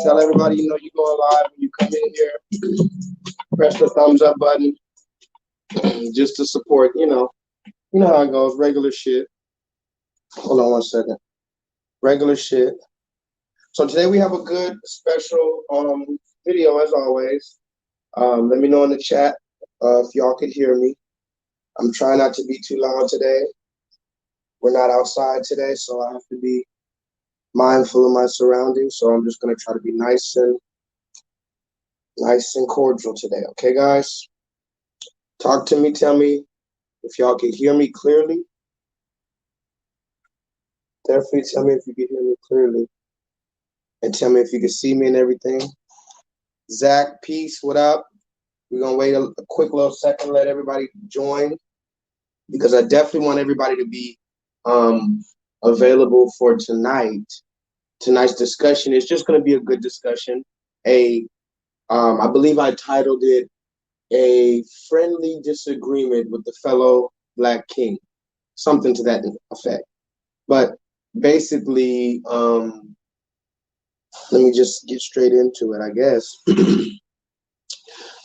Tell everybody you know you're going live when you come in here. Press the thumbs up button just to support, You know how it goes, regular shit. Hold on one second. Regular shit. So today we have a good special video as always. Let me know in the chat if y'all could hear me. I'm trying not to be too loud today. We're not outside today, so I have to be mindful of my surroundings. So I'm just gonna try to be nice and cordial today. Okay, guys? Talk to me, tell me if y'all can hear me clearly. Definitely tell me if you can hear me clearly. And tell me if you can see me and everything. Zach, peace, what up? We're gonna wait a quick little second, let everybody join, because I definitely want everybody to be available for tonight. Tonight's discussion is just gonna be a good discussion. I believe I titled it "A Friendly Disagreement with the Fellow Black King," something to that effect. But basically, let me just get straight into it, I guess.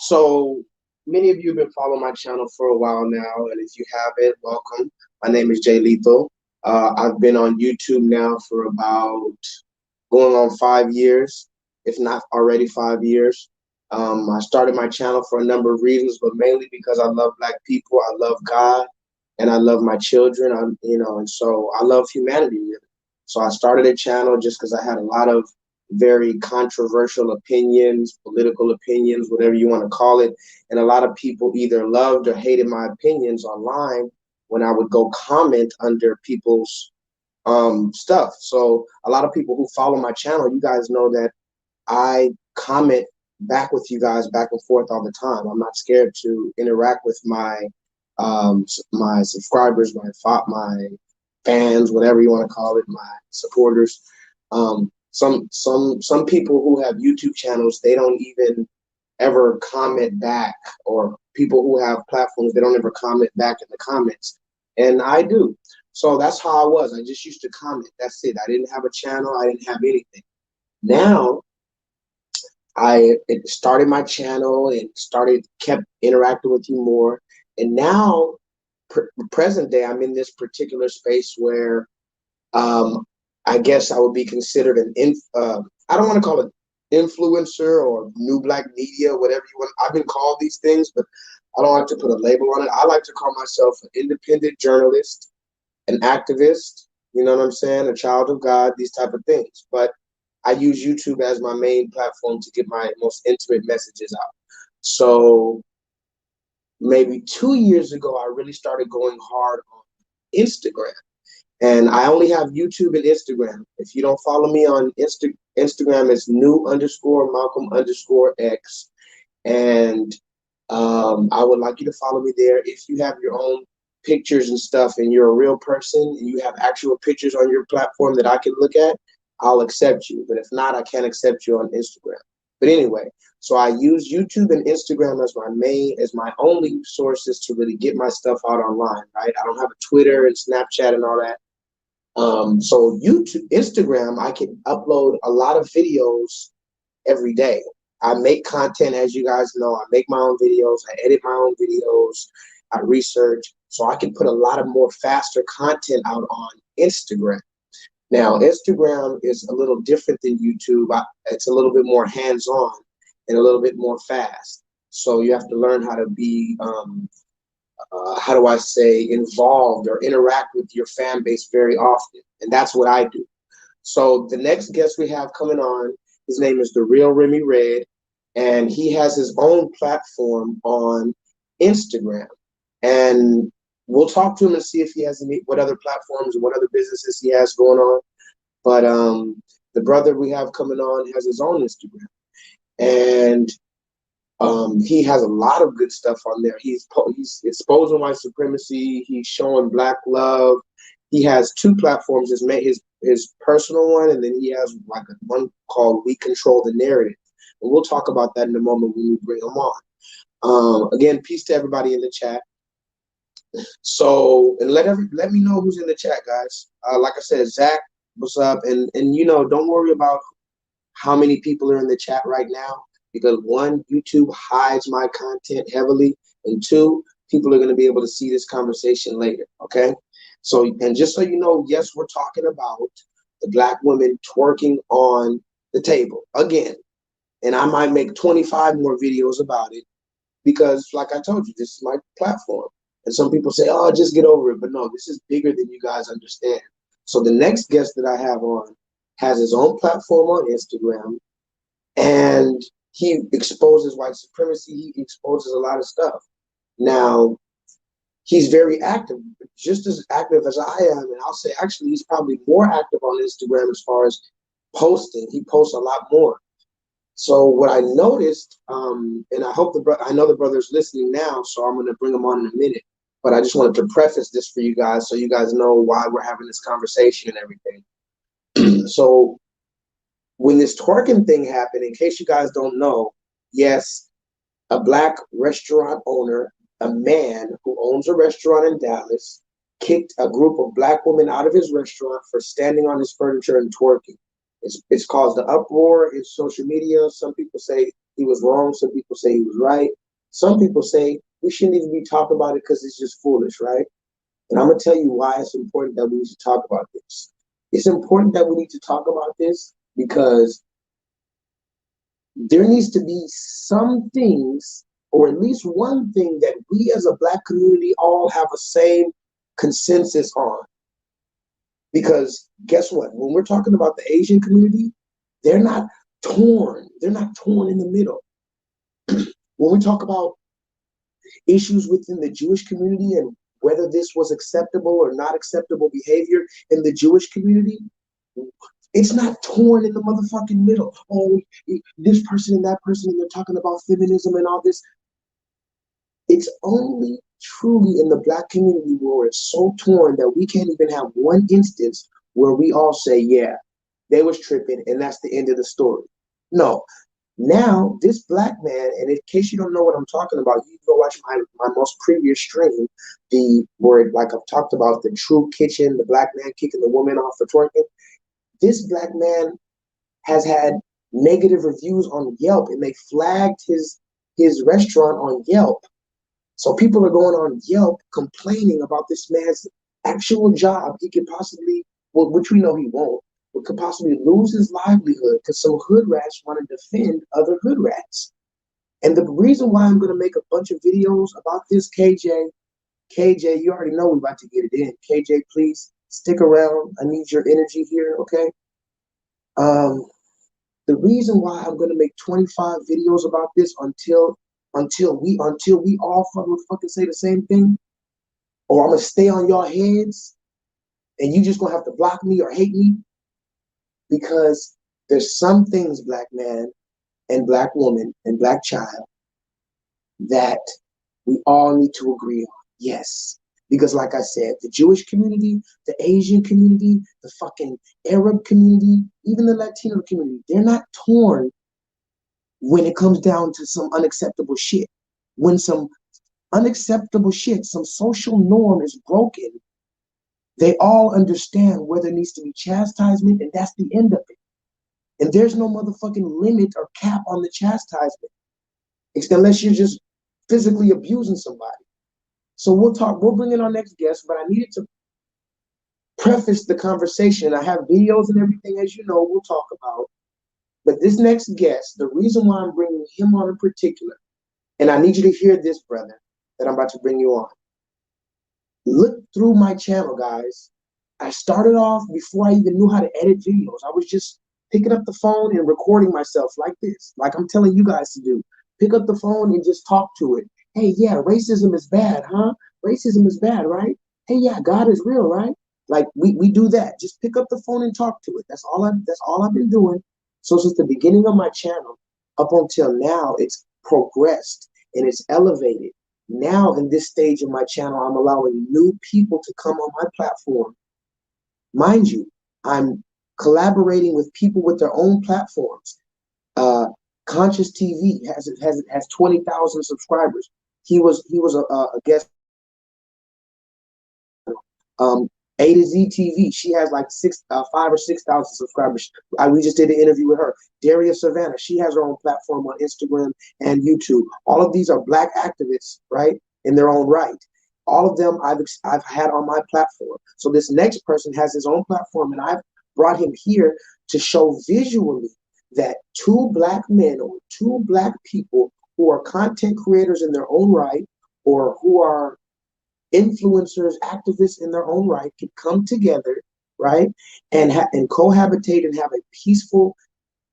So many of you have been following my channel for a while now, and if you haven't, welcome. My name is Jay Lethal. I've been on YouTube now for about going on 5 years, if not already 5 years. I started my channel for a number of reasons, but mainly because I love Black people, I love God, and I love my children. And so I love humanity, really. So I started a channel just because I had a lot of very controversial opinions, political opinions, whatever you want to call it. And a lot of people either loved or hated my opinions online when I would go comment under people's stuff. So a lot of people who follow my channel, you guys know that I comment back with you guys back and forth all the time. I'm not scared to interact with my subscribers, my fans, whatever you want to call it, my supporters. Some people who have YouTube channels, they don't even ever comment back, or people who have platforms, they don't ever comment back in the comments, and I do. So that's how I was. I just used to comment. That's it. I didn't have a channel. I didn't have anything. Now I started my channel and kept interacting with you more, and now present day, I'm in this particular space where I guess I would be considered I don't want to call it influencer or new Black media, whatever you want. I've been called these things, but I don't like to put a label on it. I like to call myself an independent journalist, an activist, you know what I'm saying, a child of God, these type of things. But I use YouTube as my main platform to get my most intimate messages out. So maybe 2 years ago, I really started going hard on Instagram. And I only have YouTube and Instagram. If you don't follow me on Instagram, it's new_Malcolm_X. And I would like you to follow me there. If you have your own pictures and stuff and you're a real person and you have actual pictures on your platform that I can look at, I'll accept you. But if not, I can't accept you on Instagram. But anyway, so I use YouTube and Instagram as my only sources to really get my stuff out online, right? I don't have a Twitter and Snapchat and all that. So Instagram, I can upload a lot of videos every day. I make content, as you guys know. I make my own videos. I edit my own videos. I research. So I can put a lot of more faster content out on Instagram. Now, Instagram is a little different than YouTube. It's a little bit more hands-on and a little bit more fast. So you have to learn how to be, how do I say, involved or interact with your fan base very often. And that's what I do. So the next guest we have coming on, his name is The Real Remy Red, and he has his own platform on Instagram. And we'll talk to him and see if he has what other platforms and what other businesses he has going on. But the brother we have coming on has his own Instagram. And he has a lot of good stuff on there. He's exposing white supremacy. He's showing Black love. He has 2 platforms. His personal one, and then he has like one called We Control the Narrative. And we'll talk about that in a moment when we bring him on. Again, peace to everybody in the chat. So, and let me know who's in the chat, guys. Like I said, Zach, what's up? And don't worry about how many people are in the chat right now, because one, YouTube hides my content heavily, and two, people are going to be able to see this conversation later, okay? So, and just so you know, yes, we're talking about the Black women twerking on the table again, and I might make 25 more videos about it because, like I told you, this is my platform. And some people say, oh, just get over it. But no, this is bigger than you guys understand. So the next guest that I have on has his own platform on Instagram, and he exposes white supremacy. He exposes a lot of stuff. Now, he's very active, just as active as I am. And I'll say, actually, he's probably more active on Instagram as far as posting. He posts a lot more. So what I noticed, and I hope I know the brother's listening now, so I'm going to bring him on in a minute. But I just wanted to preface this for you guys so you guys know why we're having this conversation and everything. So when this twerking thing happened, in case you guys don't know, yes, a Black restaurant owner, a man who owns a restaurant in Dallas, kicked a group of Black women out of his restaurant for standing on his furniture and twerking. It's caused an uproar in social media. Some people say he was wrong. Some people say he was right. Some people say we shouldn't even be talking about it because it's just foolish, right? And I'm going to tell you why it's important that we need to talk about this. It's important that we need to talk about this because there needs to be some things, or at least one thing, that we as a Black community all have a same consensus on. Because guess what? When we're talking about the Asian community, they're not torn. They're not torn in the middle. When we talk about issues within the Jewish community and whether this was acceptable or not acceptable behavior in the Jewish community, it's not torn in the motherfucking middle. Oh, this person and that person, and they're talking about feminism and all this. It's only truly in the Black community where it's so torn that we can't even have one instance where we all say, yeah, they was tripping and that's the end of the story. No. Now, this Black man, and in case you don't know what I'm talking about, you can go watch my most previous stream, where like I've talked about the true kitchen, the Black man kicking the woman off for twerking. This Black man has had negative reviews on Yelp, and they flagged his restaurant on Yelp. So people are going on Yelp complaining about this man's actual job. He could possibly, well, which we know he won't, but could possibly lose his livelihood because some hood rats want to defend other hood rats. And the reason why I'm going to make a bunch of videos about this, KJ, you already know we're about to get it in. KJ, please stick around. I need your energy here, okay? The reason why I'm going to make 25 videos about this until we all fucking say the same thing, or I'm gonna stay on your heads and you just gonna have to block me or hate me, because there's some things, Black man and Black woman and Black child, that we all need to agree on. Yes. Because like I said, the Jewish community, the Asian community, the fucking Arab community, even the Latino community, they're not torn when it comes down to some unacceptable shit. When some unacceptable shit, some social norm is broken, they all understand where there needs to be chastisement, and that's the end of it. And there's no motherfucking limit or cap on the chastisement, unless you're just physically abusing somebody. So we'll bring in our next guest, but I needed to preface the conversation. I have videos and everything, as you know, we'll talk about. But this next guest, the reason why I'm bringing him on in particular, and I need you to hear this, brother, that I'm about to bring you on. Look through my channel, guys. I started off before I even knew how to edit videos. I was just picking up the phone and recording myself like this, like I'm telling you guys to do. Pick up the phone and just talk to it. Hey, yeah, racism is bad, huh? Racism is bad, right? Hey, yeah, God is real, right? Like we do that. Just pick up the phone and talk to it. That's all I've been doing. So since the beginning of my channel up until now, it's progressed and it's elevated. Now, in this stage of my channel, I'm allowing new people to come on my platform. Mind you, I'm collaborating with people with their own platforms. Conscious TV has 20,000 subscribers. He was a guest. A to Z TV. She has like 5 or 6 thousand subscribers. We just did an interview with her. Daria Savannah. She has her own platform on Instagram and YouTube. All of these are Black activists, right, in their own right. All of them I've had on my platform. So this next person has his own platform, and I've brought him here to show visually that 2 Black men or 2 Black people who are content creators in their own right, or who are influencers, activists in their own right, can come together, right, and cohabitate and have a peaceful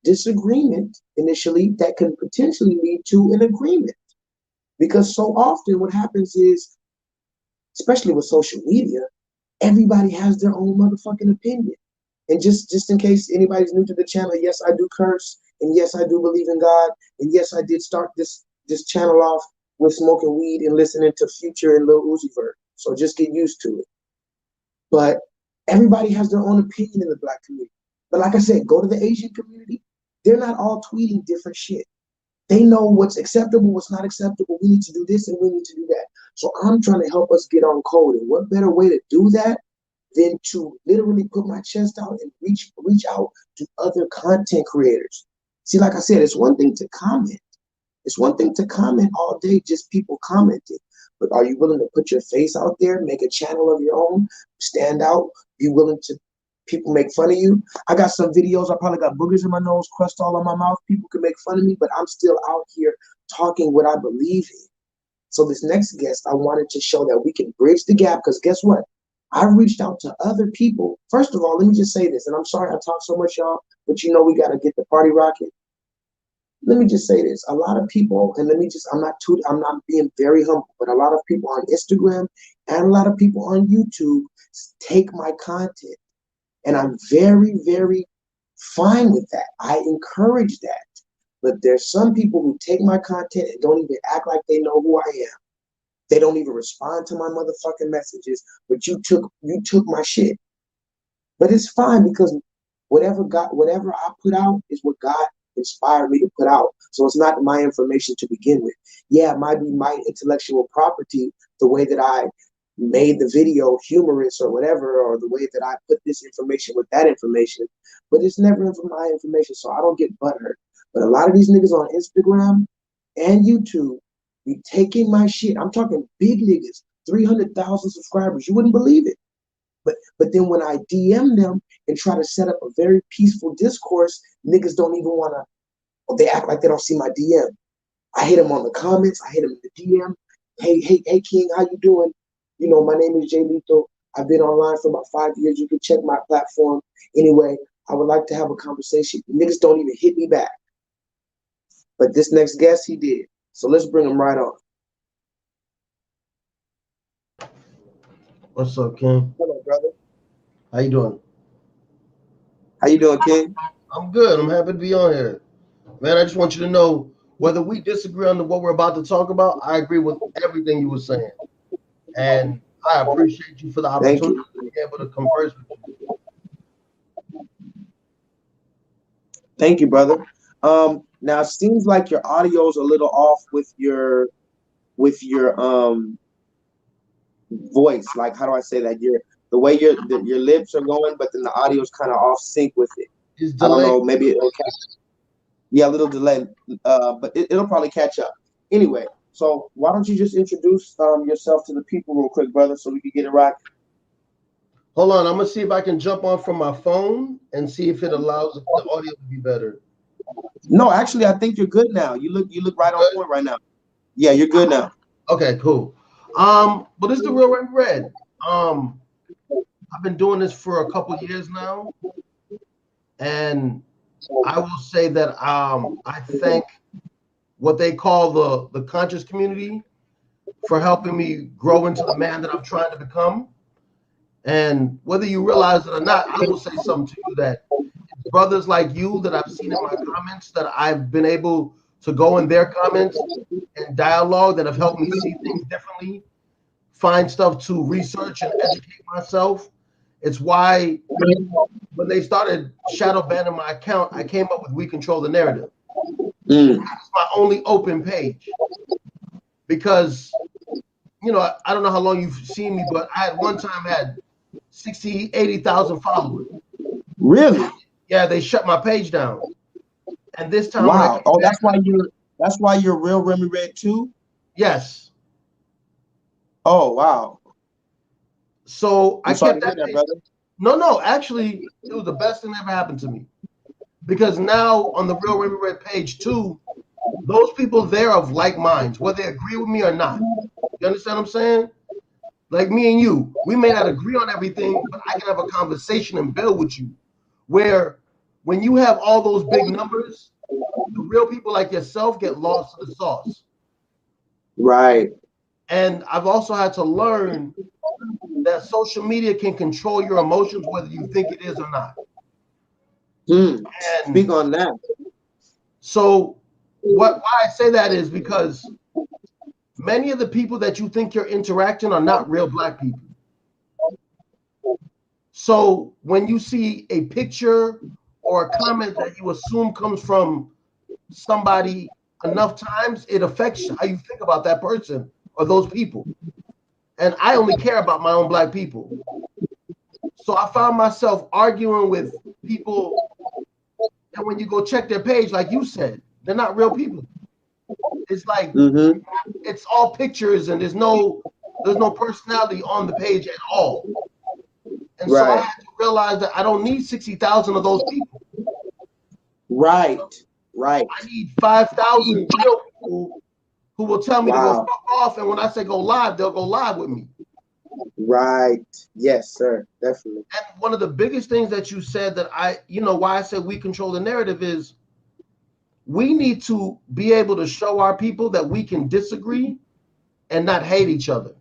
disagreement initially that can potentially lead to an agreement. Because so often what happens is, especially with social media, everybody has their own motherfucking opinion. And just in case anybody's new to the channel, yes, I do curse, and yes, I do believe in God, and yes, I did start this channel off with smoking weed and listening to Future and Lil Uzi Vert. So just get used to it. But everybody has their own opinion in the Black community. But like I said, go to the Asian community. They're not all tweeting different shit. They know what's acceptable, what's not acceptable. We need to do this and we need to do that. So I'm trying to help us get on code. And what better way to do that than to literally put my chest out and reach out to other content creators? See, like I said, it's one thing to comment. It's one thing to comment all day, just people commenting. But are you willing to put your face out there, make a channel of your own, stand out, be willing to people make fun of you? I got some videos, I probably got boogers in my nose, crust all on my mouth. People can make fun of me, but I'm still out here talking what I believe in. So this next guest, I wanted to show that we can bridge the gap, because guess what? I've reached out to other people. First of all, let me just say this, and I'm sorry I talk so much, y'all, but you know we got to get the party rocking. Let me just say this. A lot of people, and I'm not being very humble, but a lot of people on Instagram and a lot of people on YouTube take my content. And I'm very, very fine with that. I encourage that. But there's some people who take my content and don't even act like they know who I am. They don't even respond to my motherfucking messages, but you took my shit. But it's fine, because whatever I put out is what God inspired me to put out. So it's not my information to begin with. Yeah, it might be my intellectual property, the way that I made the video humorous or whatever, or the way that I put this information with that information, but it's never my information, so I don't get butthurt. But a lot of these niggas on Instagram and YouTube be taking my shit. I'm talking big niggas, 300,000 subscribers. You wouldn't believe it. But then when I DM them and try to set up a very peaceful discourse, niggas don't even want to, or they act like they don't see my DM. I hit them on the comments. I hit them in the DM. Hey, King, how you doing? You know, my name is Jay Lethal. I've been online for about 5 years. You can check my platform. Anyway, I would like to have a conversation. Niggas don't even hit me back. But this next guest, he did. So let's bring him right on. What's up, King? Hello, brother. How you doing? How you doing, King? I'm good. I'm happy to be on here. Man, I just want you to know, whether we disagree on what we're about to talk about, I agree with everything you were saying. And I appreciate you for the Thank opportunity you. to be able to converse with you. Thank you, brother. Now it seems like your audio is a little off with your voice. Like, how do I say that? The way your lips are going, but then the audio is kind of off sync with it. It's I don't delayed. know. Maybe it'll yeah, a little delay. But it'll probably catch up. Anyway, so why don't you just introduce yourself to the people real quick, brother, so we can get it right. Hold on. I'm going to see if I can jump on from my phone and see if it allows the audio to be better. No, actually, I think you're good now. You look right on point right now. Yeah, you're good now. Okay, cool. But this is the real red. I've been doing this for a couple years now, and I will say that I thank what they call the conscious community for helping me grow into the man that I'm trying to become. And whether you realize it or not, I will say something to you that it's brothers like you that I've seen in my comments that I've been able to go in their comments and dialogue that have helped me see things differently, find stuff to research and educate myself. It's why when they started shadow banning my account, I came up with We Control the Narrative. Mm. It's my only open page because, I don't know how long you've seen me, but I had one time had 60, 80,000 followers. Really? Yeah, they shut my page down. And this time when I Wow. came Oh, back, that's why you're real Remy Red too? yes. Oh, wow. So I I'm sorry kept to hear that that, page. brother. No, actually, it was the best thing that ever happened to me. Because now on the Real Remy Red page too, those people there of like minds, whether they agree with me or not. You understand what I'm saying? Like me and you, we may not agree on everything, but I can have a conversation and build with you. Where when you have all those big numbers, the real people like yourself get lost in the sauce. Right. And I've also had to learn that social media can control your emotions, whether you think it is or not. Speak And on that. so, why I say that is because many of the people that you think you're interacting are not real black people. So when you see a picture or a comment that you assume comes from somebody enough times, it affects how you think about that person or those people. And I only care about my own black people. So I found myself arguing with people, and when you go check their page, like you said, they're not real people. It's like Mm-hmm. it's all pictures, and there's no personality on the page at all. And so I Right. had to realize that I don't need 60,000 of those people. Right. Right. I need 5,000 real people who will tell me to go Wow. fuck off. And when I say go live, they'll go live with me. Right. Yes, sir. Definitely. And one of the biggest things that you said that why I said we control the narrative is we need to be able to show our people that we can disagree and not hate each other.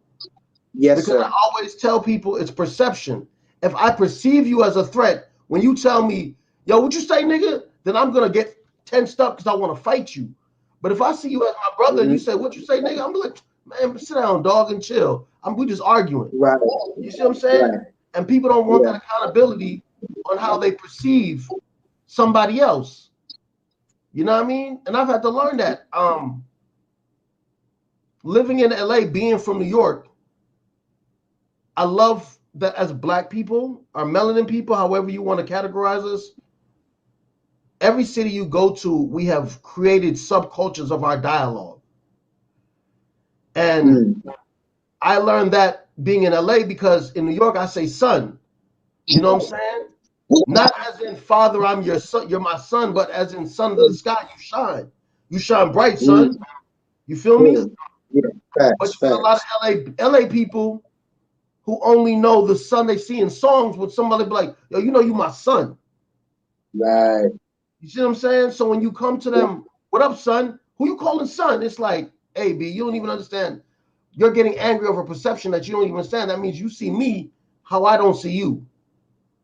Yes, Because I sir. always tell people it's perception. If I perceive you as a threat, when you tell me, yo, what you say, nigga, then I'm gonna get tensed up because I want to fight you. But if I see you as my brother and you Mm-hmm. say, what you say, nigga, I'm like, man, sit down, dog, and chill. We just arguing. Right. You see what I'm saying? Right. And people don't want Yeah. that accountability on how they perceive somebody else. You know what I mean? And I've had to learn that. Living in LA, being from New York, I love that as black people or melanin people, however you want to categorize us, every city you go to, we have created subcultures of our dialogue. And Mm. I learned that being in LA because in New York, I say son. You know what I'm saying? Not as in father, I'm your son, you're my son, but as in son of the sky, you shine. You shine bright, Mm. son. You feel me? Mm. Yeah. But Facts. you get a lot Facts. of LA people who only know the son they see in songs with somebody be like, yo, you my son. Right. You see what I'm saying? So when you come to them, what up, son? Who you calling son? It's like, hey, B, you don't even understand. You're getting angry over perception that you don't even understand. That means you see me how I don't see you.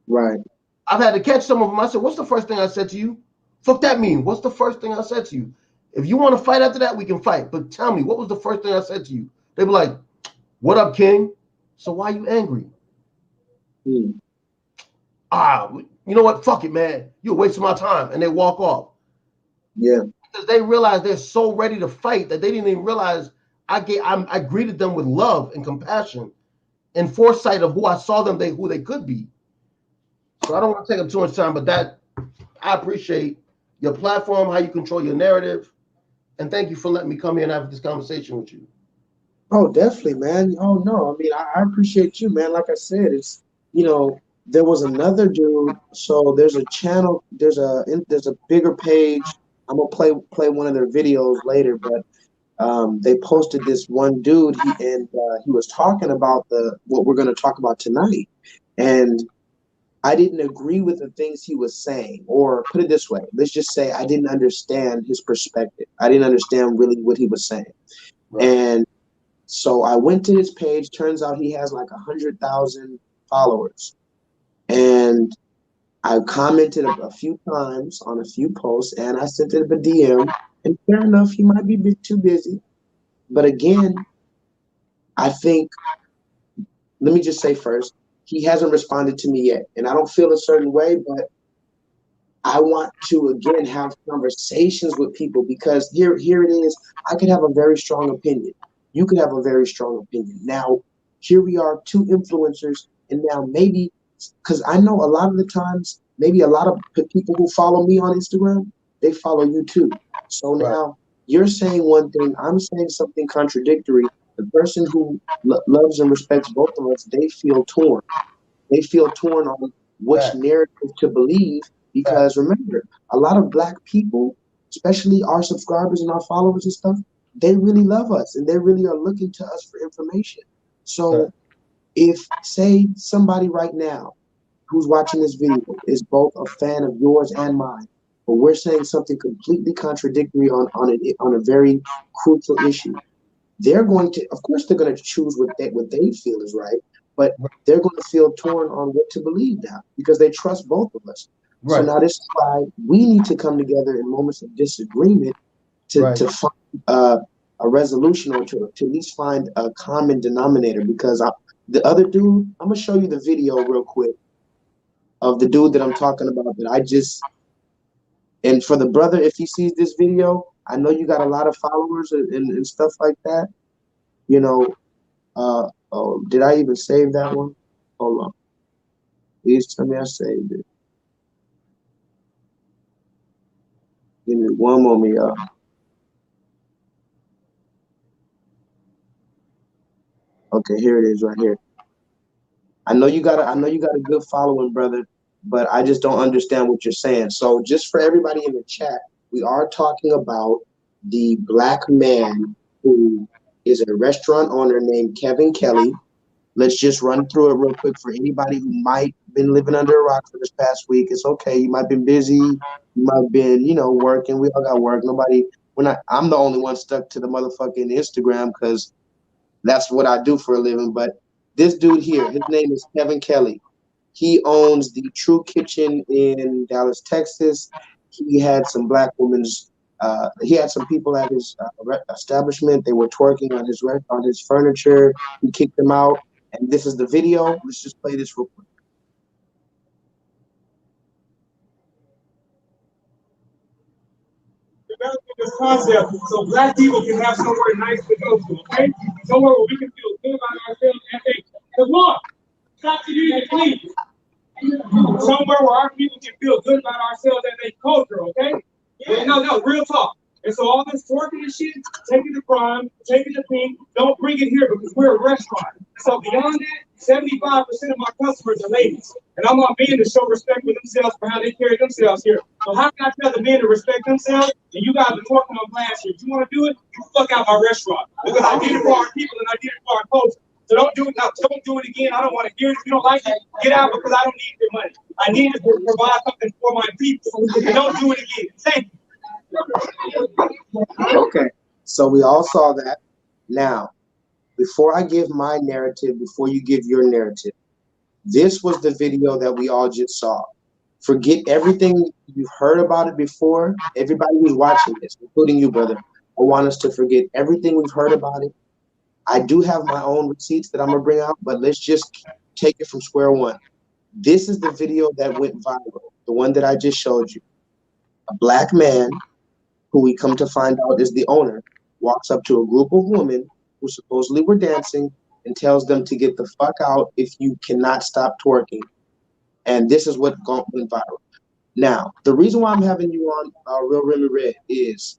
Right. I've had to catch some of them. I said, what's the first thing I said to you? Fuck that mean. What's the first thing I said to you? If you want to fight after that, we can fight. But tell me, what was the first thing I said to you? They be like, what up, King? So why are you angry? Mm. You know what? Fuck it, man. You're wasting my time. And they walk off. Yeah. Because they realize they're so ready to fight that they didn't even realize I greeted them with love and compassion and foresight of who I saw them, who they could be. So I don't want to take up too much time, but that I appreciate your platform, how you control your narrative, and thank you for letting me come here and have this conversation with you. Oh, definitely, man. Oh no, I mean, I appreciate you, man. Like I said, it's there was another dude. So there's a channel. There's a bigger page. I'm gonna play one of their videos later, but they posted this one dude. He was talking about the what we're gonna talk about tonight, and I didn't agree with the things he was saying, or put it this way, let's just say I didn't understand his perspective. I didn't understand really what he was saying, Right. and so I went to his page. Turns out he has like 100,000 followers. And I commented a few times on a few posts and I sent him a DM. And fair enough, he might be a bit too busy. But again, I think, let me just say first, he hasn't responded to me yet. And I don't feel a certain way, but I want to again have conversations with people because here it is. I could have a very strong opinion. You could have a very strong opinion. Now, here we are, two influencers, And now maybe, because I know a lot of the times, maybe a lot of people who follow me on Instagram, they follow you too. So Right. now you're saying one thing, I'm saying something contradictory. The person who loves and respects both of us, they feel torn. They feel torn on which Facts. narrative to believe because Facts. remember, a lot of black people, especially our subscribers and our followers and stuff, they really love us and they really are looking to us for information. So Facts. if say somebody right now who's watching this video is both a fan of yours and mine, but we're saying something completely contradictory on a very crucial issue, they're going to, of course, they're going to choose what they feel is right, but they're going to feel torn on what to believe now because they trust both of us. So Right. now this is why we need to come together in moments of disagreement Right. to find a resolution or to at least find a common denominator. Because the other dude, I'm gonna show you the video real quick of the dude that I'm talking about that I just and for the brother, if he sees this video, I know you got a lot of followers and stuff like that. You know, oh, did I even save that one? Hold on. Please tell me I saved it. Give me one moment, y'all. Okay, here it is right here. I know you got a good following, brother, but I just don't understand what you're saying. So just for everybody in the chat, we are talking about the black man who is a restaurant owner named Kevin Kelly. Let's just run through it real quick for anybody who might have been living under a rock for this past week. It's okay. You might have been busy. You might have been, working. We all got work. I'm the only one stuck to the motherfucking Instagram because that's what I do for a living. But this dude here, his name is Kevin Kelly. He owns the True Kitchen in Dallas, Texas. He had some black women's. He had some people at his establishment. They were twerking on his furniture. He kicked them out. And this is the video. Let's just play this real quick. Developing this concept so black people can have somewhere nice to go to, okay? Somewhere where we can feel good about ourselves and they, because look, stop to you please. Somewhere where our people can feel good about ourselves and their culture, okay? Yeah. No, real talk. And so all this twerking and shit, taking the crime, taking the pink, don't bring it here because we're a restaurant. So beyond that, 75% of my customers are ladies. And I want men to show respect for themselves for how they carry themselves here. So how can I tell the men to respect themselves and you guys are twerking on glass here? If you want to do it, you fuck out my restaurant. Because I did it for our people and I did it for our culture. So don't do it now. Don't do it again. I don't want to hear it. If you don't like it, get out because I don't need your money. I need to provide something for my people. And don't do it again. Thank you. Okay, so we all saw that. Now, before I give my narrative, before you give your narrative, this was the video that we all just saw. Forget everything you've heard about it before. Everybody who's watching this, including you, brother, I want us to forget everything we've heard about it. I do have my own receipts that I'm gonna bring out, but let's just take it from square one. This is the video that went viral, the one that I just showed you. A black man, who we come to find out is the owner, walks up to a group of women who supposedly were dancing and tells them to get the fuck out if you cannot stop twerking. And this is what went viral. Now, the reason why I'm having you on Real Remy Red is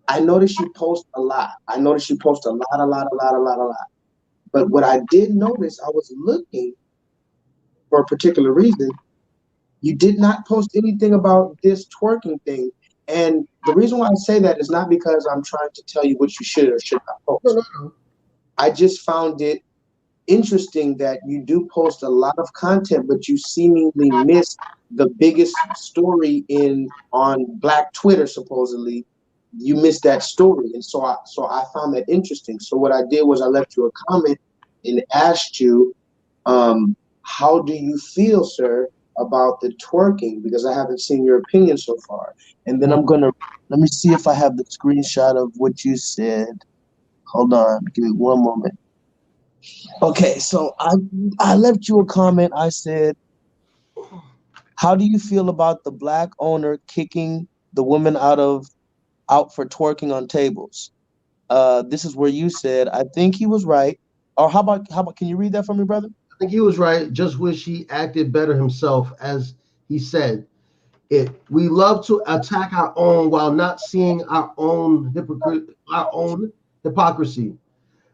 I noticed you post a lot. I noticed you post a lot, a lot, a lot, a lot, a lot. But what I did notice, I was looking for a particular reason. You did not post anything about this twerking thing. And the reason why I say that is not because I'm trying to tell you what you should or should not No, post. no, no. I just found it interesting that you do post a lot of content, but you seemingly miss the biggest story on Black Twitter, supposedly. You missed that story. And so I found that interesting. So what I did was I left you a comment and asked you, how do you feel, sir, about the twerking? Because I haven't seen your opinion so far. And then let me see if I have the screenshot of what you said. Hold on, give me one moment. Okay, so I left you a comment. I said, how do you feel about the black owner kicking the women out for twerking on tables? This is where you said, I think he was right. Or how about can you read that for me, brother? think he was right. Just wish he acted better himself, as he said. We love to attack our own while not seeing our own hypocrisy.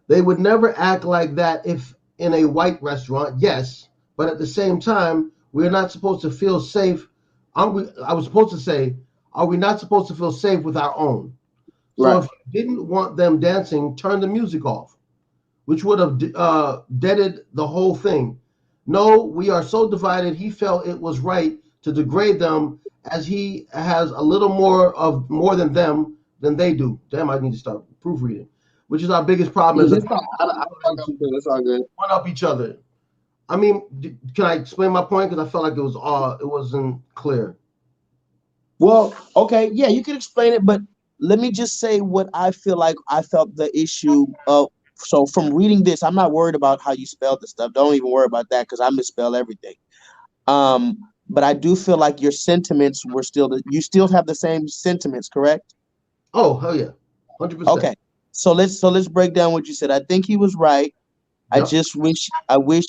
They would never act like that if in a white restaurant, yes, but at the same time, we're not supposed to feel safe. I was supposed to say, are we not supposed to feel safe with our own? So Right. if you didn't want them dancing, turn the music off, which would have deaded the whole thing. No, we are so divided. He felt it was right to degrade them as he has a little more than them than they do. Damn, I need to start proofreading, which is our biggest problem as a It's people. all, I fuck up too. It's all good. One up each other. I mean, can I explain my point? Because I felt like it wasn't clear. Well, okay, yeah, you can explain it, but let me just say what I feel like I felt the issue of. So from reading this, I'm not worried about how you spelled the stuff. Don't even worry about that because I misspell everything. Um, but I do feel like your sentiments were still you still have the same sentiments, correct? Oh hell yeah, 100%. Okay. So let's break down what you said. I think he was right. Yep. I wish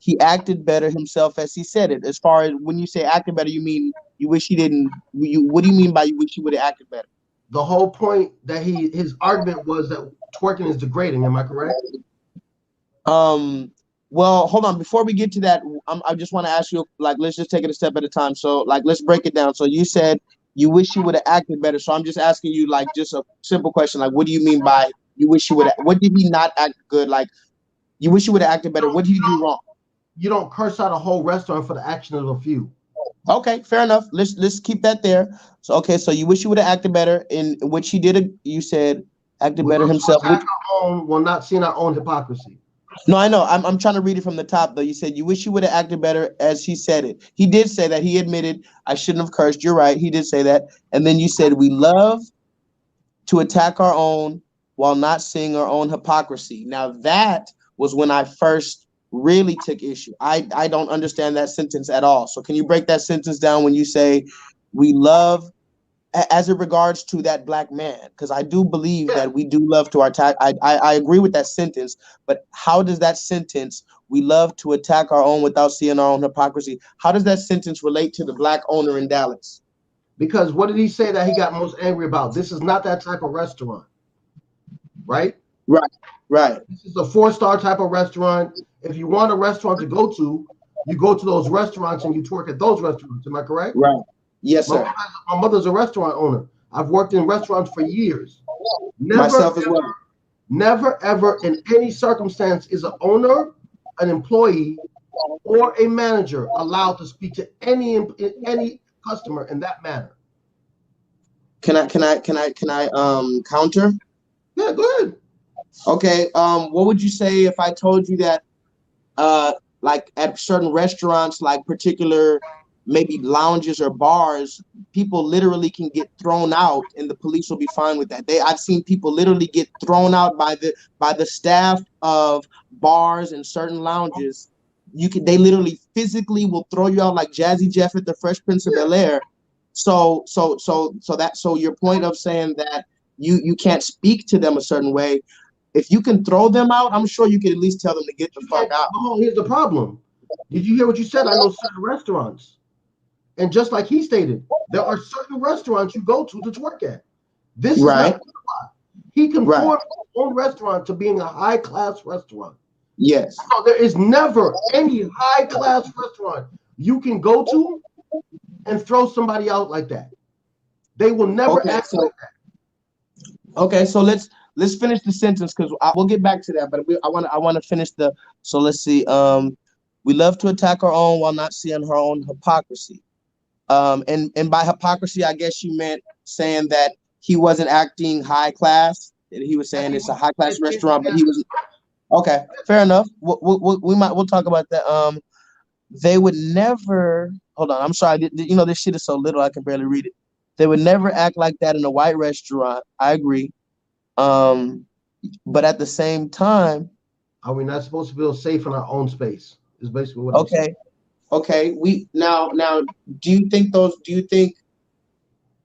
he acted better himself as he said it. As far as when you say acted better, you mean you wish he didn't you what do you mean by you wish he would have acted better? The whole point that his argument was that twerking is degrading. Am I correct? Um, well, hold on. Before we get to that, I just want to ask you, like, let's just take it a step at a time. So, like, let's break it down. So, you said you wish you would have acted better. So, I'm just asking you, like, just a simple question. Like, what do you mean by you wish you would have? What did he not act good? Like, you wish you would have acted better. What did he do wrong? You don't curse out a whole restaurant for the action of a few. Okay, fair enough. Let's keep that there. So, okay, so you wish you would have acted better, in which he did. You said acted We better love to himself. attack Which our own while not seeing our own hypocrisy. No, I know. I'm trying to read it from the top though. You said you wish you would have acted better as he said it. He did say that. He admitted I shouldn't have cursed. You're right. He did say that. And then you said we love to attack our own while not seeing our own hypocrisy. Now that was when I first really took issue. I don't understand that sentence at all. So can you break that sentence down when you say we love as it regards to that black man, because I do believe Yeah, that we do love to attack. I agree with that sentence, but how does that sentence, we love to attack our own without seeing our own hypocrisy, how does that sentence relate to the black owner in Dallas? because what did he say that he got most angry about? This is not that type of restaurant, right? Right, right, This is a four-star type of restaurant. If you want a restaurant to go to, you go to those restaurants and you twerk at those restaurants. Am I correct? right. Yes, My sir. mother, my mother's a restaurant owner. I've worked in restaurants for years. Never, Myself as well. never, ever in any circumstance is an owner, an employee, or a manager allowed to speak to any customer in that manner. Can I counter? Yeah, go ahead. Okay. What would you say if I told you that uh like at certain restaurants, like particular maybe lounges or bars, people literally can get thrown out and the police will be fine with that. I've seen people literally get thrown out by the staff of bars and certain lounges. They literally physically will throw you out like Jazzy Jeff at the Fresh Prince of Yeah, Bel Air. So your point of saying that you can't speak to them a certain way, if you can throw them out, I'm sure you can at least tell them to get the you fuck can't. out. Oh, here's the problem. Did you hear what you said? I know certain restaurants, and just like he stated, there are certain restaurants you go to twerk at. This is not. Right, He right. conformed his own restaurant to being a high class restaurant. Yes. So there is never any high class restaurant you can go to and throw somebody out like that. They will never Okay. act like that. So let's finish the sentence because we'll get back to that. But I want to finish the. So let's see. We love to attack our own while not seeing our own hypocrisy. And by hypocrisy, I guess you meant saying that he wasn't acting high class. That he was That saying he it's a was high class it, it, restaurant, but it, he was okay. Fair enough. We'll talk about that. They would never. Hold on. I'm sorry. This shit is so little I can barely read it. They would never act like that in a white restaurant. I agree. Um, but at the same time, are we not supposed to feel safe in our own space? Is basically what I'm saying. okay, okay. We now. Do you think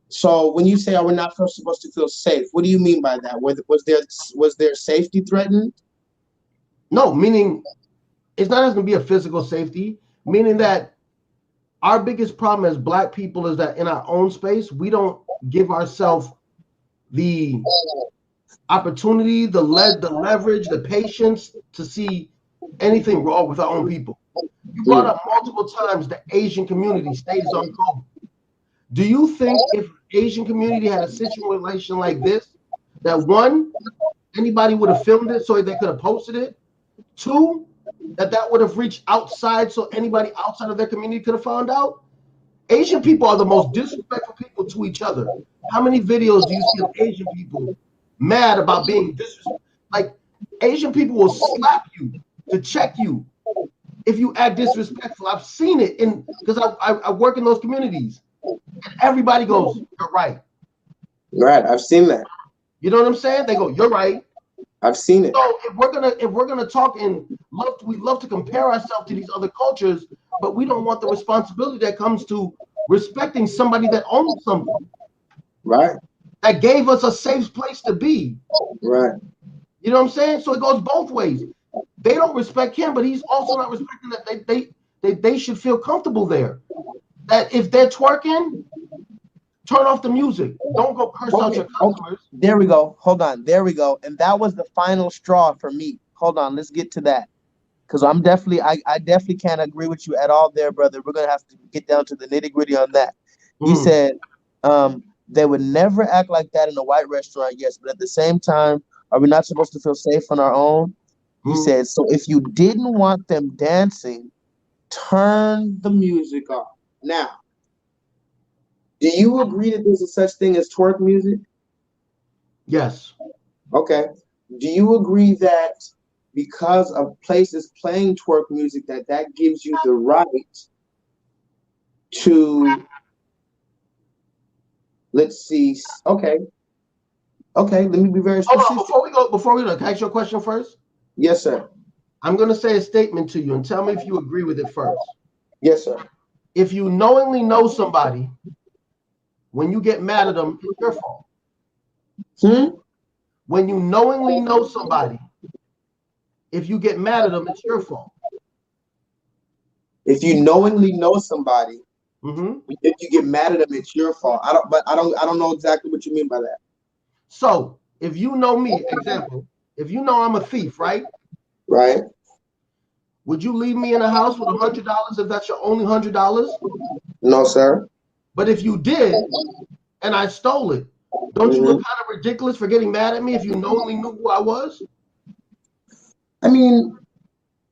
so? When you say, "Are we not supposed to feel safe?" What do you mean by that? Was there safety threatened? No, meaning it's not going to be a physical safety, meaning that our biggest problem as Black people is that in our own space, we don't give ourselves the opportunity, the leverage, the patience to see anything wrong with our own people. You brought Mm. up multiple times the Asian community stays on code. Do you think if Asian community had a situation like this, that one, anybody would have filmed it so they could have posted it? Two, that would have reached outside so anybody outside of their community could have found out? Asian people are the most disrespectful people to each other. How many videos do you see of Asian people mad about being disrespectful? Like, Asian people will slap you to check you if you act disrespectful. I've seen it in because I work in those communities, and everybody goes, "You're right." Right, I've seen that. You know what I'm saying? They go, "You're right." I've seen it. So if we're gonna talk and we love to compare ourselves to these other cultures, but we don't want the responsibility that comes to respecting somebody that owns something, Right, that gave us a safe place to be. right. You know what I'm saying? So it goes both ways. They don't respect him, but he's also not respecting that they should feel comfortable there. That if they're twerking, turn off the music. Don't go curse out Okay, your okay. customers. There we go. Hold on. There we go. And that was the final straw for me. Hold on. Let's get to that. Because I definitely can't agree with you at all there, brother. We're gonna have to get down to the nitty-gritty on that. He Mm, said, they would never act like that in a white restaurant, yes, but at the same time, are we not supposed to feel safe on our own? He mm. said, so if you didn't want them dancing, turn the music off. Now, do you agree that there's a such thing as twerk music? Yes. Okay. Do you agree that because a place is playing twerk music, that gives you the right to, let's see, okay, okay, let me be very Hold on. specific. Before we go, can I ask you a question first? Yes, sir. I'm gonna say a statement to you and tell me if you agree with it first. Yes, sir. If you knowingly know somebody, when you get mad at them, it's your fault. Hmm? When you knowingly know somebody, if you get mad at them, it's your fault. If you knowingly know somebody, Hmm. if you get mad at them, it's your fault. I don't know exactly what you mean by that. So if you know me, example, if you know I'm a thief, right? Right? Would you leave me in a house with $100 if that's your only $100? No, sir. But if you did and I stole it, don't you look Hmm. kind of ridiculous for getting mad at me if you knowingly knew who I was? I mean,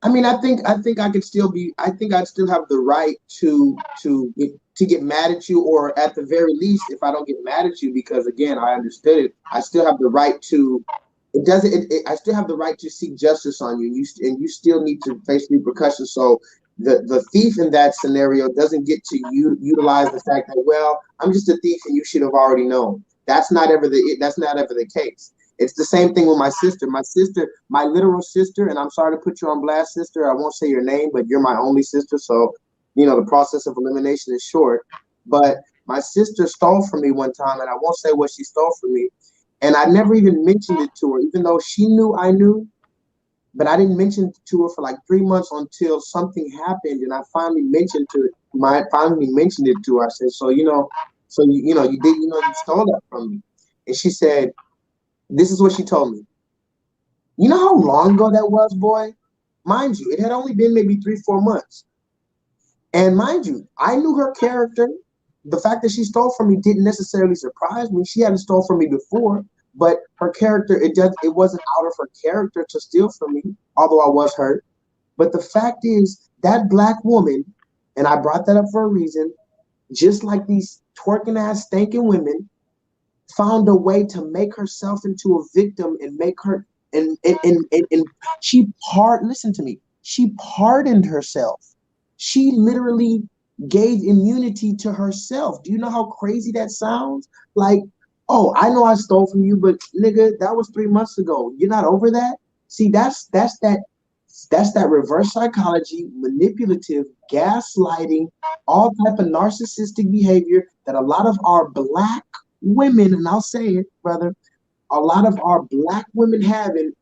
I think I could still be. I think I'd still have the right to get mad at you, or at the very least, if I don't get mad at you, because again, I understood it. I still have the right to. It doesn't. I still have the right to seek justice on you. And you still need to face repercussions. So the thief in that scenario doesn't get to utilize the fact that, well, I'm just a thief and you should have already known. That's not ever the case. It's the same thing with my sister. My sister, my literal sister, and I'm sorry to put you on blast, sister. I won't say your name, but you're my only sister. So, the process of elimination is short. But my sister stole from me one time, and I won't say what she stole from me. And I never even mentioned it to her, even though she knew I knew. But I didn't mention it to her for like 3 months until something happened, and I finally mentioned it to her. I said, "So you stole that from me," and she said, "This is what she told me. You know how long ago that was, boy? Mind you, it had only been maybe 3, 4 months. And mind you, I knew her character. The fact that she stole from me didn't necessarily surprise me. She hadn't stole from me before, but her character, it wasn't out of her character to steal from me, although I was hurt. But the fact is, that black woman, and I brought that up for a reason, just like these twerking ass stinking women, found a way to make herself into a victim and make her and she listen to me, she pardoned herself. She literally gave immunity to herself. Do you know how crazy that sounds? Like, oh, I know I stole from you, but nigga, that was 3 months ago. You're not over that? See, that's that reverse psychology, manipulative, gaslighting, all type of narcissistic behavior that a lot of our black women, and I'll say it, brother, a lot of our black women have. And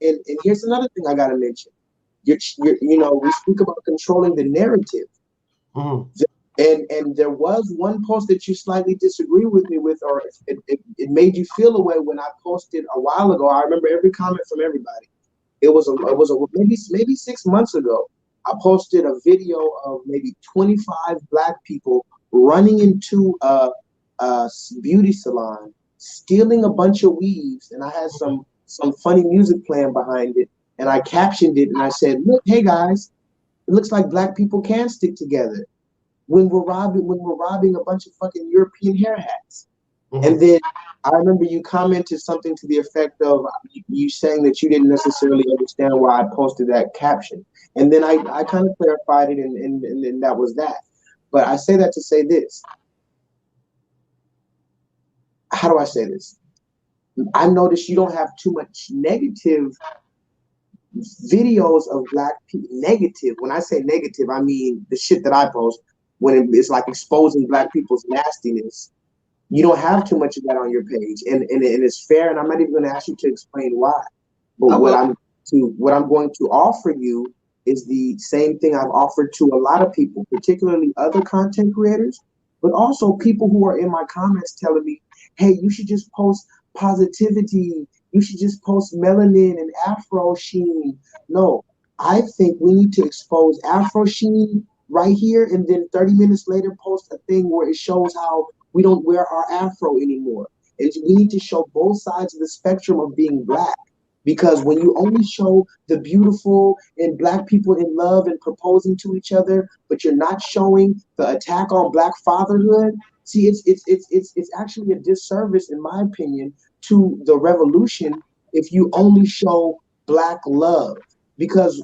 here's another thing I got to mention. we speak about controlling the narrative. Mm-hmm. And there was one post that you slightly disagree with me with, or it made you feel a way when I posted a while ago. I remember every comment from everybody. It was a maybe 6 months ago. I posted a video of maybe 25 black people running into a beauty salon, stealing a bunch of weaves, and I had some funny music playing behind it, and I captioned it and I said, "Look, hey guys, it looks like black people can stick together when we're robbing a bunch of fucking European hair hats." And Mm-hmm. then I remember you commented something to the effect of you saying that you didn't necessarily understand why I posted that caption. And then I kind of clarified it, and then that was that. But I say that to say this. How do I say this? I noticed you don't have too much negative videos of black people. Negative. When I say negative, I mean the shit that I post when it's like exposing black people's nastiness. You don't have too much of that on your page, and it's fair. And I'm not even going to ask you to explain why. But I will. what I'm going to offer you is the same thing I've offered to a lot of people, particularly other content creators, but also people who are in my comments telling me, "Hey, you should just post positivity. You should just post melanin and Afro sheen." No, I think we need to expose Afro sheen right here, and then 30 minutes later post a thing where it shows how we don't wear our Afro anymore. We need to show both sides of the spectrum of being black. Because when you only show the beautiful and black people in love and proposing to each other, but you're not showing the attack on black fatherhood, see, it's actually a disservice, in my opinion, to the revolution if you only show black love. Because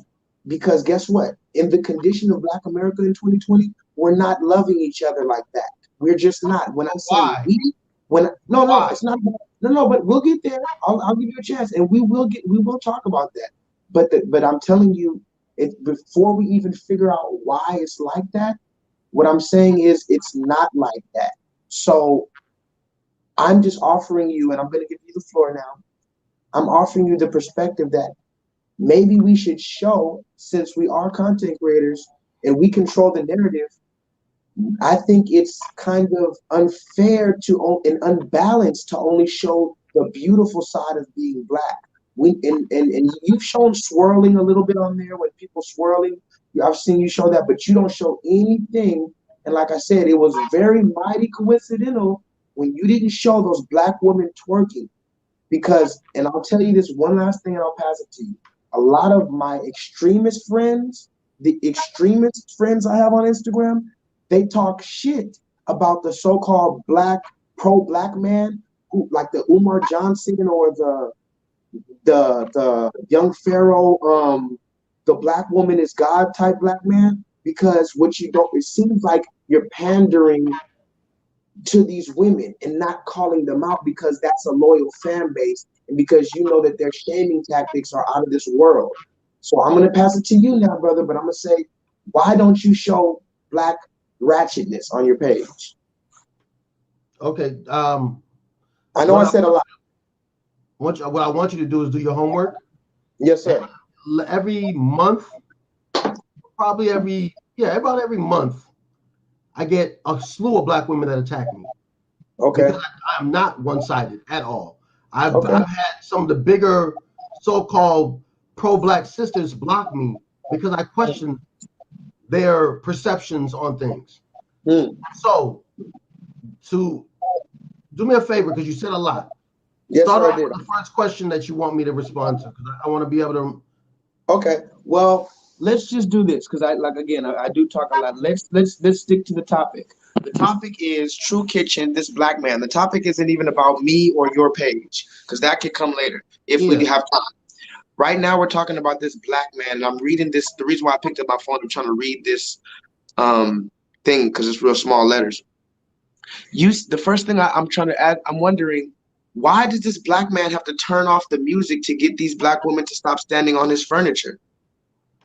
because guess what? In the condition of Black America in 2020, we're not loving each other like that. We're just not. When I say Why? we, when no, Why? it's not. No, but we'll get there. I'll give you a chance, and we will talk about that. But I'm telling you, before we even figure out why it's like that, what I'm saying is it's not like that. So I'm just offering you, and I'm going to give you the floor now. I'm offering you the perspective that maybe we should show, since we are content creators and we control the narrative. I think it's kind of unfair and unbalanced to only show the beautiful side of being black. And you've shown swirling a little bit on there when people swirling. I've seen you show that, but you don't show anything. And like I said, it was very mighty coincidental when you didn't show those black women twerking. Because, and I'll tell you this one last thing and I'll pass it to you. A lot of my extremist friends, the extremist friends I have on Instagram, they talk shit about the so-called pro-black man, who, like the Umar Johnson or the young Pharaoh, the black woman is God type black man. Because what you don't, it seems like you're pandering to these women and not calling them out because that's a loyal fan base and because you know that their shaming tactics are out of this world. So I'm going to pass it to you now, brother, but I'm going to say, why don't you show black ratchetness on your page? Okay. I know What I I said a lot. what I want you to do is do your homework. Yes, And sir. every month, probably about every month, I get a slew of black women that attack me because Okay. I'm not one-sided at all. Okay. I've had some of the bigger so-called pro-black sisters block me because I question their perceptions on things. Hmm. So to do me a favor, because you said a lot. Yes, Start sir, I off did. with the first question that you want me to respond to, because I want to be able to. Okay. Well, let's just do this because I do talk a lot. Let's stick to the topic. The topic is True Kitchen, this black man. The topic isn't even about me or your page because that could come later if we Yeah. have time. Right now we're talking about this black man, and I'm reading this. The reason why I picked up my phone, I'm trying to read this thing because it's real small letters. The first thing I'm trying to add, I'm wondering, why does this black man have to turn off the music to get these black women to stop standing on his furniture?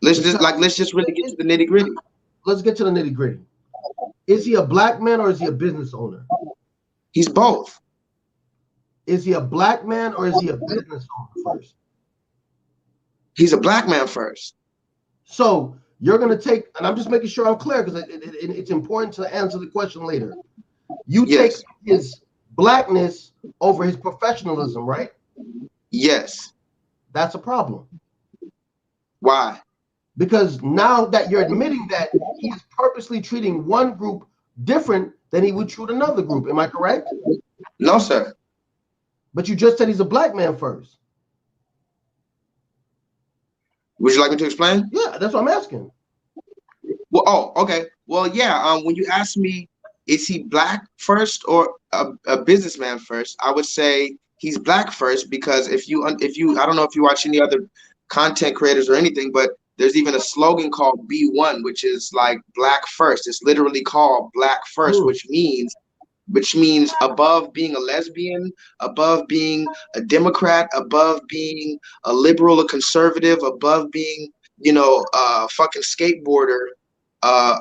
Because Let's just really get to the nitty gritty. let's get to the nitty gritty. Is he a black man or is he a business owner? He's both. Is he a black man or is he a business owner first? He's a black man first. So you're going to take, and I'm just making sure I'm clear because it's important to answer the question later. You take Yes. his blackness over his professionalism, right? Yes. That's a problem. Why? Because now that you're admitting that he is purposely treating one group different than he would treat another group. Am I correct? No, sir. But you just said he's a black man first. Would you like me to explain? Yeah, that's what I'm asking. Well, oh, okay. Well, yeah. When you ask me, is he black first or a businessman first? I would say he's black first because I don't know if you watch any other content creators or anything, but there's even a slogan called B1, which is like black first. It's literally called black first, Hmm. which means above being a lesbian, above being a Democrat, above being a liberal, a conservative, above being, a fucking skateboarder,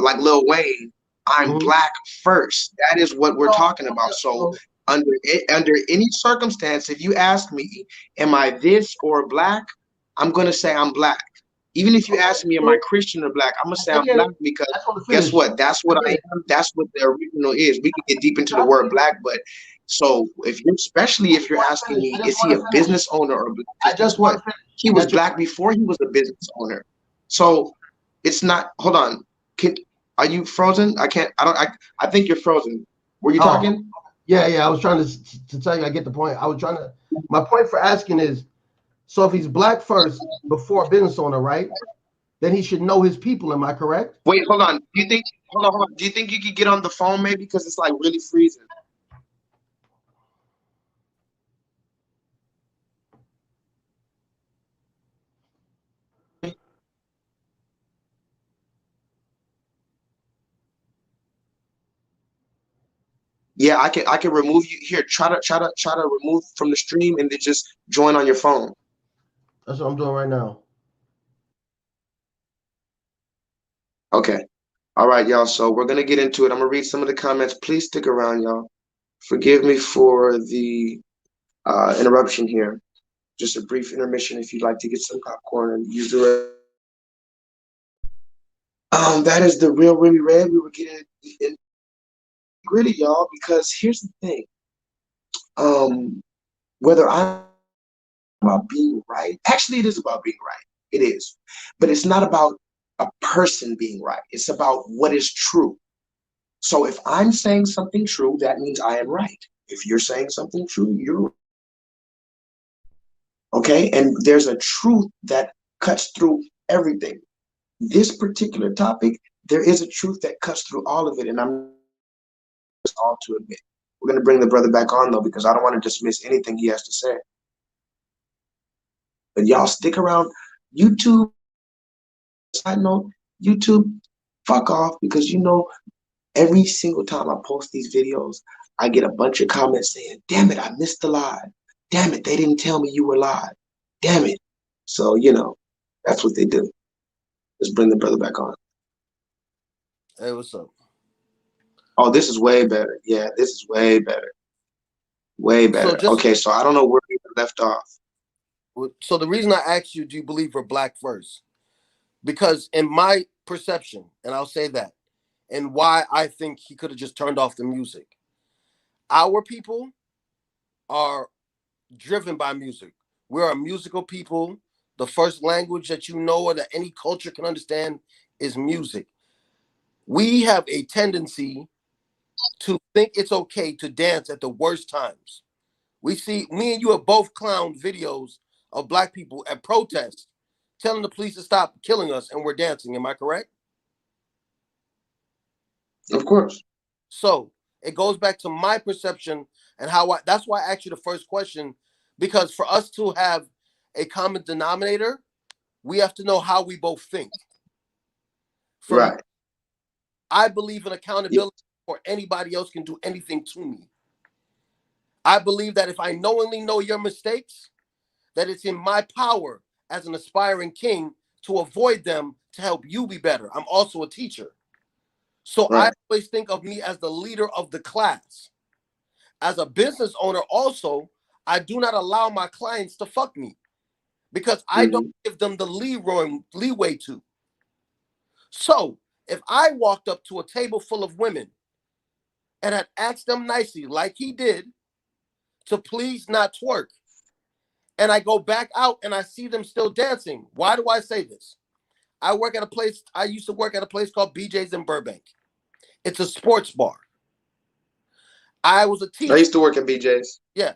like Lil Wayne. I'm Hmm. black first. That is what we're So, talking about. So so under any circumstance, if you ask me, am I this or black? I'm gonna say I'm black. Even if you okay, ask me, am I so Christian or black? I'm gonna say I I'm get black it. because I just want to guess finish. what? That's I what I get it. am. That's what the original is. We can get deep into the I word feel black, but so especially I if just you're want to asking finish. I me, just is he want a to finish. business owner or black? I Because guess just want what? to finish. He was Got your black point. before he was a business owner. So it's not. Hold on. Can, are you frozen? I can't. I don't. I think you're frozen. Were you Oh, talking? yeah, yeah. I was trying to tell you. I get the point. I was trying to. My point for asking is, so if he's black first before a business owner, right? Then he should know his people. Am I correct? Wait, hold on. Do you think? Hold on, hold on. Do you think you could get on the phone maybe because it's like really freezing? Yeah, I can remove you here. Try to remove from the stream and then just join on your phone. That's what I'm doing right now. Okay. All right, y'all. So we're gonna get into it. I'm gonna read some of the comments. Please stick around, y'all. Forgive me for the interruption here. Just a brief intermission if you'd like to get some popcorn and use the. That is the real Remy Red. We were getting in gritty, y'all, because here's the thing. Um, whether I'm about being right, actually, it is about being right. It is, but it's not about a person being right. It's about what is true. So if I'm saying something true, that means I am right. If you're saying something true, you're okay. And there's a truth that cuts through everything. This particular topic, there is a truth that cuts through all of it, and I'm all to admit. We're gonna bring the brother back on though, because I don't want to dismiss anything he has to say. But y'all stick around. YouTube, side note, YouTube, fuck off because every single time I post these videos, I get a bunch of comments saying, damn it, I missed the live. Damn it, they didn't tell me you were live. Damn it. So, that's what they do. Let's bring the brother back on. Hey, what's up? Oh, this is way better. Yeah, this is way better. Way So better. just Okay, so I don't know where we left off. so the reason I asked you, do you believe we're black first? Because in my perception, and I'll say that, and why I think he could have just turned off the music. Our people are driven by music. We're a musical people. The first language that you know or that any culture can understand is music. We have a tendency to think it's okay to dance at the worst times. We see, me and you have both clowned videos of black people at protests telling the police to stop killing us and we're dancing. Am I correct? Of course. So it goes back to my perception and that's why I asked you the first question, because for us to have a common denominator, we have to know how we both think. For me, Right. I believe in Yeah. accountability or anybody else can do anything to me. I believe that if I knowingly know your mistakes, that it's in my power as an aspiring king to avoid them to help you be better. I'm also a teacher. So I Right. always think of me as the leader of the class. As a business owner, also, I do not allow my clients to fuck me because I don't Hmm. give them the leeway to. So if I walked up to a table full of women and had asked them nicely, like he did, to please not twerk, and I go back out and I see them still dancing, why do I say this? I used to work at a place called BJ's in Burbank. It's a sports bar. I was a I teacher. used to work at BJ's. Yeah.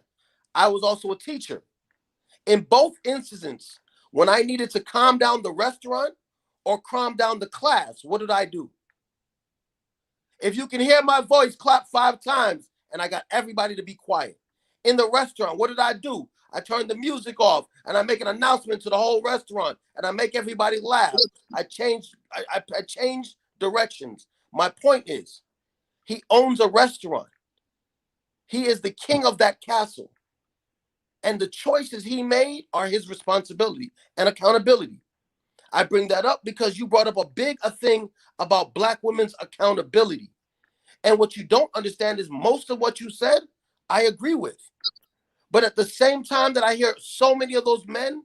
I was also a teacher. In both instances, when I needed to calm down the restaurant or calm down the class, what did I do? If you can hear my voice, clap 5 times, and I got everybody to be quiet. In the restaurant, what did I do? I turned the music off and I make an announcement to the whole restaurant and I make everybody laugh. I changed directions. My point is, he owns a restaurant. He is the king of that castle. And the choices he made are his responsibility and accountability. I bring that up because you brought up a thing about Black women's accountability. And what you don't understand is most of what you said, I agree with. But at the same time that I hear so many of those men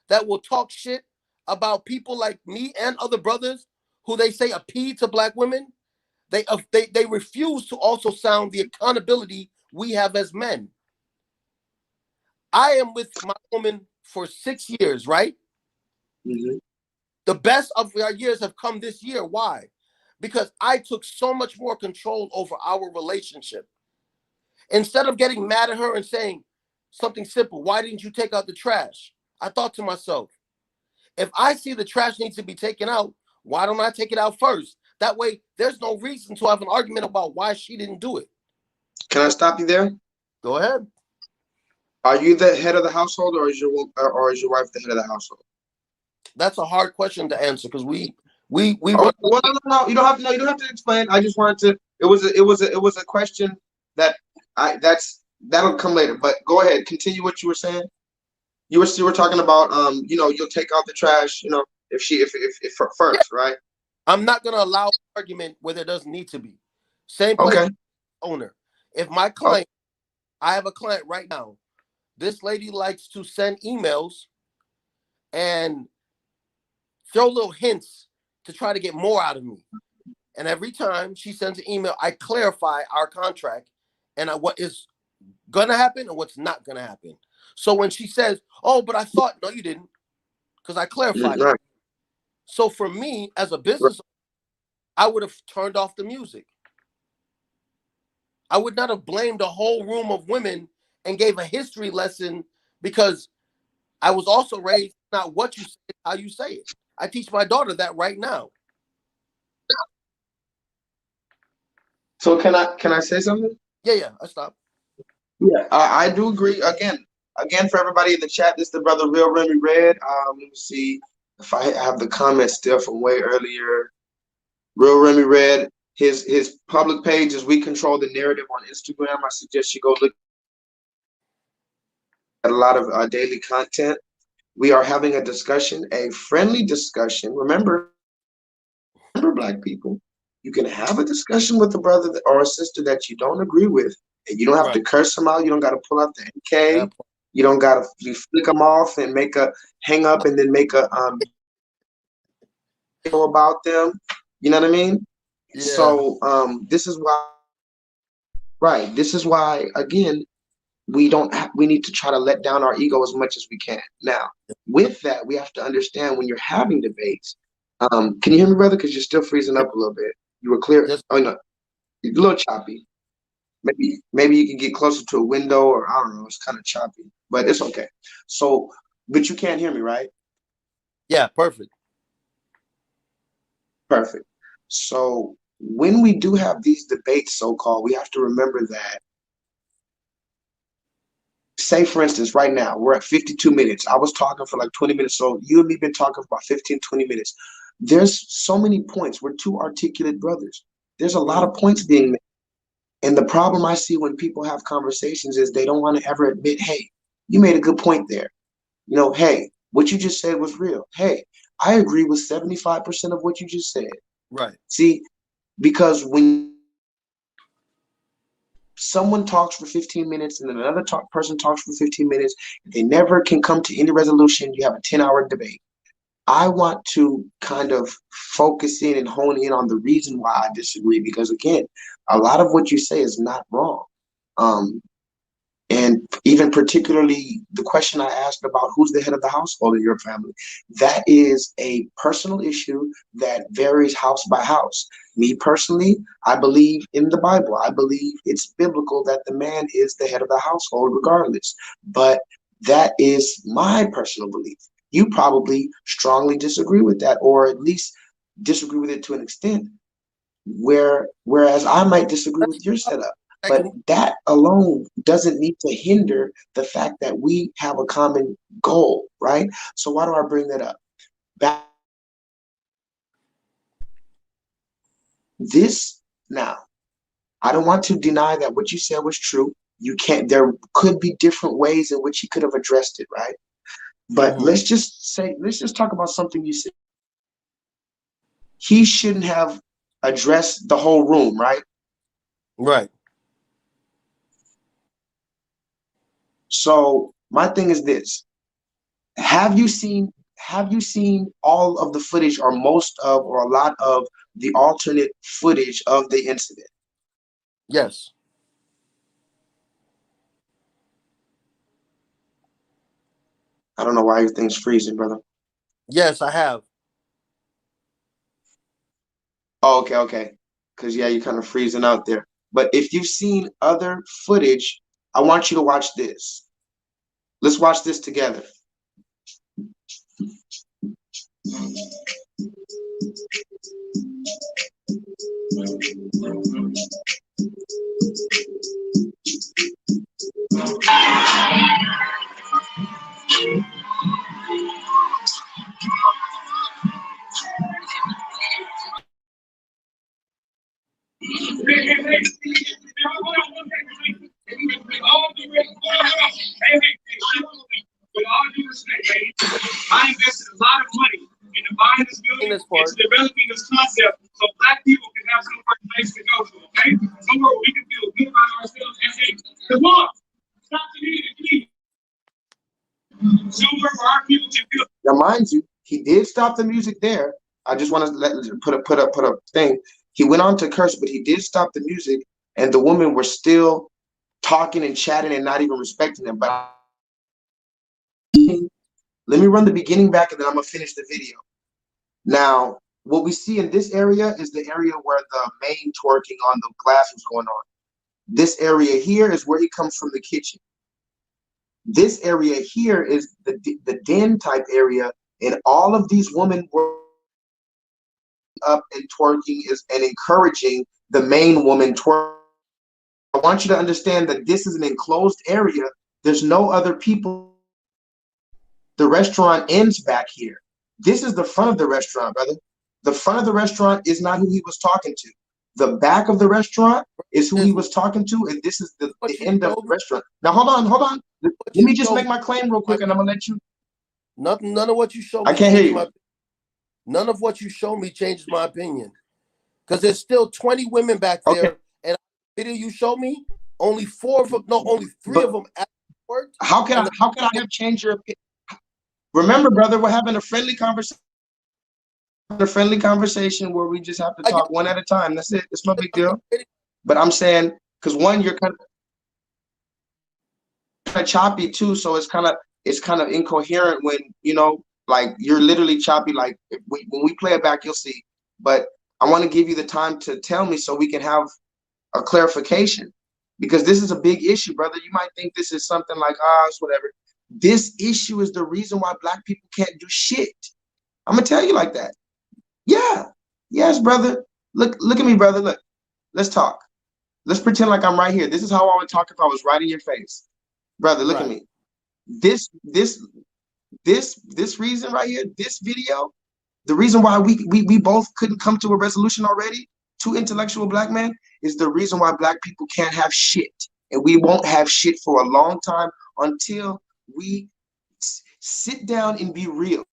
that will talk shit about people like me and other brothers who they say appeal to Black women, they refuse to also sound the accountability we have as men. I am with my woman for 6 years, right? Mm-hmm. The best of our years have come this year. Why? Because I took so much more control over our relationship. Instead of getting mad at her and saying something simple, why didn't you take out the trash? I thought to myself, if I see the trash needs to be taken out, why don't I take it out first? That way, there's no reason to have an argument about why she didn't do it. Can I stop you there? Go ahead. Are you the head of the household, or is your wife the head of the household? That's a hard question to answer because we Oh, run. well, no. You don't have to. No, you don't have to explain. I just wanted to. It was a question that that'll come later. But go ahead, continue what you were saying. You were talking about you'll take out the trash, if Yeah, first, right? I'm not gonna allow an argument where there doesn't need to be. Same place Okay. owner. If my Oh, client, I have a client right now. This lady likes to send emails and throw little hints to try to get more out of me. And every time she sends an email, I clarify our contract and what is gonna happen and what's not gonna happen. So when she says, "Oh, but I thought," no, you didn't, because I clarified. right. So for me, as a Right. business, I would have turned off the music. I would not have blamed a whole room of women and gave a history lesson because I was also raised not what you say, how you say it. I teach my daughter that right now. So can I say something? Yeah, I stop. Yeah, I do agree. Again, for everybody in the chat, this is the brother Real Remy Red. Let me see if I have the comments still from way earlier. Real Remy Red. His public page is We Control the Narrative on Instagram. I suggest you go look at a lot of daily content. We are having a discussion, a friendly discussion. Remember, Black people, you can have a discussion with a brother or a sister that you don't agree with, and you don't have Right. to curse them out. You don't got to pull out the AK. That You don't got to flick them off and make a hang up and then make a about them. You know what I mean? Yeah. So this is why, right? This is why again we need to try to let down our ego as much as we can. Now, with that, we have to understand when you're having debates. Can you hear me, brother? Because you're still freezing up a little bit. You were clear. Just Oh no, you're a little choppy. Maybe you can get closer to a window, or I don't know. It's kind of choppy, but it's okay. So, but you can't hear me, right? yeah, perfect. Perfect. So when we do have these debates, so called, we have to remember that, say for instance, right now we're at 52 minutes. I was talking for like 20 minutes, so you and me been talking for about 15, 20 minutes. There's so many points. We're two articulate brothers. There's a lot Mm, of points being made. And the problem I see when people have conversations is they don't want to ever admit, hey, you made a good point there. Hey, what you just said was real. Hey, I agree with 75% of what you just said. right. See, because when someone talks for 15 minutes and then another person talks for 15 minutes, they never can come to any resolution. You have a 10-hour debate. I want to kind of focus in and hone in on the reason why I disagree, because again, a lot of what you say is not wrong. Um, and even particularly the question I asked about who's the head of the household in your family, that is a personal issue that varies house by house. Me personally, I believe in the Bible. I believe it's biblical that the man is the head of the household regardless. But that is my personal belief. You probably strongly disagree with that, or at least disagree with it to an extent whereas I might disagree with your setup. But that alone doesn't need to hinder the fact that we have a common goal, right? So why do I bring that up? Back this now, I don't want to deny that what you said was true. You can't, there could be different ways in which he could have addressed it, right? But let's just talk about something you said. He shouldn't have addressed the whole room, right? Right. So my thing is this: have you seen all of the footage, or most of, or a lot of the alternate footage of the incident? Yes. I don't know why everything's freezing, brother. Yes, I have. Oh, okay. Because yeah, you're kind of freezing out there. But if you've seen other footage, I want you to watch this. Let's watch this together. With all due respect, lady, I invested a lot of money into buying this building, into developing this concept, so Black people can have somewhere nice to go to, okay? Somewhere we can feel good about ourselves and say, come on, stop the music, please. Somewhere where our people can feel. Now, mind you, he did stop the music there. I just want to put a thing. He went on to curse, but he did stop the music, and the women were still talking and chatting and not even respecting him. But let me run the beginning back, and then I'm gonna finish the video. Now, what we see in this area is the area where the main twerking on the glass was going on. This area here is where he comes from, the kitchen. This area here is the den type area, and all of these women were up and twerking and encouraging the main woman twerk. I want you to understand that this is an enclosed area. There's no other people. The restaurant ends back here. This is the front of the restaurant, brother. The front of the restaurant is not who he was talking to. The back of the restaurant is who he was talking to, and this is the end of the restaurant. Now, hold on. Let me just make my claim real quick, and I'm gonna let you. None of what you show me. I can't hear you. None of what you show me changes my opinion, because there's still 20 women back there, Okay. and the video you show me, only 4 of them, no, only 3 of them worked. How can I have changed your opinion? Remember, brother, we're having a friendly conversation. A friendly conversation where we just have to talk one at a time. That's it. It's no big deal. But I'm saying, because one, you're kind of choppy too, so it's kind of incoherent when, you know, like you're literally choppy. Like when we play it back, you'll see. But I want to give you the time to tell me so we can have a clarification, because this is a big issue, brother. You might think this is something like, it's whatever. This issue is the reason why Black people can't do shit. I'm gonna tell you like that. Yeah. Yes, brother. Look at me, brother. Look. Let's talk. Let's pretend like I'm right here. This is how I would talk if I was right in your face. Brother, look at me. This reason right here, this video, the reason why we both couldn't come to a resolution already, 2 intellectual Black men, is the reason why Black people can't have shit. And we won't have shit for a long time until we sit down and be real.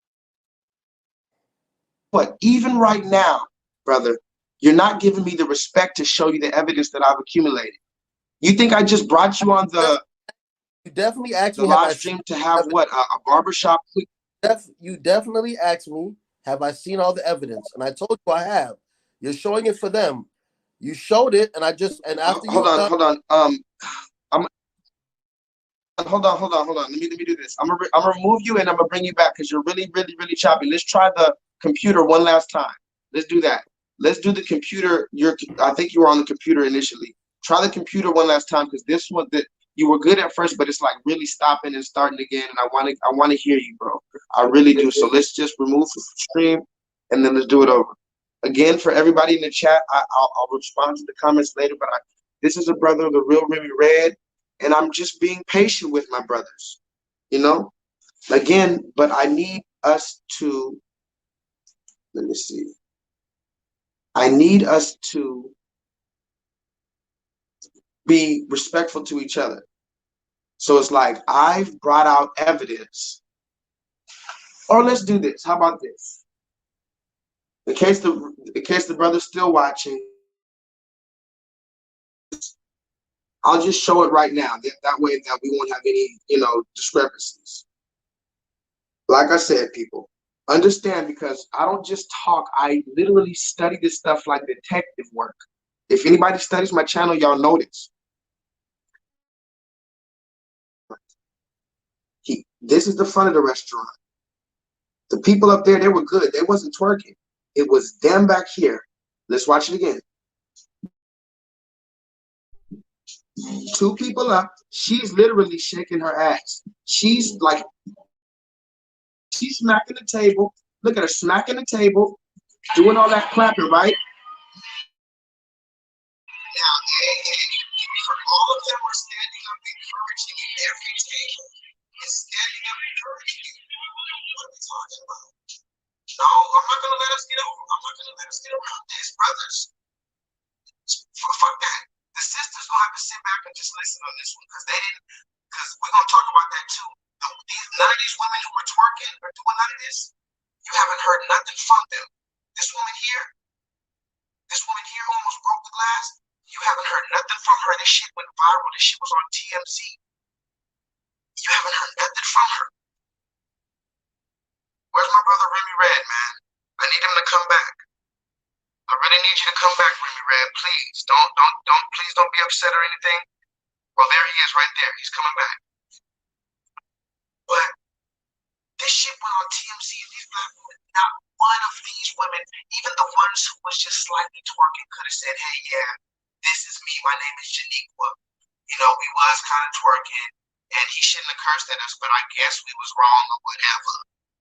But even right now, brother, you're not giving me the respect to show you the evidence that I've accumulated. You think I just brought you on the You definitely asked me live stream to have what, a barbershop quick? You definitely asked me, have I seen all the evidence? And I told you I have. You're showing it for them. You showed it, and after you Hold on, hold on. I'm hold on. Let me do this. I'm gonna remove you and I'm gonna bring you back because you're really choppy. Let's try the computer one last time. Let's do that. Let's do the computer. I think you were on the computer initially. Try the computer one last time because this one that you were good at first, but it's like really stopping and starting again. And I wanna hear you, bro. I really do. So let's just remove the stream and then let's do it over. Again, for everybody in the chat, I'll respond to the comments later. But this is a brother of the real Remy Red. And I'm just being patient with my brothers, you know? Again, but I need us to, let me see. I need us to be respectful to each other. So it's like, I've brought out evidence. Or let's do this. How about this? In case the brother's still watching, I'll just show it right now. That way that we won't have any, discrepancies. Like I said, people, understand, because I don't just talk. I literally study this stuff like detective work. If anybody studies my channel, y'all know this. This is the front of the restaurant. The people up there, they were good. They wasn't twerking. It was them back here. Let's watch it again. 2 people up. She's literally shaking her ass. She's smacking the table. Look at her smacking the table, doing all that clapping, right? Now, all of them are standing up encouraging you. Every table is standing up encouraging you. What are we talking about? No, I'm not going to let us get over. I'm not going to let us get around this, brothers. Fuck that. The sisters will have to sit back and just listen on this one because we're going to talk about that too. None of these women who were twerking or doing none of this, you haven't heard nothing from them. This woman here who almost broke the glass, you haven't heard nothing from her. This shit went viral. This shit was on TMZ. You haven't heard nothing from her. Where's my brother Remy Red, man? I need him to come back. I really need you to come back, Remy Red. Please, please don't be upset or anything. Well, there he is right there. He's coming back. But this shit went on TMZ and these black women, not one of these women, even the ones who was just slightly twerking, could have said, hey, yeah, this is me. My name is Janiqua. We was kind of twerking and he shouldn't have cursed at us, but I guess we was wrong or whatever.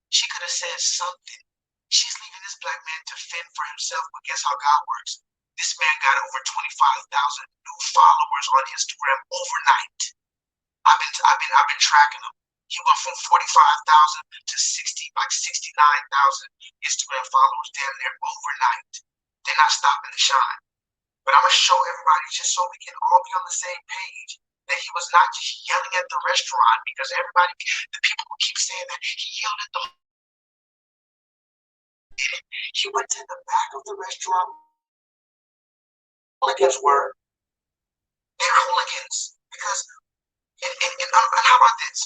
She could have said something. She's leaving this black man to fend for himself, but guess how God works? This man got over 25,000 new followers on Instagram overnight. I've been tracking him. He went from 45,000 to 69,000 Instagram followers damn near overnight. They're not stopping to shine. But I'm gonna show everybody just so we can all be on the same page that he was not just yelling at the restaurant, because the people who keep saying that he yelled at the. He went to the back of the restaurant. Hooligans were. They're hooligans because. And how about this?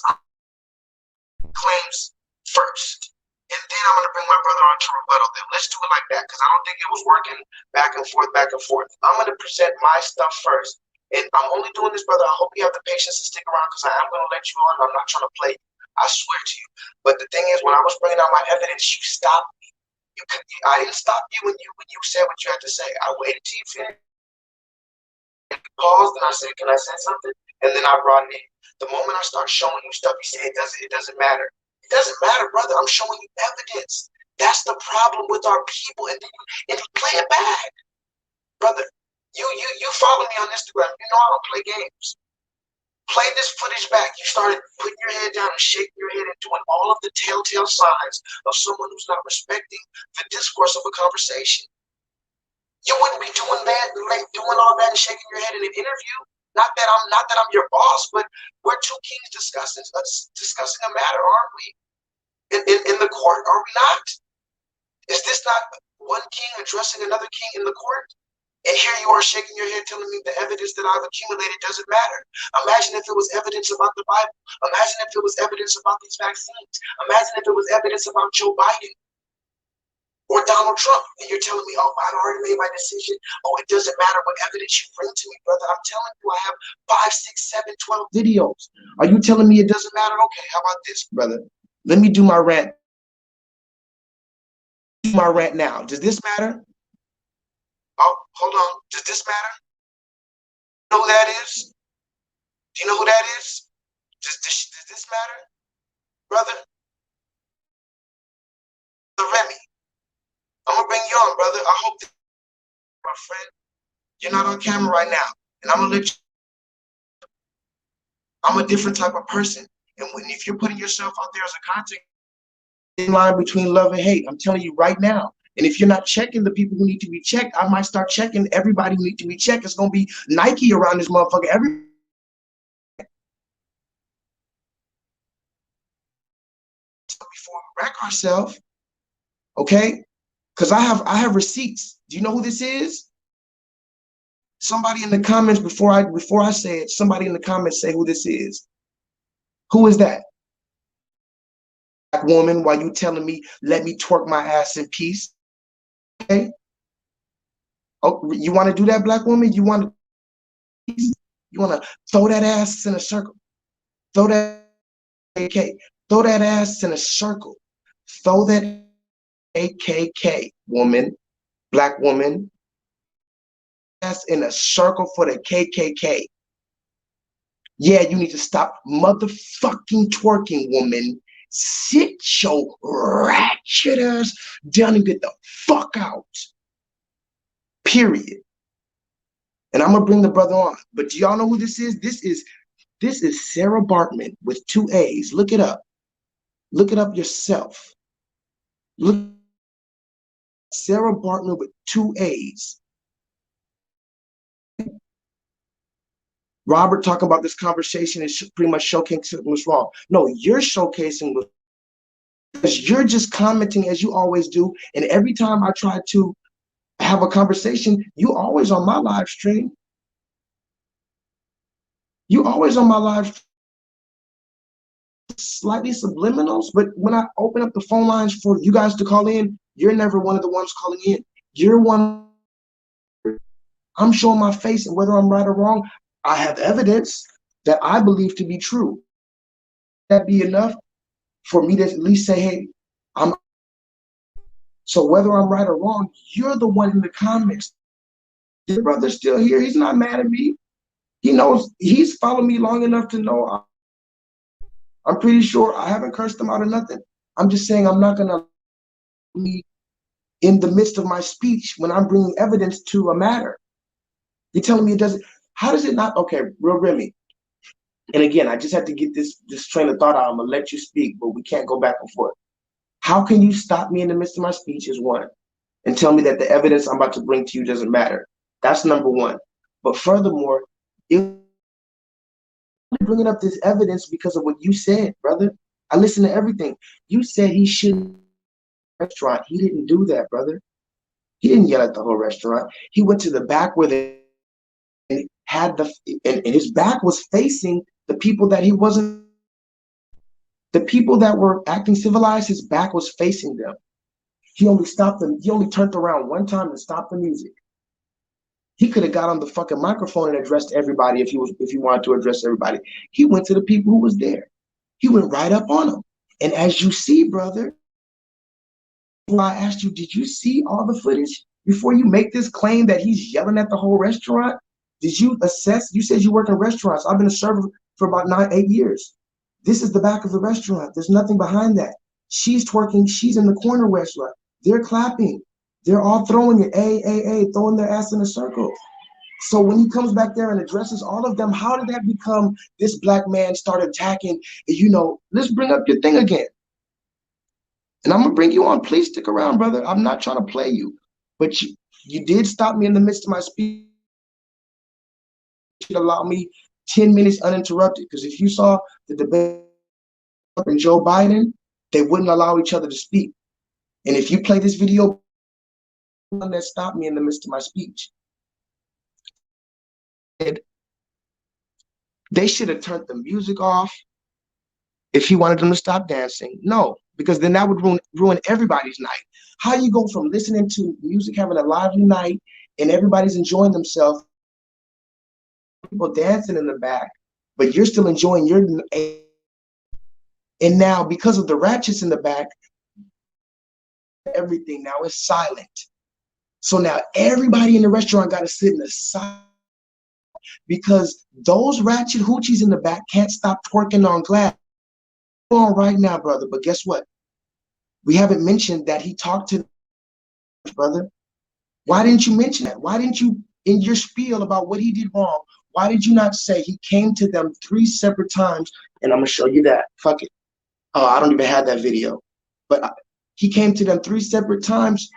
Claims first. And then I'm going to bring my brother on to rebuttal them. Let's do it like that because I don't think it was working back and forth, back and forth. I'm going to present my stuff first. And I'm only doing this, brother. I hope you have the patience to stick around because I am going to let you on. I'm not trying to play you. I swear to you. But the thing is, when I was bringing out my evidence, you stopped me. I didn't stop you when you said what you had to say. I waited till you finished. Paused and I said, can I say something? And then I brought it in. The moment I start showing you stuff, you say it doesn't matter. It doesn't matter, brother. I'm showing you evidence. That's the problem with our people. And you play it back. Brother, you follow me on Instagram. You know I don't play games. Play this footage back. You started putting your head down and shaking your head and doing all of the telltale signs of someone who's not respecting the discourse of a conversation. You wouldn't be doing that, like doing all that and shaking your head in an interview. Not that I'm your boss, but we're two kings discussing a matter, aren't we? In the court, are we not? Is this not one king addressing another king in the court? And here you are shaking your head telling me the evidence that I've accumulated doesn't matter. Imagine if it was evidence about the Bible. Imagine if it was evidence about these vaccines. Imagine if it was evidence about Joe Biden or Donald Trump. And you're telling me, oh, I've already made my decision. Oh, it doesn't matter what evidence you bring to me, brother. I'm telling you, I have 5, 6, 7, 12 videos. Are you telling me it doesn't matter? Okay, how about this, brother? Let me do my rant. Now. Does this matter? Oh, hold on. Does this matter? You know who that is? Do you know who that is? Does this matter? Brother? The Remy. I'm going to bring you on, brother. I hope that, my friend, you're not on camera right now. And I'm going to let you. I'm a different type of person. And if you're putting yourself out there as a content, in line between love and hate, I'm telling you right now. And if you're not checking the people who need to be checked, I might start checking everybody who need to be checked. It's going to be Nike around this motherfucker. Before we wreck ourselves, okay? Because I have receipts. Do you know who this is? Somebody in the comments before I say it, somebody in the comments say who this is. Who is that? Black woman, while you telling me, let me twerk my ass in peace. Okay? Oh, you want to do that, black woman? You want to throw that ass in a circle. Throw that AKK. Throw that ass in a circle. Throw that AKK, woman, black woman, ass in a circle for the KKK. Yeah, you need to stop motherfucking twerking, woman. Sit your ratchet ass down and get the fuck out. Period. And I'm gonna bring the brother on. But do y'all know who this is? This is Sarah Bartman with 2 A's. Look it up. Look it up yourself. Look, Sarah Bartman with 2 A's. Robert talking about this conversation is pretty much showcasing what's wrong. No, you're showcasing what, because you're just commenting as you always do. And every time I try to have a conversation, you always on my live stream. You always on my live, slightly subliminals, but when I open up the phone lines for you guys to call in, you're never one of the ones calling in. You're one. I'm showing my face, and whether I'm right or wrong, I have evidence that I believe to be true. That be enough for me to at least say, hey, I'm. So whether I'm right or wrong, you're the one in the comments. Your brother's still here. He's not mad at me. He knows, he's followed me long enough to know I'm pretty sure I haven't cursed him out or nothing. I'm just saying I'm not gonna be in the midst of my speech when I'm bringing evidence to a matter. You're telling me it doesn't, how does it not? Okay, real Remy. And again, I just have to get this train of thought out. I'm gonna let you speak, but we can't go back and forth. How can you stop me in the midst of my speech is one, and tell me that the evidence I'm about to bring to you doesn't matter? That's number one. But furthermore, if bringing up this evidence because of what you said, brother. I listened to everything. You said he shouldn't restaurant. He didn't do that, brother. He didn't yell at the whole restaurant. He went to the back where they had and his back was facing the people that he wasn't, the people that were acting civilized, his back was facing them. He only stopped them. He only turned around one time and stopped the music. He could have got on the fucking microphone and addressed everybody if he wanted to address everybody. He went to the people who was there. He went right up on them. And as you see, brother, I asked you, did you see all the footage before you make this claim that he's yelling at the whole restaurant? Did you assess? You said you work in restaurants. I've been a server for about 8 years. This is the back of the restaurant. There's nothing behind that. She's twerking. She's in the corner restaurant. They're clapping. They're all throwing it, throwing their ass in a circle. So when he comes back there and addresses all of them, how did that become this black man start attacking? Let's bring up your thing again. And I'm gonna bring you on. Please stick around, brother. I'm not trying to play you, but you did stop me in the midst of my speech. You should allow me 10 minutes uninterrupted. Because if you saw the debate and Joe Biden, they wouldn't allow each other to speak. And if you play this video, that stopped me in the midst of my speech. They should have turned the music off if he wanted them to stop dancing. No, because then that would ruin everybody's night. How you go from listening to music, having a lively night, and everybody's enjoying themselves, people dancing in the back, but you're still enjoying your. And now, because of the ratchets in the back, everything now is silent. So now everybody in the restaurant got to sit in the side because those ratchet hoochies in the back can't stop twerking on glass. On right now, brother. But guess what? We haven't mentioned that he talked to brother. Why didn't you mention that? Why didn't you, in your spiel about what he did wrong, why did you not say he came to them 3 separate times? And I'm gonna show you that. Fuck it. Oh, I don't even have that video. But he came to them 3 separate times.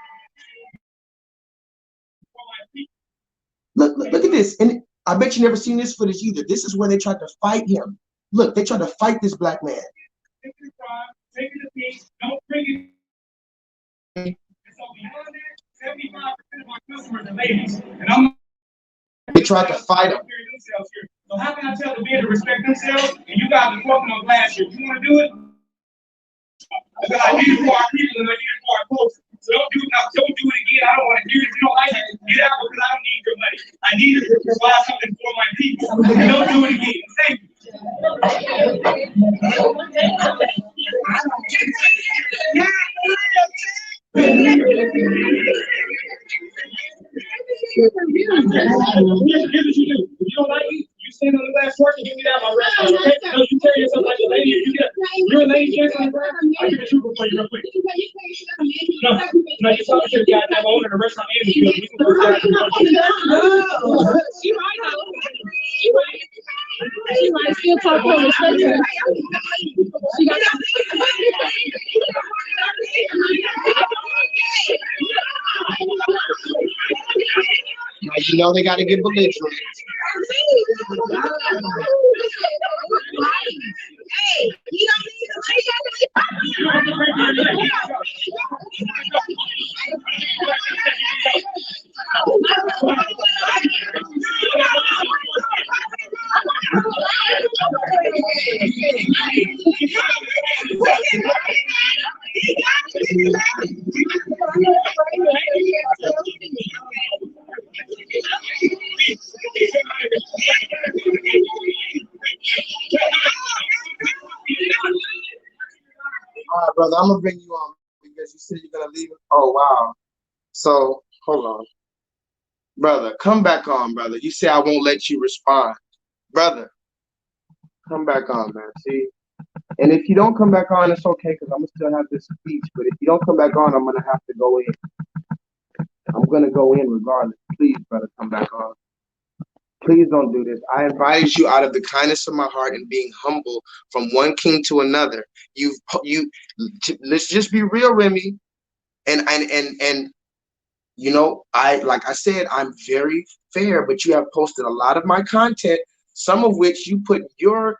Look at this. And I bet you never seen this footage either. This is where they tried to fight him. Look, they tried to fight this black man. Take your time, take it a piece, don't bring it. And so beyond that, 75% of my customers are ladies. And they tried to fight him. So how can I tell the men to respect themselves and you guys are talking on glass here? You want to do it? Because I need it for our people and I need it for our folks. So don't do it again. I don't want to hear it. If you don't like it, get out because I don't need your money. I need it to provide something for my people. And don't do it again. Thank you. Here's what you do. If you don't like it, you stand on the glass work and give me that my restaurant. Okay? No, you carry yourself like a lady. You're a lady dance on the ground. I'll give it to you real quick. No, you talking to the guy that owner the restaurant and the building. We can work that. She right. She might still talk to her. She got Now, you know they got to get belligerent. Hey, you don't need All right, brother, I'm gonna bring you on because you said you're gonna leave. Oh wow. So hold on, brother. Come back on, brother. You say I won't let you respond, brother. Come back on, man. See, and if you don't come back on, it's okay because I'm gonna still have this speech. But if you don't come back on, I'm gonna have to go in. I'm gonna go in regardless. Please, brother, come back on. Please don't do this. I invited you out of the kindness of my heart and being humble from one king to another. Let's just be real, Remy. And you know, like I said, I'm very fair, but you have posted a lot of my content, some of which you put your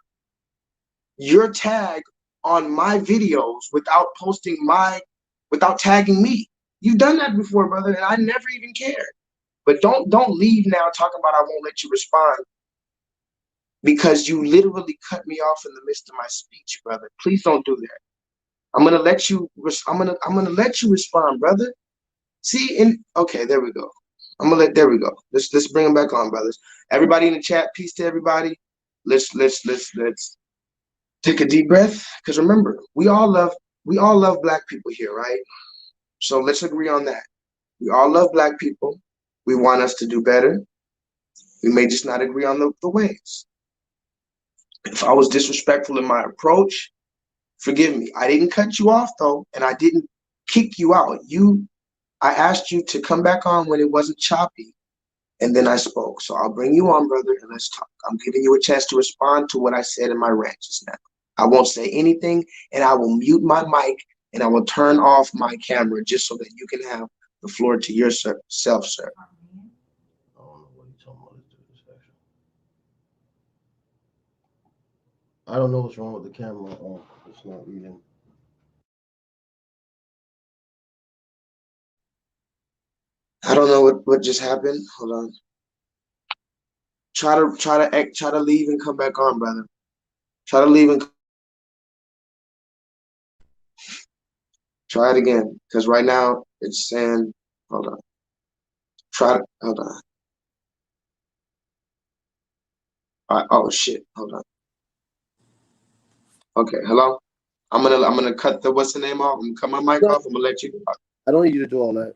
tag on my videos without without tagging me. You've done that before, brother, and I never even cared. But don't leave now talking about I won't let you respond because you literally cut me off in the midst of my speech, brother. Please don't do that. I'm gonna let you. I'm gonna let you respond, brother. See, okay, there we go. There we go. Let's bring them back on, brothers. Everybody in the chat, peace to everybody. Let's take a deep breath, because remember, we all love black people here, right? So let's agree on that. We all love black people. We want us to do better. We may just not agree on the ways. If I was disrespectful in my approach, forgive me. I didn't cut you off though, and I didn't kick you out. I asked you to come back on when it wasn't choppy, and then I spoke. So I'll bring you on, brother, and let's talk. I'm giving you a chance to respond to what I said in my rant just now. I won't say anything, and I will mute my mic, and I will turn off my camera just so that you can have the floor to yourself, sir. I don't know what he's talking about. Let's do this section. I don't know what's wrong with the camera. It's not reading. I don't know what just happened. Hold on. Try to leave and come back on, brother. Try to leave and try it again, because right now it's saying, hold on. Hold on. All right, oh shit, hold on. Okay, hello. I'm gonna cut the what's the name off. I'm gonna cut my mic off. I'm gonna let you. I don't need you to do all that.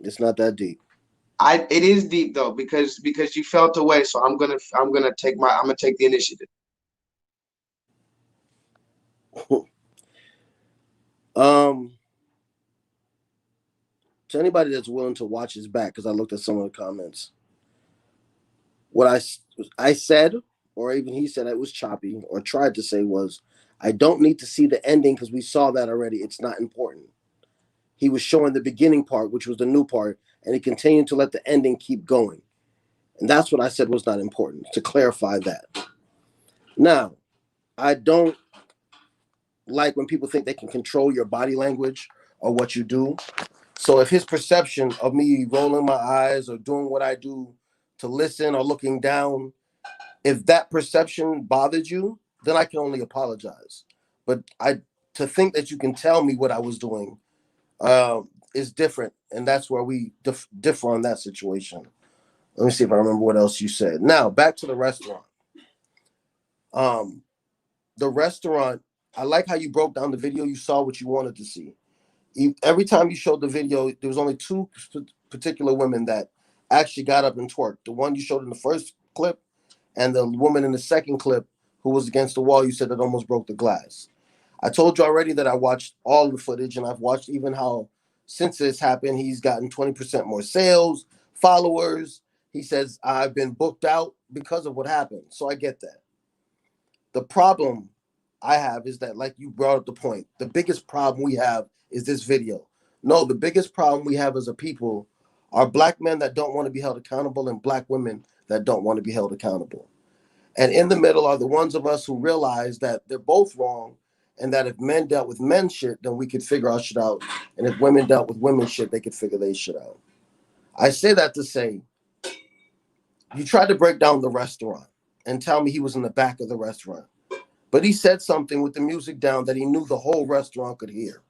It's not that deep. It is deep though because you felt away. So I'm gonna take the initiative. To anybody that's willing to watch his back, because I looked at some of the comments. What I said, or even he said, it was choppy, or tried to say was, I don't need to see the ending because we saw that already. It's not important. He was showing the beginning part, which was the new part, and he continued to let the ending keep going. And that's what I said was not important, to clarify that. Now, I don't like when people think they can control your body language or what you do. So if his perception of me rolling my eyes or doing what I do to listen or looking down, if that perception bothered you, then I can only apologize. But to think that you can tell me what I was doing is different, and that's where we differ on that situation. Let me see if I remember what else you said. Now back to the restaurant. The restaurant. I like how you broke down the video. You saw what you wanted to see. Every time you showed the video, there was only two particular women that actually got up and twerked. The one you showed in the first clip, and the woman in the second clip who was against the wall. You said that almost broke the glass. I told you already that I watched all the footage, and I've watched even how since this happened, he's gotten 20% more sales, followers. He says, I've been booked out because of what happened. So I get that. The problem I have is that, like you brought up the point, the biggest problem we have is this video. No, the biggest problem we have as a people are black men that don't want to be held accountable and black women that don't want to be held accountable. And in the middle are the ones of us who realize that they're both wrong, and that if men dealt with men shit, then we could figure our shit out. And if women dealt with women shit, they could figure their shit out. I say that to say, you tried to break down the restaurant and tell me he was in the back of the restaurant. But he said something with the music down that he knew the whole restaurant could hear.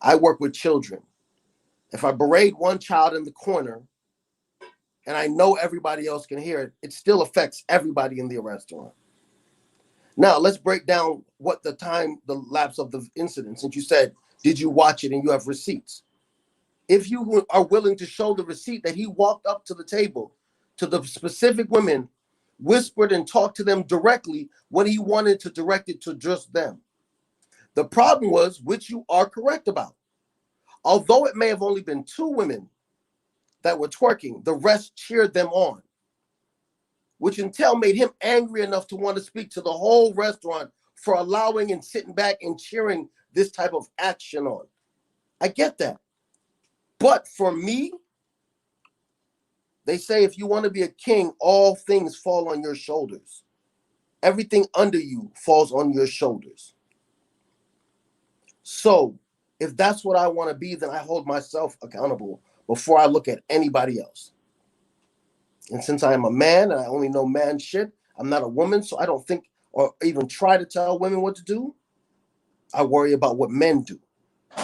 I work with children. If I berate one child in the corner and I know everybody else can hear it, it still affects everybody in the restaurant. Now, let's break down what the lapse of the incident, since you said, did you watch it and you have receipts? If you are willing to show the receipt that he walked up to the table to the specific women, whispered and talked to them directly when he wanted to direct it to just them. The problem was, which you are correct about, although it may have only been two women that were twerking, the rest cheered them on, which until made him angry enough to want to speak to the whole restaurant for allowing and sitting back and cheering this type of action on. I get that. But for me, they say if you want to be a king, all things fall on your shoulders. Everything under you falls on your shoulders. So if that's what I want to be, then I hold myself accountable before I look at anybody else. And since I am a man and I only know man shit, I'm not a woman, so I don't think or even try to tell women what to do. I worry about what men do,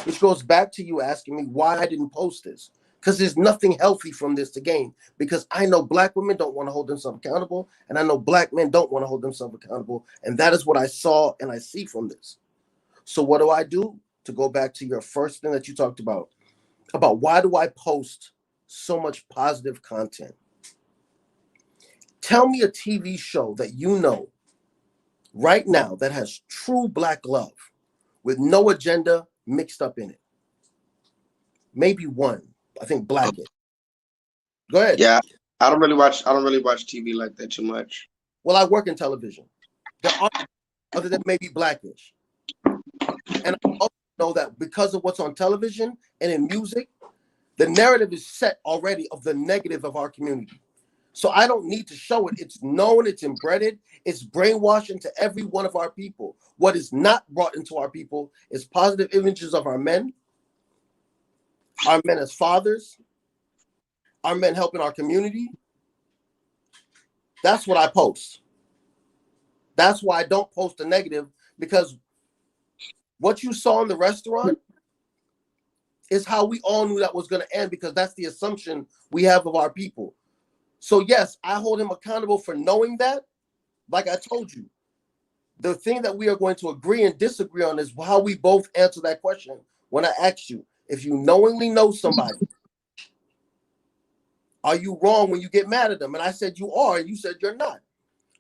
which goes back to you asking me why I didn't post this. Because there's nothing healthy from this to gain. Because I know black women don't want to hold themselves accountable, and I know black men don't want to hold themselves accountable. And that is what I saw and I see from this. So what do I do? To go back to your first thing that you talked about why do I post so much positive content? Tell me a TV show that you know right now that has true black love with no agenda mixed up in it. Maybe one. I think Blackish. Go ahead. Yeah, I don't really watch TV like that too much. Well, I work in television. There are other than maybe Blackish. And I also know that because of what's on television and in music, the narrative is set already of the negative of our community. So I don't need to show it. It's known, it's embedded, it's brainwashed into every one of our people. What is not brought into our people is positive images of our men as fathers, our men helping our community, That's what I post. That's why I don't post the negative, because what you saw in the restaurant is how we all knew that was going to end, because that's the assumption we have of our people. So yes, I hold him accountable for knowing that. Like I told you, the thing that we are going to agree and disagree on is how we both answer that question. When I asked you, if you knowingly know somebody, are you wrong when you get mad at them? And I said you are, and you said you're not.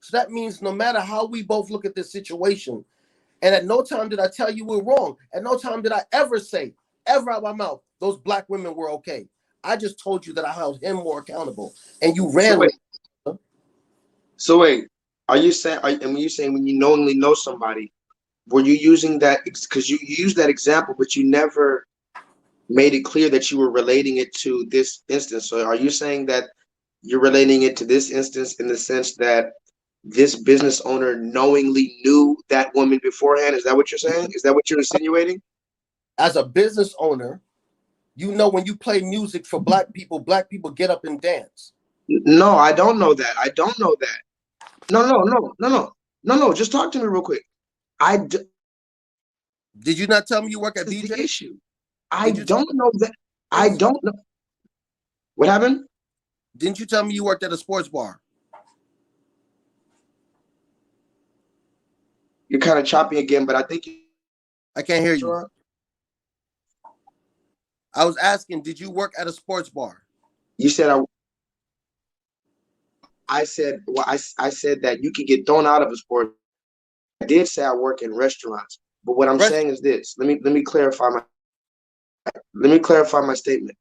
So that means no matter how we both look at this situation, and at no time did I tell you we're wrong. At no time did I ever say, ever out of my mouth, those black women were okay. I just told you that I held him more accountable, and you ran with it. So wait, are you saying? And when you saying when you knowingly know somebody, were you using that because you used that example, but you never made it clear that you were relating it to this instance? So are you saying that you're relating it to this instance in the sense that this business owner knowingly knew that woman beforehand? Is that what you're saying? Is that what you're insinuating? As a business owner, you know when you play music for black people get up and dance. No, I don't know that. I don't know that. No. Just talk to me real quick. Did you not tell me you work at This is BJ? the issue. I don't know that. I Yes. don't know. What happened? Didn't you tell me you worked at a sports bar? You're kind of choppy again, but I think I can't hear you. I was asking, did you work at a sports bar? You said I said well, I said that you could get thrown out of a sport. I did say I work in restaurants, but what I'm saying is this. Let me clarify my statement.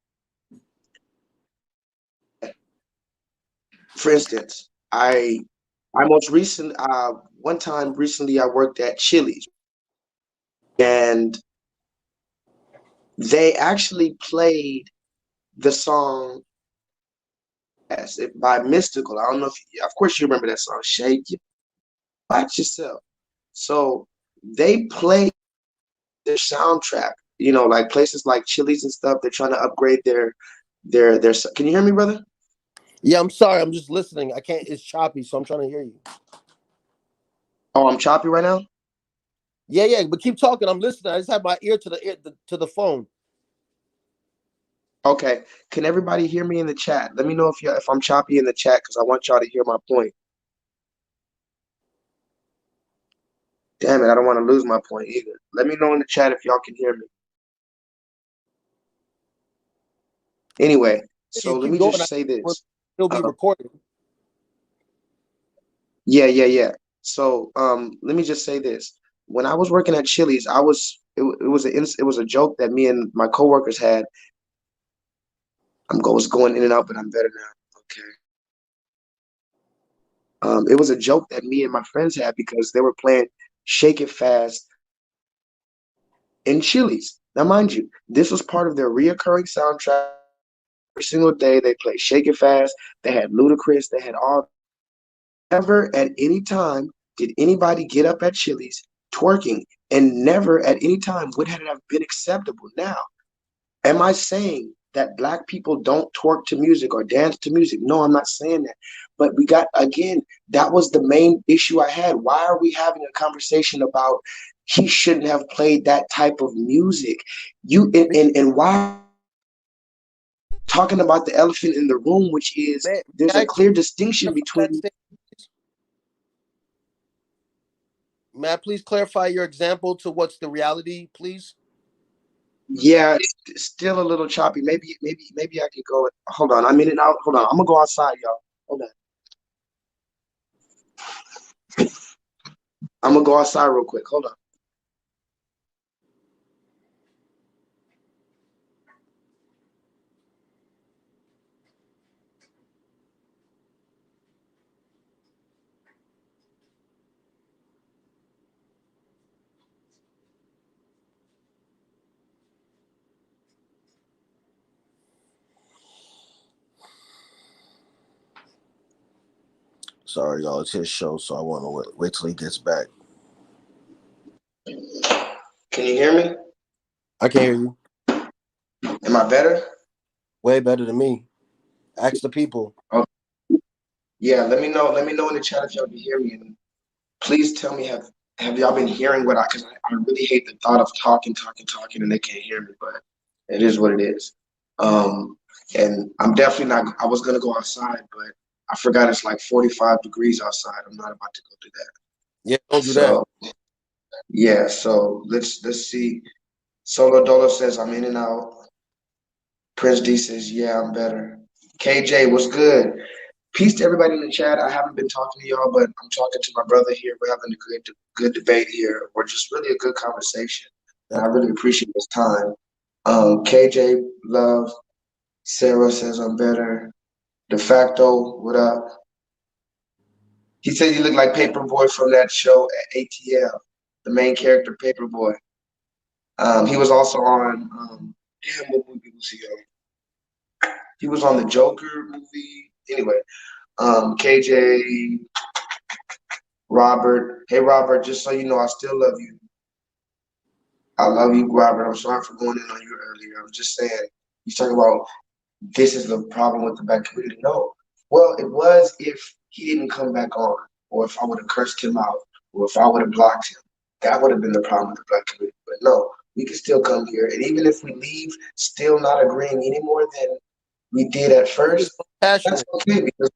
For instance, I most recent one time recently I worked at Chili's, and they actually played the song by Mystical. I don't know if of course you remember that song, Shake It, Watch Yourself. So they played their soundtrack, like places like Chili's and stuff. They're trying to upgrade their. Can you hear me, brother? Yeah, I'm sorry. I'm just listening. I can't. It's choppy, so I'm trying to hear you. Oh, I'm choppy right now. Yeah, but keep talking. I'm listening. I just have my ear to the phone. Okay. Can everybody hear me in the chat? Let me know if I'm choppy in the chat because I want y'all to hear my point. Damn it, I don't want to lose my point either. Let me know in the chat if y'all can hear me. Anyway, so let Keep me going. just say this. It'll be recorded. Yeah. So let me just say this. When I was working at Chili's, it was a joke that me and my coworkers had. Was going in and out, but I'm better now. Okay. It was a joke that me and my friends had because they were playing Shake It Fast in Chili's. Now, mind you, this was part of their reoccurring soundtrack. Every single day they played Shake It Fast. They had Ludacris. They had all. Never at any time did anybody get up at Chili's twerking, and never at any time would it have been acceptable. Now, am I saying that black people don't twerk to music or dance to music? No, I'm not saying that. But that was the main issue I had. Why are we having a conversation about he shouldn't have played that type of music? And why talking about the elephant in the room, which is there's a clear distinction between. May I please clarify your example to what's the reality, please? Yeah, it's still a little choppy. Maybe I could go. Hold on, I'm in and out. Hold on, I'm gonna go outside, y'all. Hold on. I'm gonna go outside real quick. Hold on. Sorry, y'all. It's his show, so I want to wait till he gets back. Can you hear me? I can hear you. Am I better? Way better than me. Ask the people. Oh. Yeah, let me know. Let me know in the chat if y'all can hear me. And please tell me, have y'all been hearing what because I really hate the thought of talking, and they can't hear me, but it is what it is. Um, and I'm definitely not. I was gonna go outside, but I forgot it's like 45 degrees outside. I'm not about to go do that. Yeah, don't do that. So yeah, so let's see. Solo Dolo says I'm in and out. Prince D says, yeah, I'm better. KJ, what's good? Peace to everybody in the chat. I haven't been talking to y'all, but I'm talking to my brother here. We're having a good debate here. We're just really a good conversation. And I really appreciate this time. KJ, love. Sarah says I'm better. De facto, what up? He said you look like Paperboy from that show at ATL, the main character, Paperboy. He was also on, damn, what movie was he on? He was on the Joker movie. Anyway, KJ, Robert. Hey, Robert, just so you know, I still love you. I love you, Robert. I'm sorry for going in on you earlier. I was just saying, you talking about this is the problem with the black community. No. Well, it was if he didn't come back on, or if I would have cursed him out, or if I would have blocked him. That would have been the problem with the black community. But no, we can still come here. And even if we leave still not agreeing any more than we did at first, that's Passionate. okay because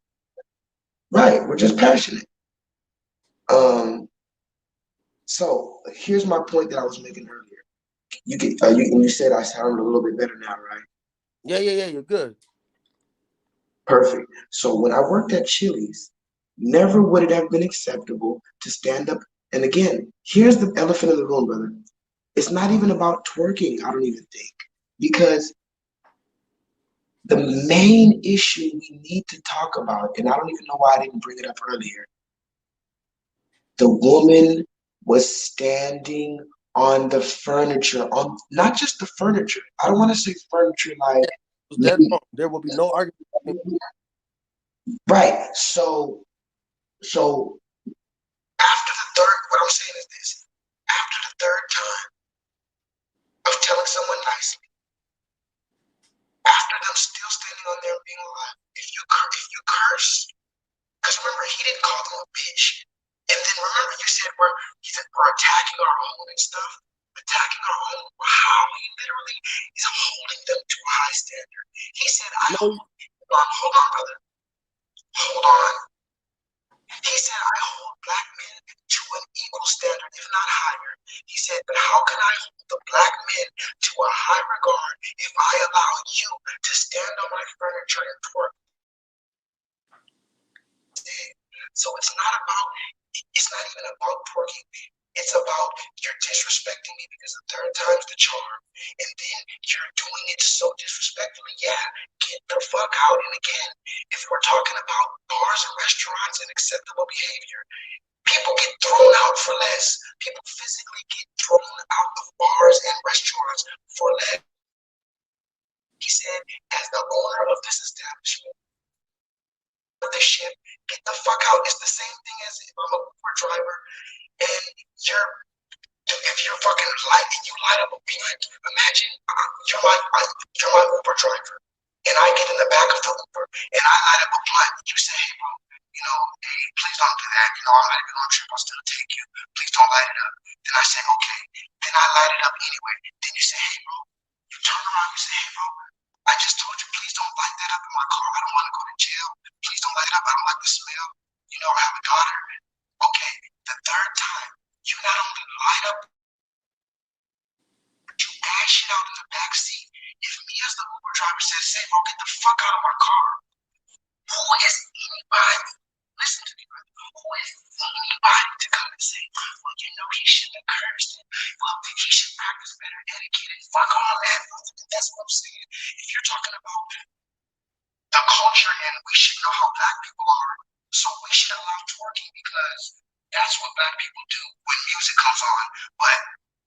right, we're just passionate. So here's my point that I was making earlier. You said I sound a little bit better now, right? Yeah, you're good. Perfect. So when I worked at Chili's, never would it have been acceptable to stand up. And again, here's the elephant in the room, brother. It's not even about twerking, I don't even think, because the main issue we need to talk about, and I don't even know why I didn't bring it up earlier, the woman was standing on the furniture, on not just the furniture. I don't want to say furniture like It was dead wrong. There will be no argument. right. So after the third, what I'm saying is this: after the third time of telling someone nicely, after them still standing on there and being alive, if you curse, because remember he didn't call them a bitch, and then remember you said he said we're attacking our own and stuff, attacking our own. How he literally is holding them to a high standard. He said, No, hold on, brother, hold on. He said, I hold black men to an equal standard, if not higher. He said, but how can I hold the black men to a high regard if I allow you to stand on my furniture and twerk? So it's not even about twerking. It's about you're disrespecting me because the third time's the charm. And then you're doing it so disrespectfully. Yeah, get the fuck out. And again, if we're talking about bars and restaurants and acceptable behavior, people get thrown out for less. People physically get thrown out of bars and restaurants for less. He said, as the owner of this establishment, of the ship, get the fuck out. It's the same thing as if I'm a Uber driver and if you're fucking light and you light up a blunt, imagine you're my Uber driver and I get in the back of the Uber and I light up a blunt. You say, hey bro, hey, please don't do that. I'm not even on a trip. I'll still take you. Please don't light it up. Then I say, okay. Then I light it up anyway. Then you say, hey bro. You turn around. You say, hey bro. I just told you, please don't light that up in my car. I don't want to go to jail. Please don't light it up. I don't like the smell. I have a daughter. Okay. The third time, you not only light up, but you ash it out in the back seat. If me as the Uber driver says, say bro, get the fuck out of my car. Who is anybody? Listen to me, brother. Who is anybody to come and say, well, he shouldn't have cursed. Well, he should practice better etiquette. Fuck all that. That's what I'm saying. If you're talking about the culture and we should know how black people are, so we should allow twerking because that's what black people do when music comes on. But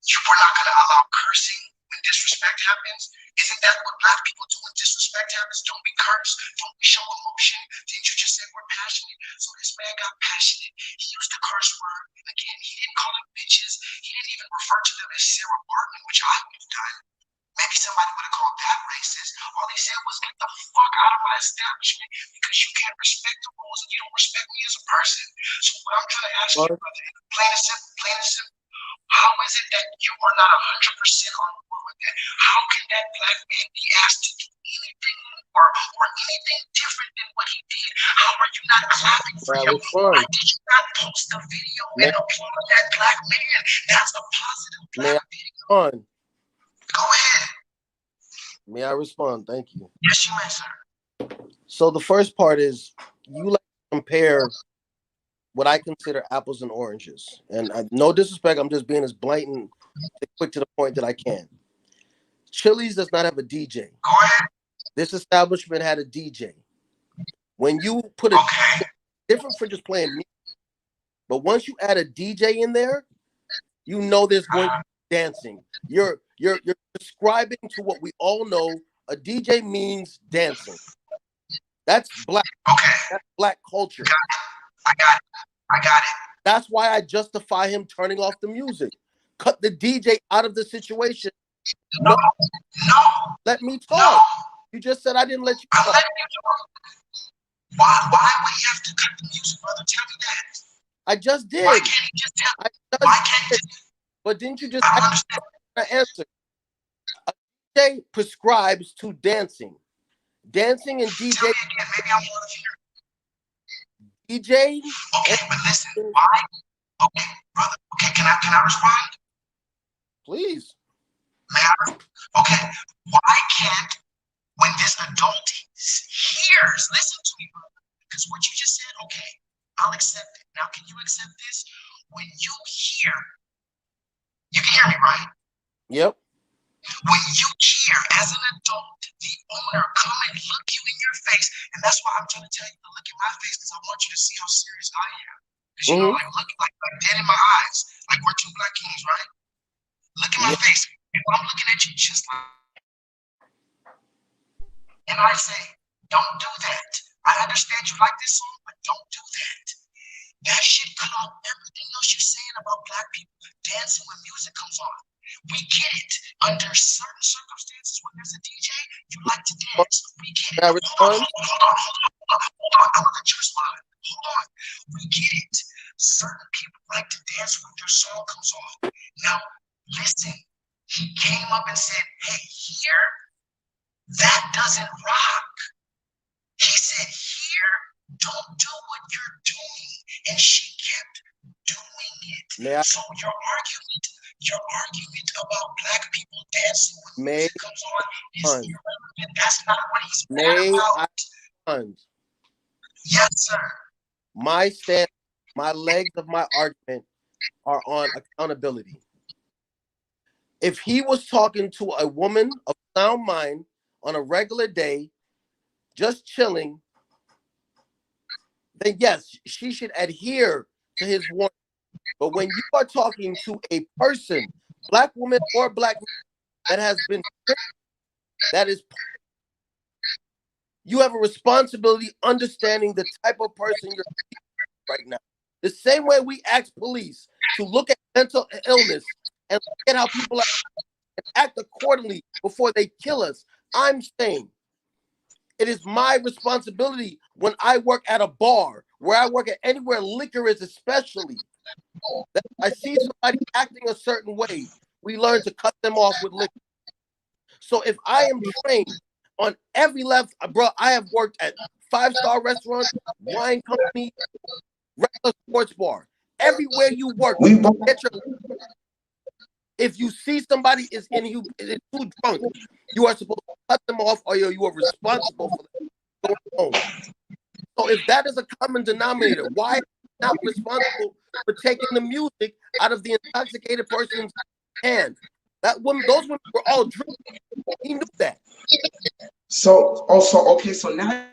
we're not going to allow cursing when disrespect happens. Isn't that what black people do when disrespect happens? Don't we curse? Don't we show emotion? Didn't you just say we're passionate? So this man got passionate. He used the curse word. Again, he didn't call them bitches. He didn't even refer to them as Sarah Barton, which I would have done. Maybe somebody would have called that racist. All they said was, get the fuck out of my establishment because you can't respect the rules and you don't respect me as a person. So what I'm trying to ask you, brother, plain and simple, how is it that you are not 100% on board with that? How can that black man be asked to do anything more or anything different than what he did? How are you not clapping for him? Why did you not post a video and applaud that black man? That's a positive black video. Go ahead. May I respond? Thank you. Yes, you may, sir. So the first part is you like to compare what I consider apples and oranges. And no disrespect, I'm just being as blatant and quick to the point that I can. Chili's does not have a DJ. Go ahead. This establishment had a DJ. When you put a DJ, different for just playing music, but once you add a DJ in there, you know there's going to be dancing. You're describing to what we all know a DJ means dancing. That's black. Okay. That's black culture. I got it. That's why I justify him turning off the music. Cut the DJ out of the situation. No. Let me talk. No. You just said I didn't let you talk. talk. I'm letting you talk. Why would he have to cut the music, brother? Tell me that. I just did. Why can't he just tell me? Why can't he just? But didn't you just I answer? A DJ prescribes to dancing. Dancing and DJ. Tell me again. Maybe I'm hard of hearing. DJ. Okay, but listen. Why? Okay, brother. Okay, can I respond? Please. May I? Okay. Why can't, when this adult hears, listen to me, brother, because what you just said, okay, I'll accept it. Now, can you accept this? When you hear, you can hear me, right? Yep. When you hear as an adult, the owner come and look you in your face, and that's why I'm trying to tell you to look in my face, because I want you to see how serious I am. Because you know, like look like dead in my eyes, like we're two black kings, right? Look in my face, and I'm looking at you just like, and I say, don't do that. I understand you like this song, but don't do that. That shit cut off everything else you're saying about black people dancing when music comes on. We get it. Under certain circumstances, when there's a DJ, you like to dance. We get it. Hold on. I'm gonna let you respond. Hold on. We get it. Certain people like to dance when their song comes on. Now, listen. He came up and said, hey, here, that doesn't rock. He said, here, don't do what you're doing. And she kept doing it. So your argument about black people dancing when music comes on is irrelevant. That's not what he's mad about. Yes, sir. My legs of my argument are on accountability. If he was talking to a woman of sound mind on a regular day, just chilling, then yes, she should adhere to his warning. But when you are talking to a person, black woman or black man, that has been that is, you have a responsibility understanding the type of person you're right now. The same way we ask police to look at mental illness and look at how people act accordingly before they kill us. I'm saying it is my responsibility when I work at a bar, where I work at anywhere liquor is especially, that I see somebody acting a certain way, we learn to cut them off with liquor. So if I am trained on every level, bro, I have worked at 5-star restaurants, wine company, regular sports bar. Everywhere you work, if you see somebody is too drunk, you are supposed to cut them off, or you are responsible for them going home. So if that is a common denominator, why are you not responsible for taking the music out of the intoxicated person's hand? Those women were all drinking. He knew that. So now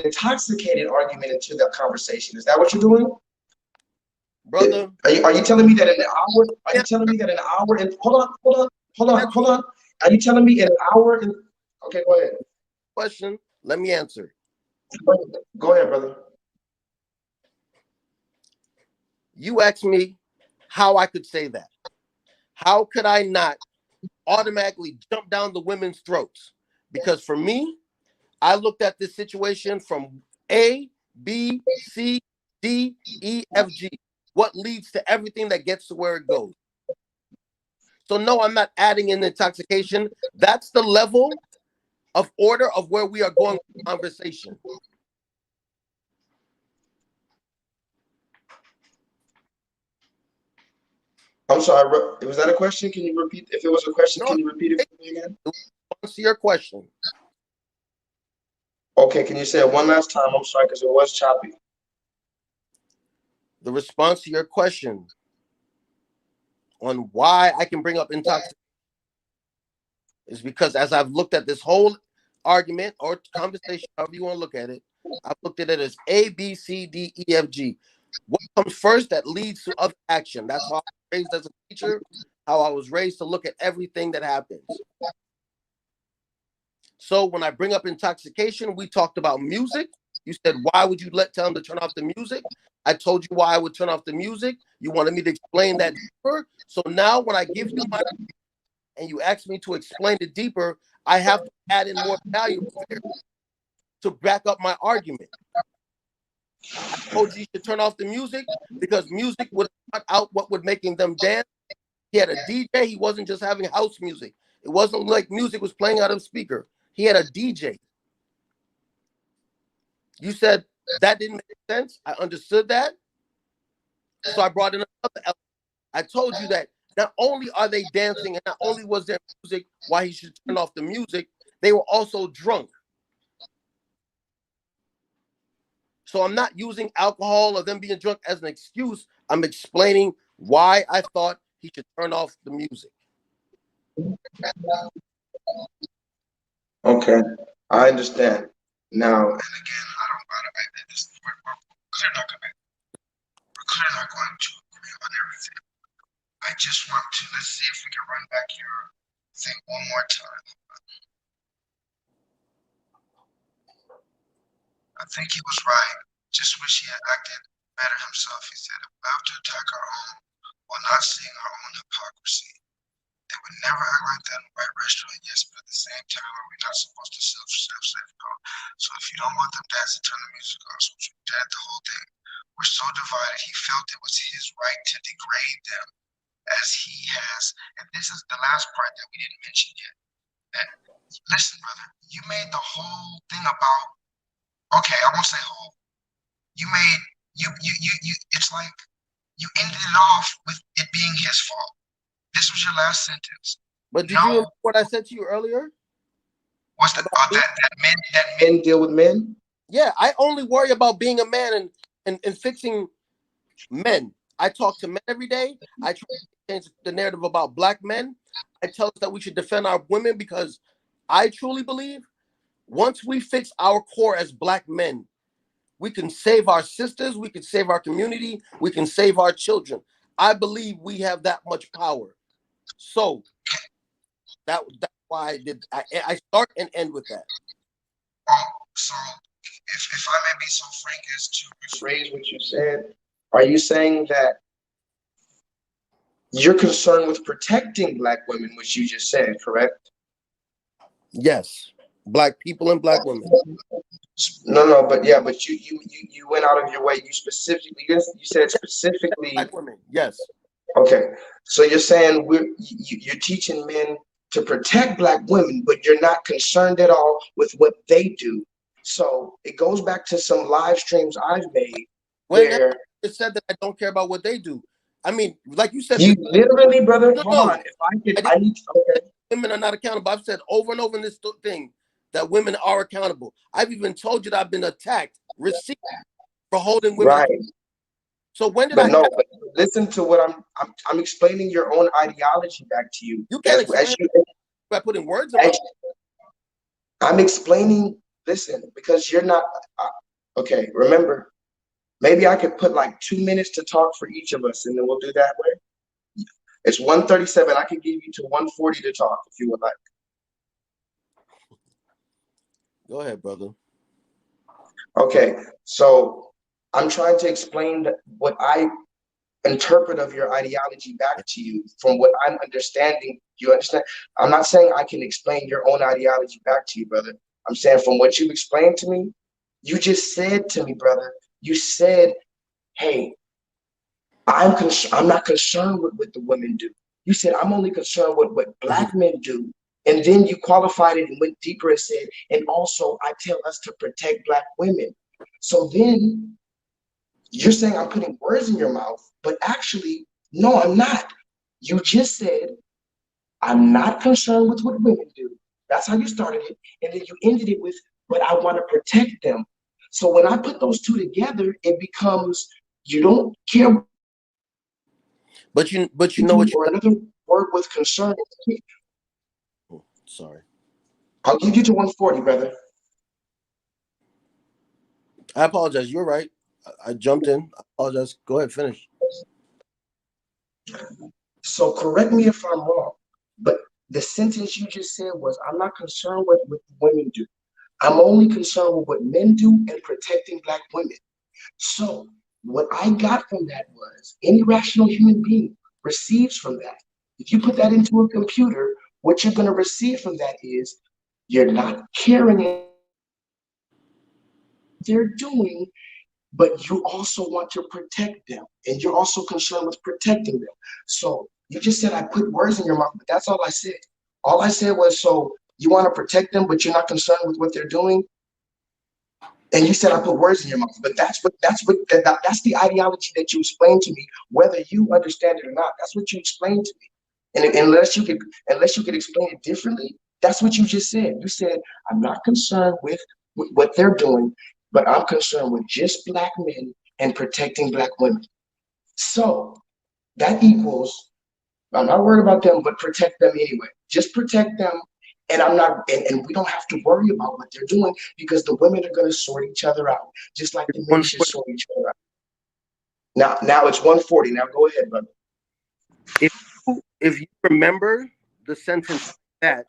intoxicated argument into the conversation. Is that what you're doing? Brother, are you telling me that in an hour? Are you telling me that in an hour? And hold on. Are you telling me in an hour? Okay, go ahead. Question. Let me answer. Go ahead, brother. You asked me how I could say that. How could I not automatically jump down the women's throats. Because for me, I looked at this situation from A, B, C, D, E, F, G. What leads to everything that gets to where it goes. So no, I'm not adding in intoxication. That's the level of order of where we are going with the conversation. I'm sorry, was that a question? Can you repeat? If it was a question, No, can you repeat it for me again? answer your question. Okay, can you say it one last time? I'm sorry, because it was choppy. The response to your question on why I can bring up intoxication is because as I've looked at this whole argument or conversation, however you want to look at it, I've looked at it as A, B, C, D, E, F, G. What comes first that leads to other action? That's how I was raised as a teacher, how I was raised to look at everything that happens. So when I bring up intoxication, we talked about music. You said, why would you tell them to turn off the music? I told you why I would turn off the music. You wanted me to explain that deeper. So now when I give you my and you ask me to explain it deeper, I have to add in more value to back up my argument. I told you should turn off the music because music would cut out what would making them dance. He had a DJ. He wasn't just having house music. It wasn't like music was playing out of speaker. He had a DJ. You said that didn't make sense. I understood that. So I brought in another element. I told you that not only are they dancing and not only was there music why he should turn off the music, they were also drunk. So I'm not using alcohol or them being drunk as an excuse. I'm explaining why I thought he should turn off the music. Okay, I understand. Now, and again, we're clearly not going to agree on everything. I just want to, let's see if we can run back your thing one more time. I think he was right. Just wish he had acted better himself. He said, if we have to attack our own while not seeing our own hypocrisy, they would never act like that in a white restaurant, yes, but at the same time, are we not supposed to self-safeguard? So if you don't want them dancing, turn the music off. So you dead the whole thing. We're so divided, he felt it was his right to degrade them as he has. And this is the last part that we didn't mention yet. That, listen, brother, you made the whole thing about, okay, I won't say whole. You made, it's like you ended it off with it being his fault. This was your last sentence. But did you remember what I said to you earlier? What's that men deal with men? Yeah, I only worry about being a man and fixing men. I talk to men every day. I try to change the narrative about black men. I tell us that we should defend our women because I truly believe once we fix our core as black men, we can save our sisters, we can save our community, we can save our children. I believe we have that much power. So that's why I start and end with that. So if I may be so frank as to rephrase what you said, are you saying that you're concerned with protecting black women, which you just said, correct? Yes, black people and black women. No, but yeah, but you went out of your way. You said specifically black women. Yes. Okay, so you're saying you're teaching men to protect black women, but you're not concerned at all with what they do. So it goes back to some live streams I've made where it said that I don't care about what they do. I mean, like you said, you literally, brother. Hold on. If I need to, okay. Women are not accountable. I've said over and over in this thing that women are accountable. I've even told you that I've been attacked, received for holding women. Right. So when did but listen to what I'm explaining your own ideology back to you. You can't explain by putting words in I'm explaining, listen, because you're not okay, remember, maybe I could put like 2 minutes to talk for each of us and then we'll do that way. It's 1:37. I can give you to 1:40 to talk if you would like. Go ahead, brother. Okay, so I'm trying to explain what I interpret of your ideology back to you from what I'm understanding. You understand? I'm not saying I can explain your own ideology back to you, brother. I'm saying from what you explained to me, you just said to me, brother, you said, hey, I'm not concerned with what the women do. You said, I'm only concerned with what black men do. And then you qualified it and went deeper and said, and also I tell us to protect black women. So then you're saying I'm putting words in your mouth, but actually, no, I'm not. You just said, I'm not concerned with what women do. That's how you started it. And then you ended it with, but I want to protect them. So when I put those two together, it becomes you don't care. But you know what you Or another word with concern. sorry. I'll give you to 140, brother. I apologize. You're right. I jumped in. I apologize. Go ahead, finish. So correct me if I'm wrong, but the sentence you just said was, I'm not concerned with what women do. I'm only concerned with what men do and protecting black women. So what I got from that was any rational human being receives from that. If you put that into a computer, what you're going to receive from that is you're not caring what they're doing, but you also want to protect them. And you're also concerned with protecting them. So you just said I put words in your mouth, but that's all I said. All I said was, so you want to protect them, but you're not concerned with what they're doing. And you said I put words in your mouth, but that's the ideology that you explained to me, whether you understand it or not. That's what you explained to me. And unless you could explain it differently, that's what you just said. You said I'm not concerned with what they're doing, but I'm concerned with just black men and protecting black women. So that equals I'm not worried about them, but protect them anyway. Just protect them. And I'm not, and we don't have to worry about what they're doing because the women are going to sort each other out, just like the men should sort each other out. Now it's 140. Now go ahead, brother. If you remember the sentence that,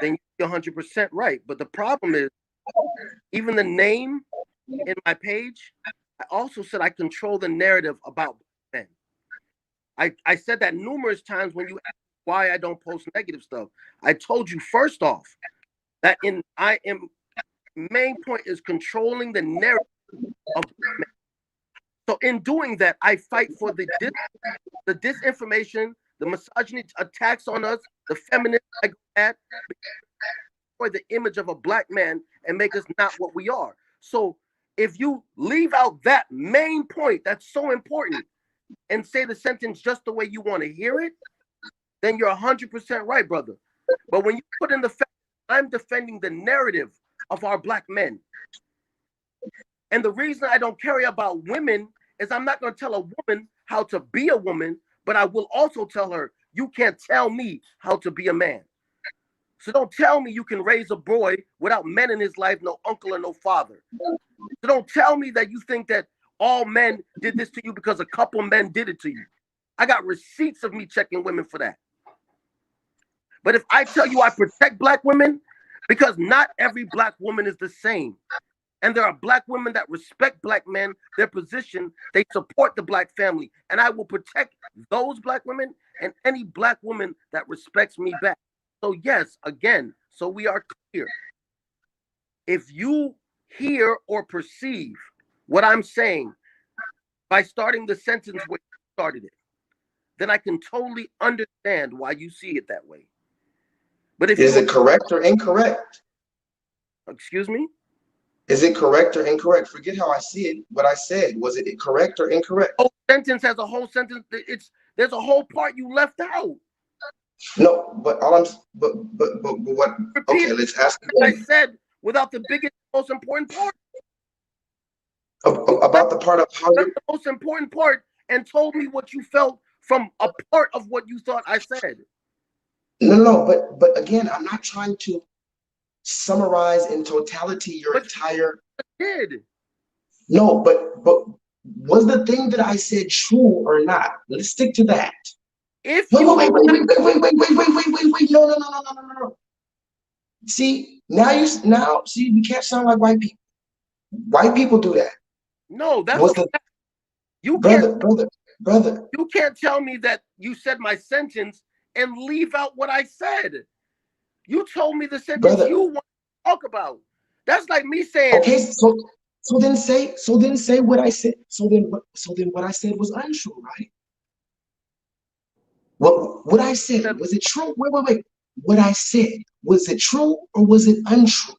then you're 100% right. But the problem is, even the name in my page, I also said I control the narrative about men. I said that numerous times when you asked why I don't post negative stuff. I told you first off that main point is controlling the narrative of men. So in doing that, I fight for the disinformation, the misogyny attacks on us, the feminist I go at, for the image of a black man and make us not what we are. So if you leave out that main point that's so important and say the sentence just the way you want to hear it, then you're 100% right, brother. But when you put in the fact, I'm defending the narrative of our black men. And the reason I don't care about women is I'm not going to tell a woman how to be a woman, but I will also tell her, you can't tell me how to be a man. So don't tell me you can raise a boy without men in his life, no uncle or no father. So don't tell me that you think that all men did this to you because a couple men did it to you. I got receipts of me checking women for that. But if I tell you I protect black women, because not every black woman is the same. And there are black women that respect black men, their position, they support the black family. And I will protect those black women and any black woman that respects me back. So yes, again, so we are clear. If you hear or perceive what I'm saying by starting the sentence where you started it, then I can totally understand why you see it that way. But if is it correct or incorrect? Excuse me? Is it correct or incorrect? Forget how I see it. What I said, was it correct or incorrect? Whole sentence has a whole sentence. There's a whole part you left out. No, but all I'm but what? Repeat Okay, let's ask what I said without the biggest, most important part. about the part of how you're the most important part and told me what you felt from a part of what you thought I said. No, but again, I'm not trying to summarize in totality your entire. Did. No, but was the thing that I said true or not? Let's stick to that. If wait, you wait, no. See, now see, we can't sound like white people. White people do that. No, that's What's the you brother, can't. brother? brother. You can't tell me that you said my sentence and leave out what I said. You told me the sentence Brother. you want to talk about. That's like me saying, Okay, so then say what I said. So then what I said was untrue, right? What I said, was it true? Wait. What I said, was it true or was it untrue?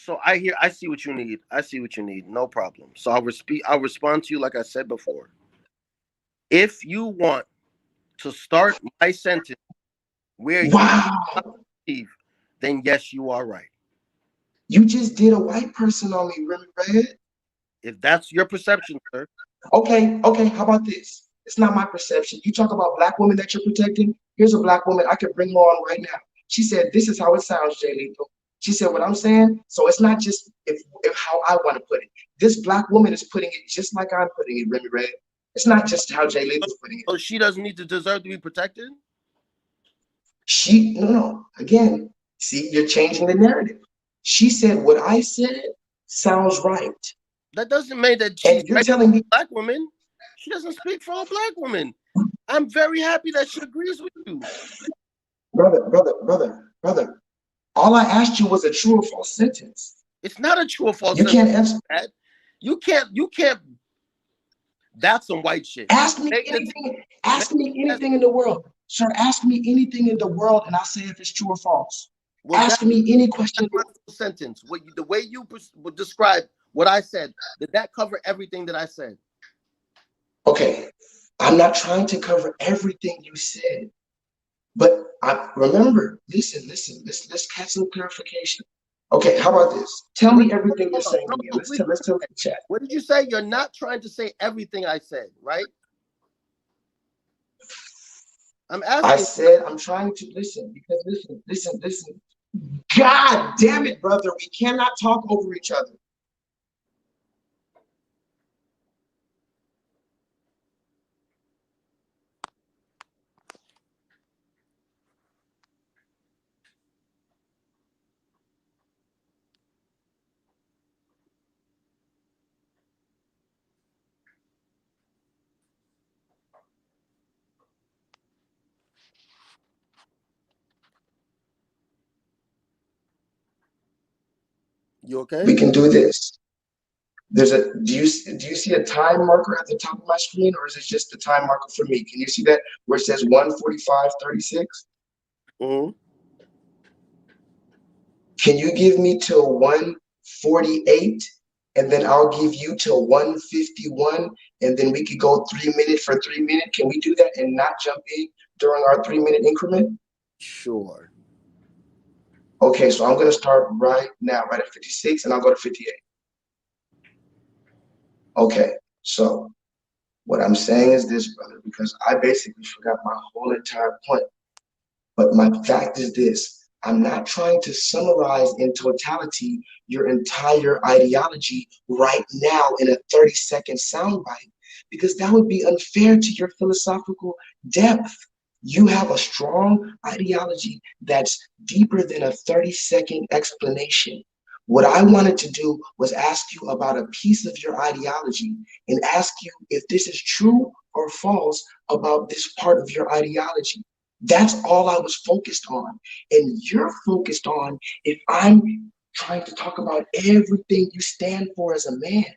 so I see what you need. I see what you need. No problem. So I'll respond to you like I said before. If you want to start my sentence where you Wow. believe, then yes, you are right. You just did a white person on me, really, Red. If that's your perception, sir. Okay, how about this? It's not my perception. You talk about black women that you're protecting. Here's a black woman. I can bring her on right now. She said, this is how it sounds, Jay Lethal. She said what I'm saying. So it's not just if how I want to put it. This black woman is putting it just like I'm putting it, Remy Red. It's not just how Jay Lethal's putting it. So she doesn't need to deserve to be protected? No. Again, see, you're changing the narrative. She said what I said sounds right. That doesn't mean that she's And you're right telling me, for black women. She doesn't speak for all black women. I'm very happy that she agrees with you. brother, all I asked you was a true or false sentence. It's not a true or false You sentence. can't answer. You can't. That's some white shit. Ask me anything in the world. Sir, ask me anything in the world and I'll say if it's true or false. Was ask me any question. Sentence. The way you would describe what I said, did that cover everything that I said? Okay. I'm not trying to cover everything you said. But I remember, listen, let's catch some clarification. Okay, how about this? Tell me everything you're saying again. Let's tell the chat. What did you say? You're not trying to say everything I said, right? I'm asking. I said I'm trying to listen because listen. God damn it, brother. We cannot talk over each other. You okay? We can do this. Do you see a time marker at the top of my screen, or is it just the time marker for me? Can you see that where it says 1:45:36? Mm-hmm. Can you give me till 1:48, and then I'll give you till 1:51, and then we could go 3 minutes for 3 minutes? Can we do that and not jump in during our 3-minute increment? Sure. Okay, so I'm gonna start right now, right at 56, and I'll go to 58. Okay, so what I'm saying is this, brother, because I basically forgot my whole entire point. But my fact is this: I'm not trying to summarize in totality your entire ideology right now in a 30-second soundbite, because that would be unfair to your philosophical depth. You have a strong ideology that's deeper than a 30-second explanation. What I wanted to do was ask you about a piece of your ideology and ask you if this is true or false about this part of your ideology. That's all I was focused on. And you're focused on if I'm trying to talk about everything you stand for as a man.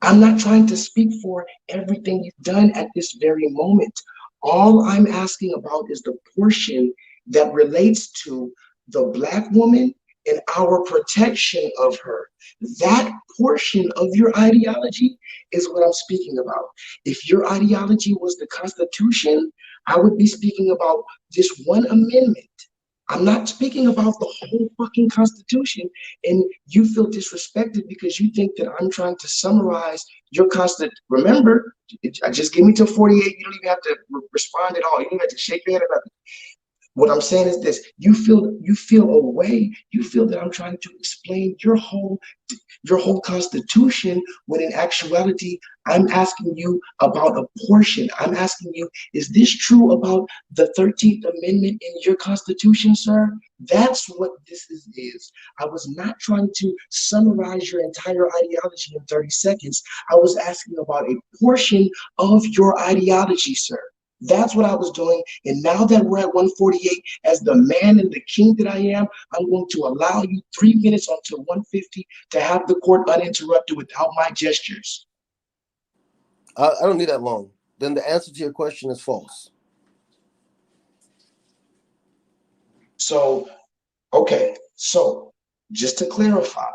I'm not trying to speak for everything you've done at this very moment. All I'm asking about is the portion that relates to the Black woman and our protection of her. That portion of your ideology is what I'm speaking about. If your ideology was the Constitution, I would be speaking about this one amendment. I'm not speaking about the whole fucking Constitution, and you feel disrespected because you think that I'm trying to summarize your Constitution. Remember, just give me to 48. You don't even have to respond at all. You don't have to shake your head about it. What I'm saying is this: you feel a way. You feel that I'm trying to explain your whole constitution, when in actuality, I'm asking you about a portion. I'm asking you, is this true about the 13th Amendment in your constitution, sir? That's what this is. I was not trying to summarize your entire ideology in 30 seconds. I was asking about a portion of your ideology, sir. That's what I was doing. And now that we're at 148, as the man and the king that I am, I'm going to allow you 3 minutes until 150 to have the court uninterrupted without my gestures. I don't need that long. Then the answer to your question is false. So, okay. So, just to clarify,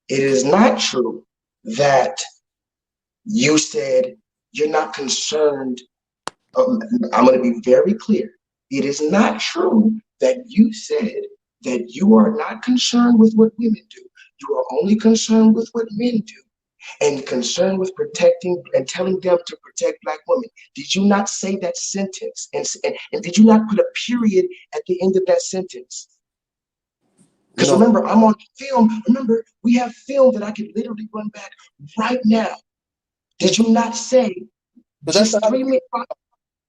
it is not true that you said you're not concerned. I'm going to be very clear. It is not true that you said that you are not concerned with what women do. You are only concerned with what men do, and concerned with protecting and telling them to protect Black women. Did you not say that sentence? And did you not put a period at the end of that sentence? Because No, remember, I'm on film. Remember, we have film that I can literally run back right now. Did you not say but that's just not 3 minutes?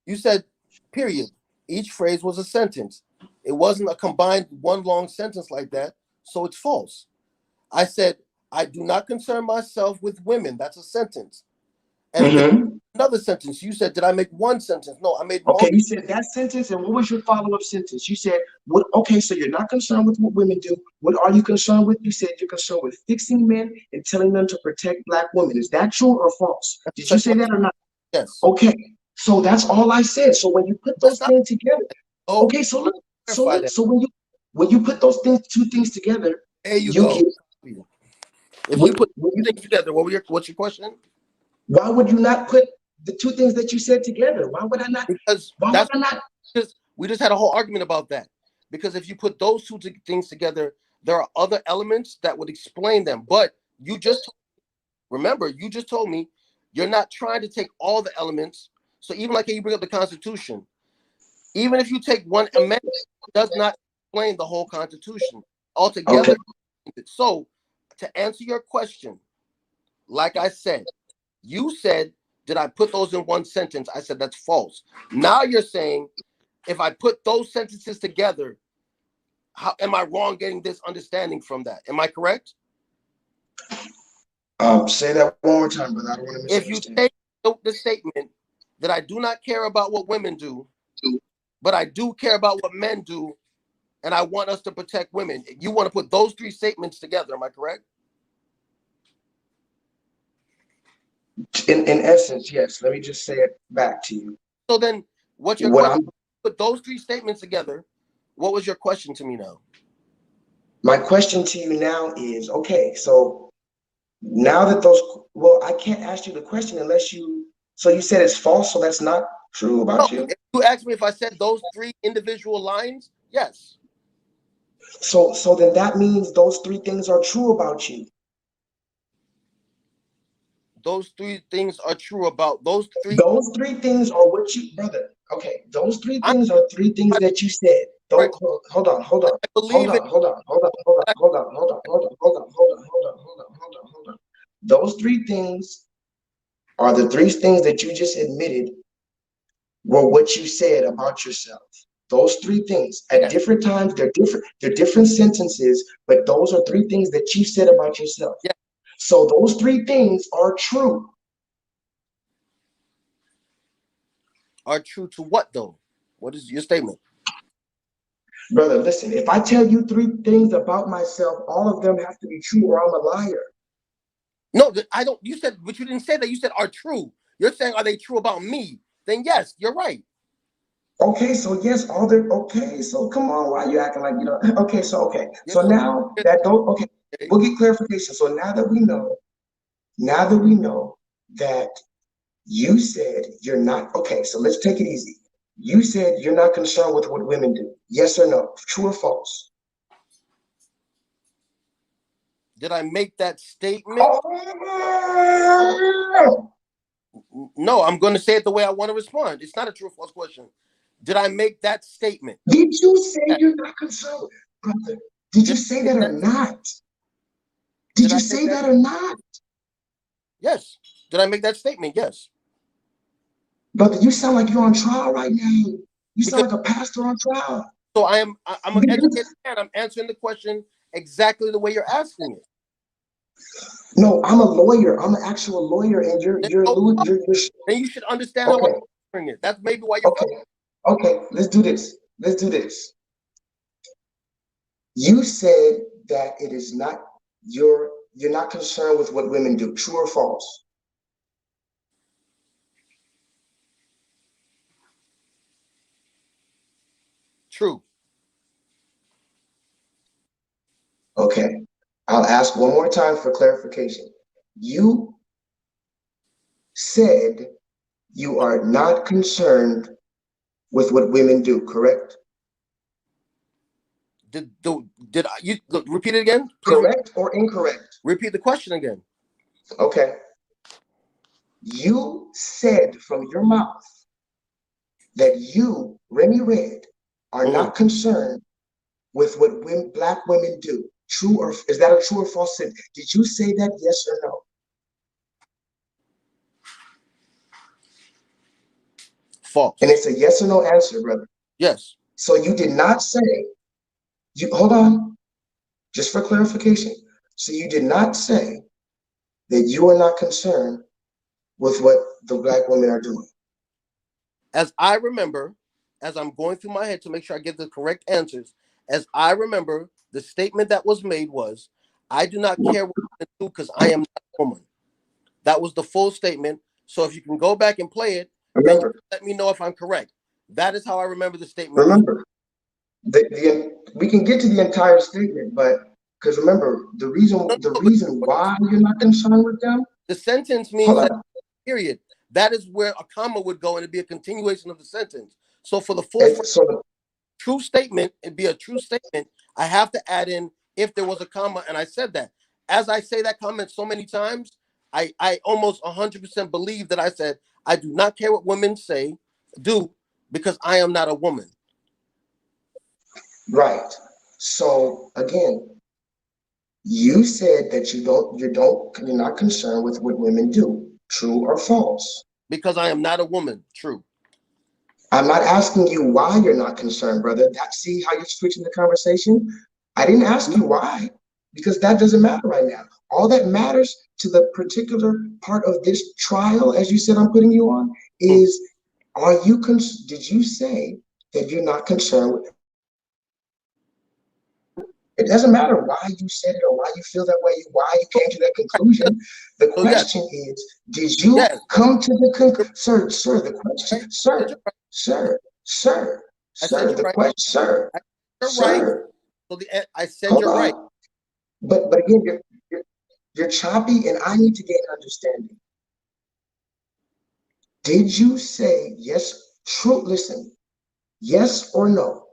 you said period. Each phrase was a sentence. It wasn't a combined one long sentence like that, so it's false. I said, I do not concern myself with women. That's a sentence. And then Mm-hmm. another sentence. You said, did I make one sentence? No, I made Okay, multiple. you said that sentence, and what was your follow-up sentence? You said, "What?" Okay, so you're not concerned with what women do. What are you concerned with? You said you're concerned with fixing men and telling them to protect Black women. Is that true or false? Did you say that or not? Yes. Okay, so that's all I said. So when you put That's those not. things together, Oh, okay, so look, clarify that. so when you put those two things together, There you you go. get If you put what you, things together, what's your question? why would you not put the two things that you said together? Why would I not? Because Why would that's I not? just we just had a whole argument about that. Because if you put those two things together, there are other elements that would explain them. But remember, you just told me you're not trying to take all the elements. So even like you bring up the Constitution, even if you take one amendment, it does not explain the whole Constitution Okay. altogether. So to answer your question, like I said, you said, did I put those in one sentence? I said that's false. Now you're saying, if I put those sentences together, how am I wrong getting this understanding from that? Am I correct? Say that one more time, but I don't want to If you misunderstand. take the statement that I do not care about what women do, but I do care about what men do, and I want us to protect women, you want to put those three statements together. Am I correct? In essence, yes. Let me just say it back to you. So then, what's your What question? I'm Put those three statements together. What was your question to me now? My question to you now is, okay, so now that I can't ask you the question unless so you said it's false, so that's not true No, about you? if you asked me if I said those three individual lines, yes. So then that means those three things are true about you. Those three things are true about those three. Those three things are what you, brother. Okay, those three I, things are three things I, that you said. Don't hold on, hold on, I hold believe it. on, hold on, hold on, hold on, hold on, hold on, hold on, hold on, hold on, hold on, hold on, hold on, hold on. Those three things are the three things that you just admitted were what you said about yourself. Those three things at Yes, different times, they're different sentences, but those are three things that you said about yourself. yes, So those three things are true. are true to what though? What is your statement? Brother, listen, if I tell you three things about myself, all of them have to be true or I'm a liar. No, I don't. You said, but you didn't say that. You said are true. You're saying are they true about me? Then yes, you're right. Okay, so yes, all the okay, so come on, why are you acting like you know? Okay, so okay. You're So so now that don't okay, okay. we'll get clarification. So now that we know that you said you're not okay, so let's take it easy. You said you're not concerned with what women do. Yes or no? True or false? Did I make that statement? Oh, No, I'm going to say it the way I want to respond. It's not a true or false question. Did I make that statement? Did you say you're not concerned, brother? Did you say that or not? Did you say that or not? Yes. Did I make that statement? Yes. Brother, you sound like you're on trial right now. You sound like a pastor on trial. So I'm an educated man. I'm answering the question exactly the way you're asking it. No, I'm a lawyer. I'm an actual lawyer, and you're then you should understand how I'm answering it. That's maybe why you're okay. Let's do this. Let's do this. You said that it is not you're not concerned with what women do. True or false? True. Okay. I'll ask one more time for clarification. You said you are not concerned with what women do, correct? Did you repeat it again? Please. Correct or incorrect? Repeat the question again. Okay. You said from your mouth that you, Remy Red, are not concerned with what black women do. True or is that a true or false statement? Did you say that, yes or no? False. And it's a yes or no answer, brother. Yes. So you did not say, hold on, just for clarification. So you did not say that you are not concerned with what the black women are doing. As I remember, as I'm going through my head to make sure I get the correct answers, as I remember, the statement that was made was, I do not care what women do because I am not a woman. That was the full statement. So if you can go back and play it, then you let me know if I'm correct. That is how I remember the statement. Remember, we can get to the entire statement, but because remember, the reason why you're not concerned with them, the sentence means that period. That is where a comma would go, and it'd be a continuation of the sentence. So for the full true statement, it'd be a true statement. I have to add in if there was a comma, and I said that. As I say that comment so many times, I almost 100% believe that I said, I do not care what women do, because I am not a woman. Right. So again, you said that you're not concerned with what women do. True or false? Because I am not a woman. True. I'm not asking you why you're not concerned, brother. See how you're switching the conversation? I didn't ask you why, because that doesn't matter right now. All that matters to the particular part of this trial, as you said I'm putting you on, is did you say that you're not concerned with? It doesn't matter why you said it or why you feel that way, why you came to that conclusion. The question is, did you come to the conclusion? Sir, the question, sir, the question, sir. So I said you're right. But again, you're choppy, and I need to gain understanding. Did you say yes? True. Listen, yes or no?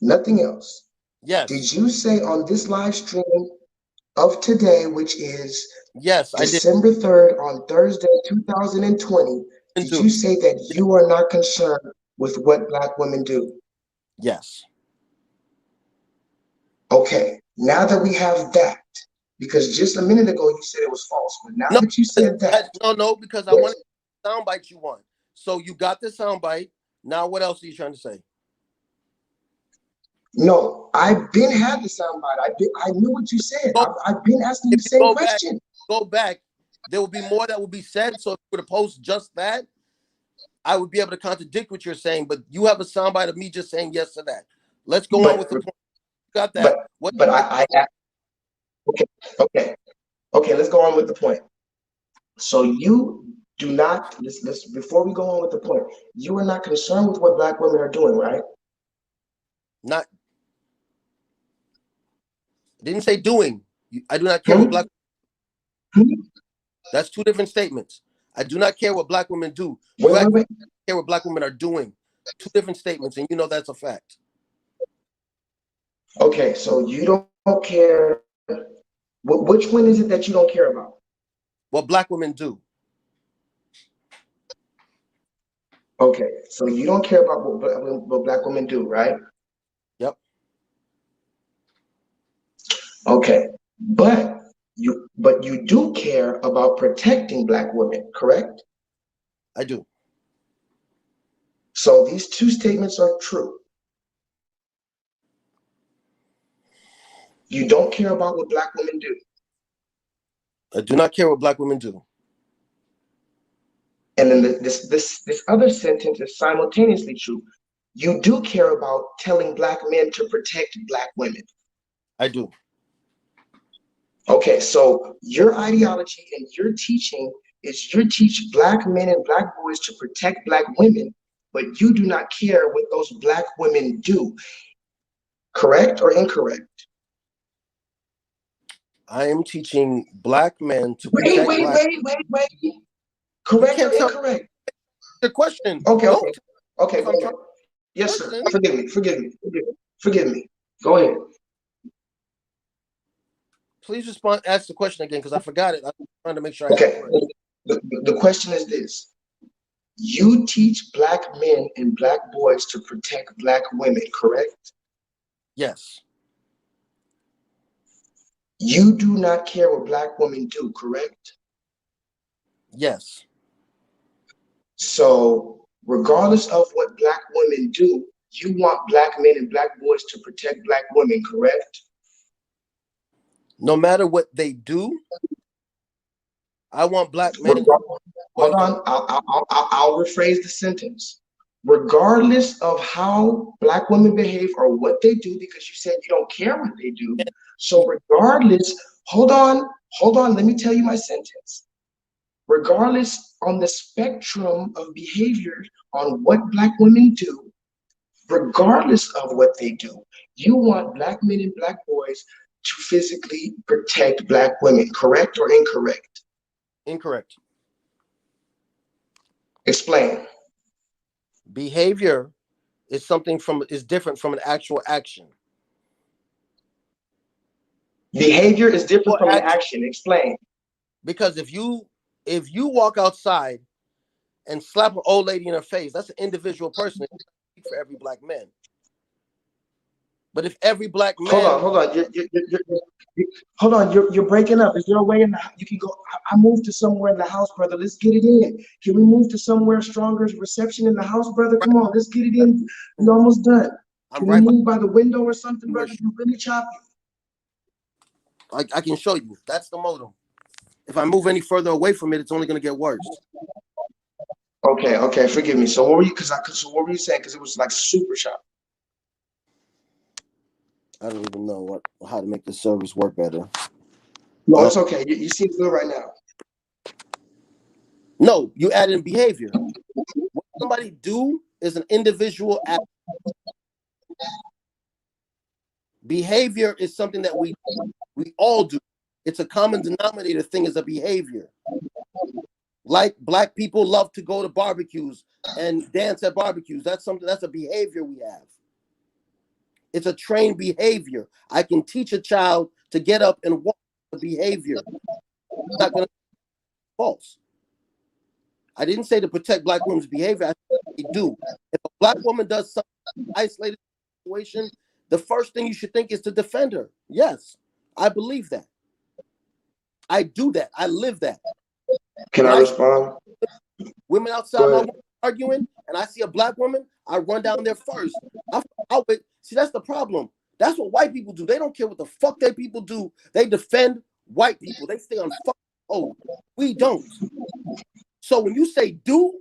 Nothing else. Yes. Did you say on this live stream of today, which is December 3rd on Thursday, 2020, did you say that you are not concerned with what black women do? Yes. Okay, now that we have that, because just a minute ago you said it was false, but now that you said that. No, because I wanted the soundbite you want. So you got the soundbite. Now what else are you trying to say? No, I've been had the soundbite. I knew what you said. I've been asking you the same question. Go back. There will be more that will be said. So if you were to post just that, I would be able to contradict what you're saying. But you have a soundbite of me just saying yes to that. Let's go on with the point. Got that? Okay. Let's go on with the point. So you do not. Before we go on with the point, you are not concerned with what black women are doing, right? I didn't say doing. I do not care what black women do. That's two different statements. I do not care what black women do. You actually care what black women are doing. Two different statements, and you know that's a fact. Okay, so you don't care. Which one is it that you don't care about? What black women do. Okay, so you don't care about what black women do, right? Yep, Okay, but you do care about protecting black women, correct? I do. So these two statements are true. You don't care about what black women do. I do not care what black women do. And then this other sentence is simultaneously true. You do care about telling black men to protect black women. I do. Okay, so your ideology and your teaching is you teach black men and black boys to protect black women, but you do not care what those black women do. Correct or incorrect? I am teaching black men to Wait, protect wait, black. wait, wait, wait. You Correct or can't tell incorrect? the question. Okay, Don't okay, tell okay, if go I'm ahead. trying Yes, to sir. question. Forgive me, forgive me, forgive me, forgive me. Go ahead. Please respond. Ask the question again because I forgot it. I'm trying to make sure I have it Okay, correct. the question is this. You teach black men and black boys to protect black women, correct? Yes. You do not care what black women do, correct? Yes. So, regardless of what black women do, you want black men and black boys to protect black women, correct? No matter what they do, I want black men and Hold boys to. on, I'll rephrase the sentence. Regardless of how black women behave or what they do, because you said you don't care what they do. So, regardless, hold on, let me tell you my sentence. Regardless on the spectrum of behavior on what black women do, regardless of what they do, you want black men and black boys to physically protect black women, correct or incorrect? Incorrect. Explain. Behavior is different from an actual action. Behavior is different Or from an action. action. Explain. Because if you walk outside and slap an old lady in her face, that's an individual person. It's not for every black man. But if every black Hold on, man, hold on. Hold on, you're breaking up. Is there a way in the you can go? I moved to somewhere in the house, brother. Let's get it in. Can we move to somewhere stronger reception in the house, brother? right, Come on, let's get it that's in. We're cool. almost done. I'm Can we right by move by the window or something, where brother? You really choppy. I can show you. That's the modem. If I move any further away from it, it's only going to get worse. Okay, okay, forgive me. So what were you? So what were you saying? Because it was like super choppy. I don't even know how to make the service work better. No, it's okay. You seem good right now. No, you add in behavior. What somebody do is an individual act. Behavior is something that we all do. It's a common denominator thing is a behavior. Like black people love to go to barbecues and dance at barbecues. That's a behavior we have. It's a trained behavior. I can teach a child to get up and walk the behavior. It's not going to be false. I didn't say to protect black women's behavior. I said they do. If a black woman does something isolated situation, the first thing you should think is to defend her. Yes, I believe that. I do that. I live that. Can When I I see respond? women outside Go my ahead. window arguing and I see a black woman, I run down there first. See, that's the problem. That's what white people do. They don't care what the fuck they people do. They defend white people. They stay on fuck. Oh, we don't. So when you say do,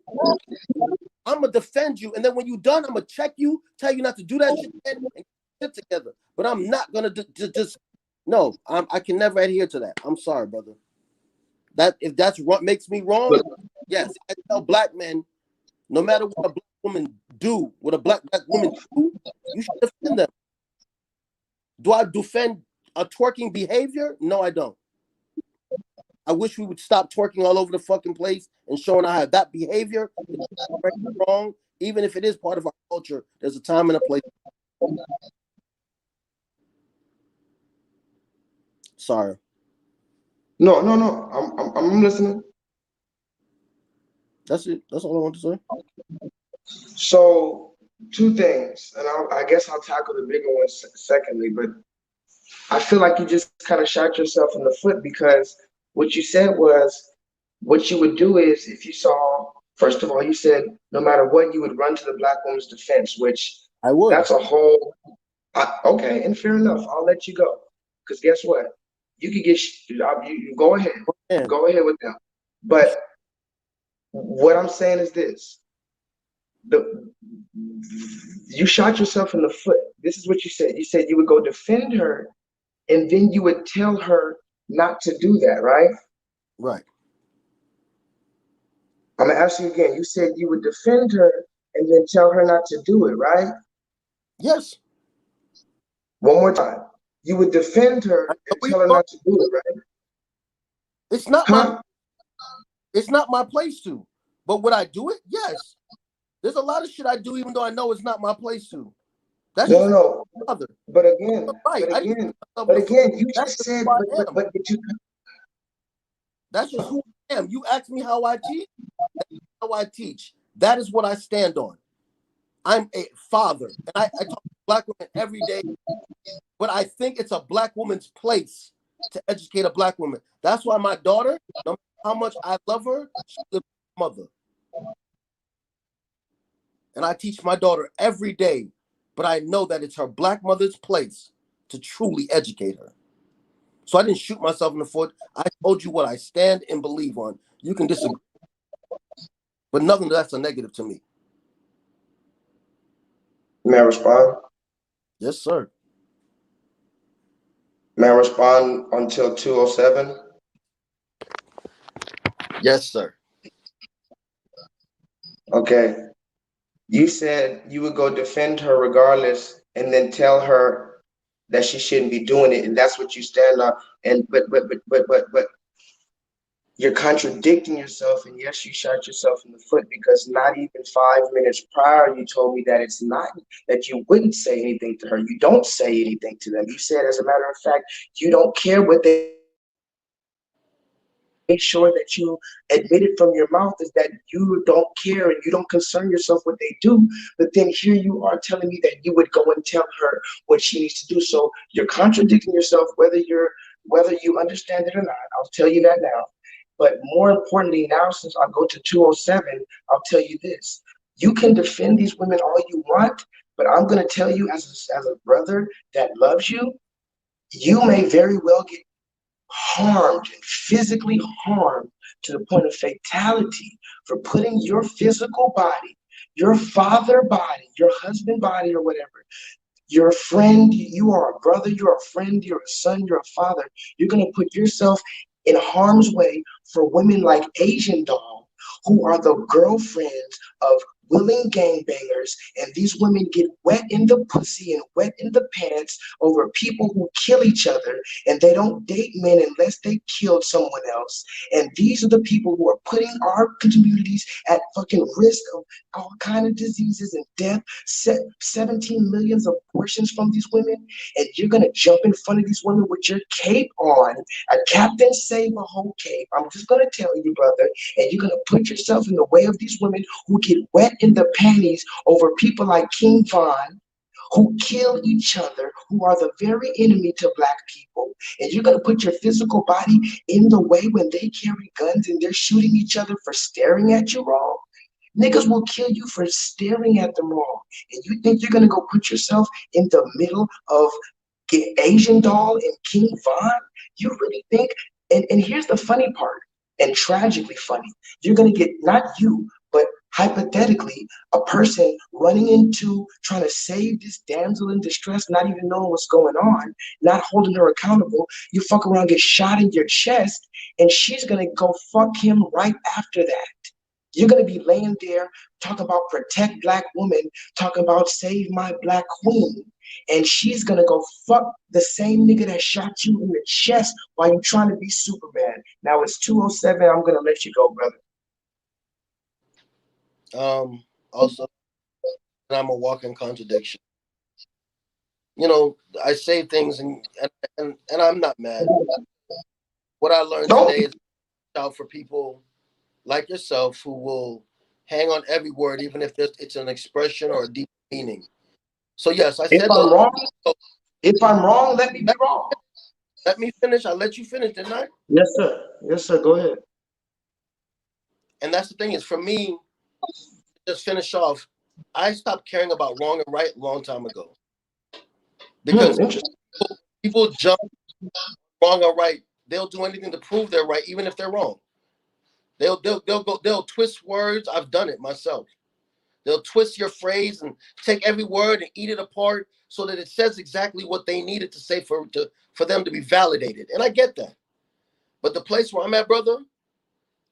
I'm gonna defend you, and then when you're done, I'm gonna check you, tell you not to do that shit again, and get together. But I'm not gonna just no. I can never adhere to that. I'm sorry, brother. That if that's what makes me wrong, yes, I tell black men, no matter what a black woman do, what a black woman do, you should defend them. Do I defend a twerking behavior? No, I don't. I wish we would stop twerking all over the fucking place and showing I have that behavior is wrong, even if it is part of our culture. There's a time and a place. Sorry. No, no, no. I'm listening. That's it. That's all I want to say. So, two things, and I guess I'll tackle the bigger one secondly, but I feel like you just kind of shot yourself in the foot because what you said was what you would do is if you saw, first of all, you said no matter what, you would run to the black woman's defense, which I would. that's a whole, okay, and fair enough. I'll let you go. Because guess what? You could get, you Man, go ahead with them. But what I'm saying is this the you shot yourself in the foot. This is what you said. You said you would go defend her and then you would tell her not to do that, right? right. I'm gonna ask you again. You said you would defend her and then tell her not to do it, right? Yes. One more time. You would defend I her know and where tell her you're going. not to do it, right? It's not my Huh? it's not my place to. But would I do it? Yes. There's a lot of shit I do even though I know it's not my place to. That's No, just no, no. father. But again, Right. but I didn't again, shoot myself in but the foot. again, you That's just just said, who I am. but you, That's just who I am. You ask me how I teach, that's how I teach. That is what I stand on. I'm a father. And I talk to black women every day, but I think it's a black woman's place to educate a black woman. That's why my daughter, no matter how much I love her, she's a mother. And I teach my daughter every day, but I know that it's her black mother's place to truly educate her. So I didn't shoot myself in the foot. I told you what I stand and believe on. You can disagree, but nothing that's a negative to me. may I respond? Yes, sir. May I respond until 2:07? Yes, sir. Okay. You said you would go defend her regardless and then tell her that she shouldn't be doing it, and that's what you stand on. And but you're contradicting yourself, and yes, you shot yourself in the foot because not even 5 minutes prior, you told me that it's not that you wouldn't say anything to her. You don't say anything to them. You said, as a matter of fact, you don't care what they make sure that you admit it from your mouth is that you don't care and you don't concern yourself what they do. But then here you are telling me that you would go and tell her what she needs to do. So you're contradicting yourself, whether you understand it or not. I'll tell you that now. But more importantly, now since I go to 2:07, I'll tell you this. You can defend these women all you want, but I'm going to tell you as a brother that loves you, you may very well get harmed and physically harmed to the point of fatality for putting your physical body, your father body, your husband body, or whatever, your friend, you are a brother, you're a friend, you're a son, you're a father. You're going to put yourself in harm's way for women like Asian Doll, who are the girlfriends of willing gangbangers. And these women get wet in the pussy and wet in the pants over people who kill each other. And they don't date men unless they killed someone else. And these are the people who are putting our communities at fucking risk of all kind of diseases and death. 17 millions of abortions from these women, and you're gonna jump in front of these women with your cape on, a Captain Save a whole cape. I'm just gonna tell you, brother, and you're gonna put yourself in the way of these women who get wet in the panties over people like King Von, who kill each other, who are the very enemy to black people. And you're gonna put your physical body in the way when they carry guns and they're shooting each other for staring at you wrong. Niggas will kill you for staring at them wrong. And you think you're gonna go put yourself in the middle of Asian Doll and King Von? You really think? And here's the funny part, and tragically funny. You're gonna get not you, but hypothetically, a person running into trying to save this damsel in distress, not even knowing what's going on, not holding her accountable. You fuck around, get shot in your chest, and she's gonna go fuck him right after that. You're going to be laying there talking about protect black women, talking about save my black queen. And she's going to go fuck the same nigga that shot you in the chest while you're trying to be Superman. Now it's 2:07. I'm going to let you go, brother. Also, I'm a walking contradiction. You know, I say things and I'm not mad. What I learned Don't today is out for people like yourself who will hang on every word, even if it's an expression or a deep meaning. So yes, I If said I'm those. wrong, So if I'm wrong, let me be let, wrong. let me finish. I let you finish, didn't I? Yes, sir. Yes, sir. Go ahead. And that's the thing is, for me, just finish off. I stopped caring about wrong and right a long time ago because Interesting. people jump wrong or right. They'll do anything to prove they're right, even if they're wrong. They'll twist words. I've done it myself. They'll twist your phrase and take every word and eat it apart so that it says exactly what they needed to say for them to be validated. And I get that. But the place where I'm at, brother,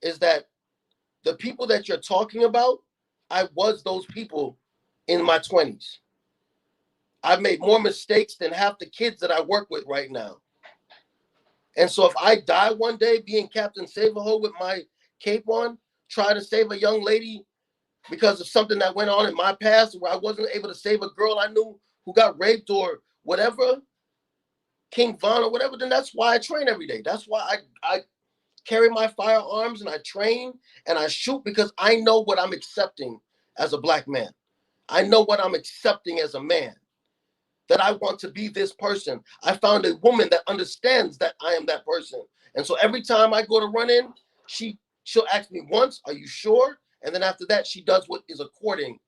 is that the people that you're talking about, I was those people in my 20s. I've made more mistakes than half the kids that I work with right now. And so if I die one day being Captain Save-A-Ho with my cape on, trying to save a young lady because of something that went on in my past where I wasn't able to save a girl I knew who got raped or whatever, King Von or whatever, then that's why I train every day. That's why I carry my firearms and I train and I shoot because I know what I'm accepting as a black man. I know what I'm accepting as a man, that I want to be this person. I found a woman that understands that I am that person. And so every time I go to run in, she'll ask me once, are you sure? And then after that, she does what is according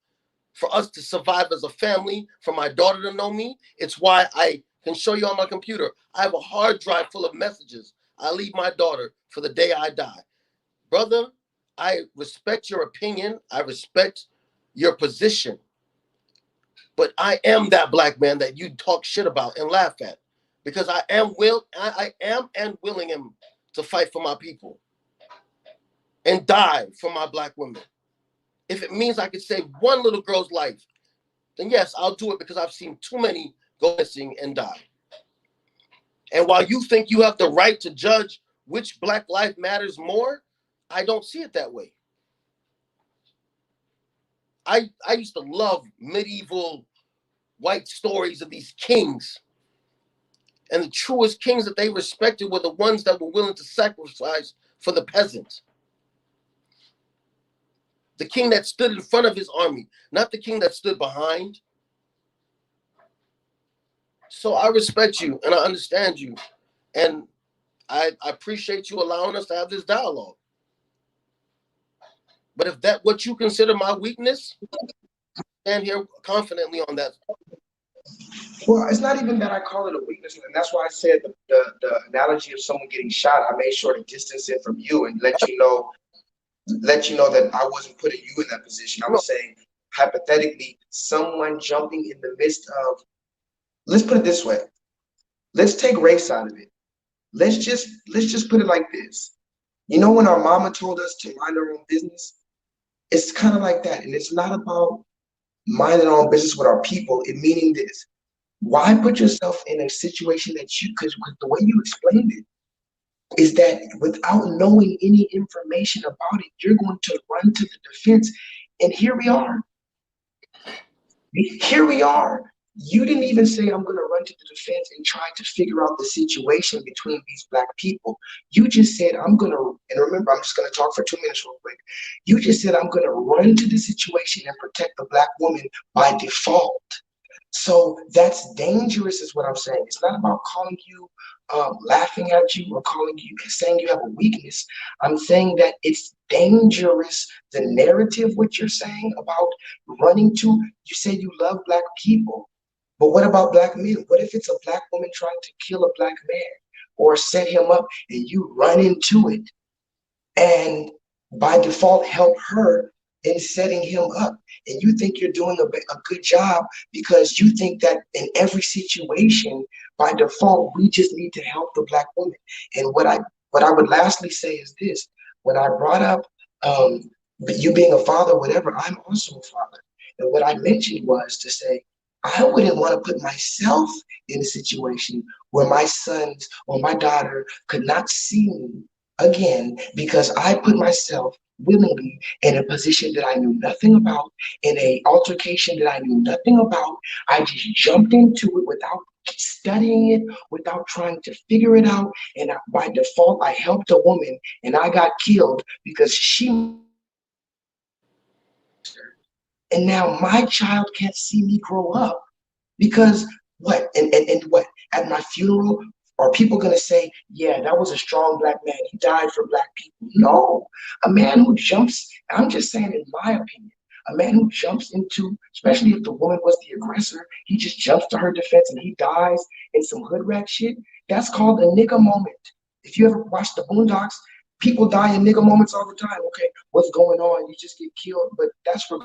for us to survive as a family, for my daughter to know me. It's why I can show you on my computer. I have a hard drive full of messages I leave my daughter for the day I die. Brother, I respect your opinion. I respect your position. But I am that black man that you talk shit about and laugh at. Because I am and willing him to fight for my people and die for my black women. If it means I could save one little girl's life, then yes, I'll do it because I've seen too many go missing and die. And while you think you have the right to judge which black life matters more, I don't see it that way. I used to love medieval white stories of these kings. And the truest kings that they respected were the ones that were willing to sacrifice for the peasants. The king that stood in front of his army, not the king that stood behind. So I respect you and I understand you. And I appreciate you allowing us to have this dialogue. But if that what you consider my weakness, stand here confidently on that. Well, it's not even that I call it a weakness, and that's why I said the analogy of someone getting shot. I made sure to distance it from you and let you know that I wasn't putting you in that position. I No, was saying hypothetically, someone jumping in the midst of. Let's put it this way. Let's take race out of it. Let's just put it like this. You know, when our mama told us to mind our own business, it's kind of like that, and it's not about minding our own business with our people. It meaning this. Why put yourself in a situation that you, because the way you explained it is that without knowing any information about it, you're going to run to the defense. And here we are. Here we are. You didn't even say, I'm going to run to the defense and try to figure out the situation between these black people. You just said, I'm going to, and remember, I'm just going to talk for 2 minutes real quick. You just said, I'm going to run to the situation and protect the black woman by default. So that's dangerous, is what I'm saying. It's not about calling you, laughing at you, or calling you, saying you have a weakness. I'm saying that it's dangerous. The narrative, what you're saying about running to, you say you love black people, but what about black men? What if it's a black woman trying to kill a black man or set him up and you run into it and by default help her in setting him up? And you think you're doing a good job because you think that in every situation, by default, we just need to help the black woman. And what I would lastly say is this: when I brought up you being a father, whatever, I'm also a father. And what I mentioned was to say, I wouldn't want to put myself in a situation where my sons or my daughter could not see me again because I put myself willingly in a position that I knew nothing about, in a altercation that I knew nothing about. I just jumped into it without studying it, without trying to figure it out. And by default, I helped a woman and I got killed because she And now my child can't see me grow up because what? And what? At my funeral, are people going to say, yeah, that was a strong black man. He died for black people? No. A man who jumps, I'm just saying, in my opinion, a man who jumps into, especially if the woman was the aggressor, he just jumps to her defense and he dies in some hood rat shit. That's called a nigga moment. If you ever watch the Boondocks, people die in nigga moments all the time. Okay, what's going on? You just get killed, but that's for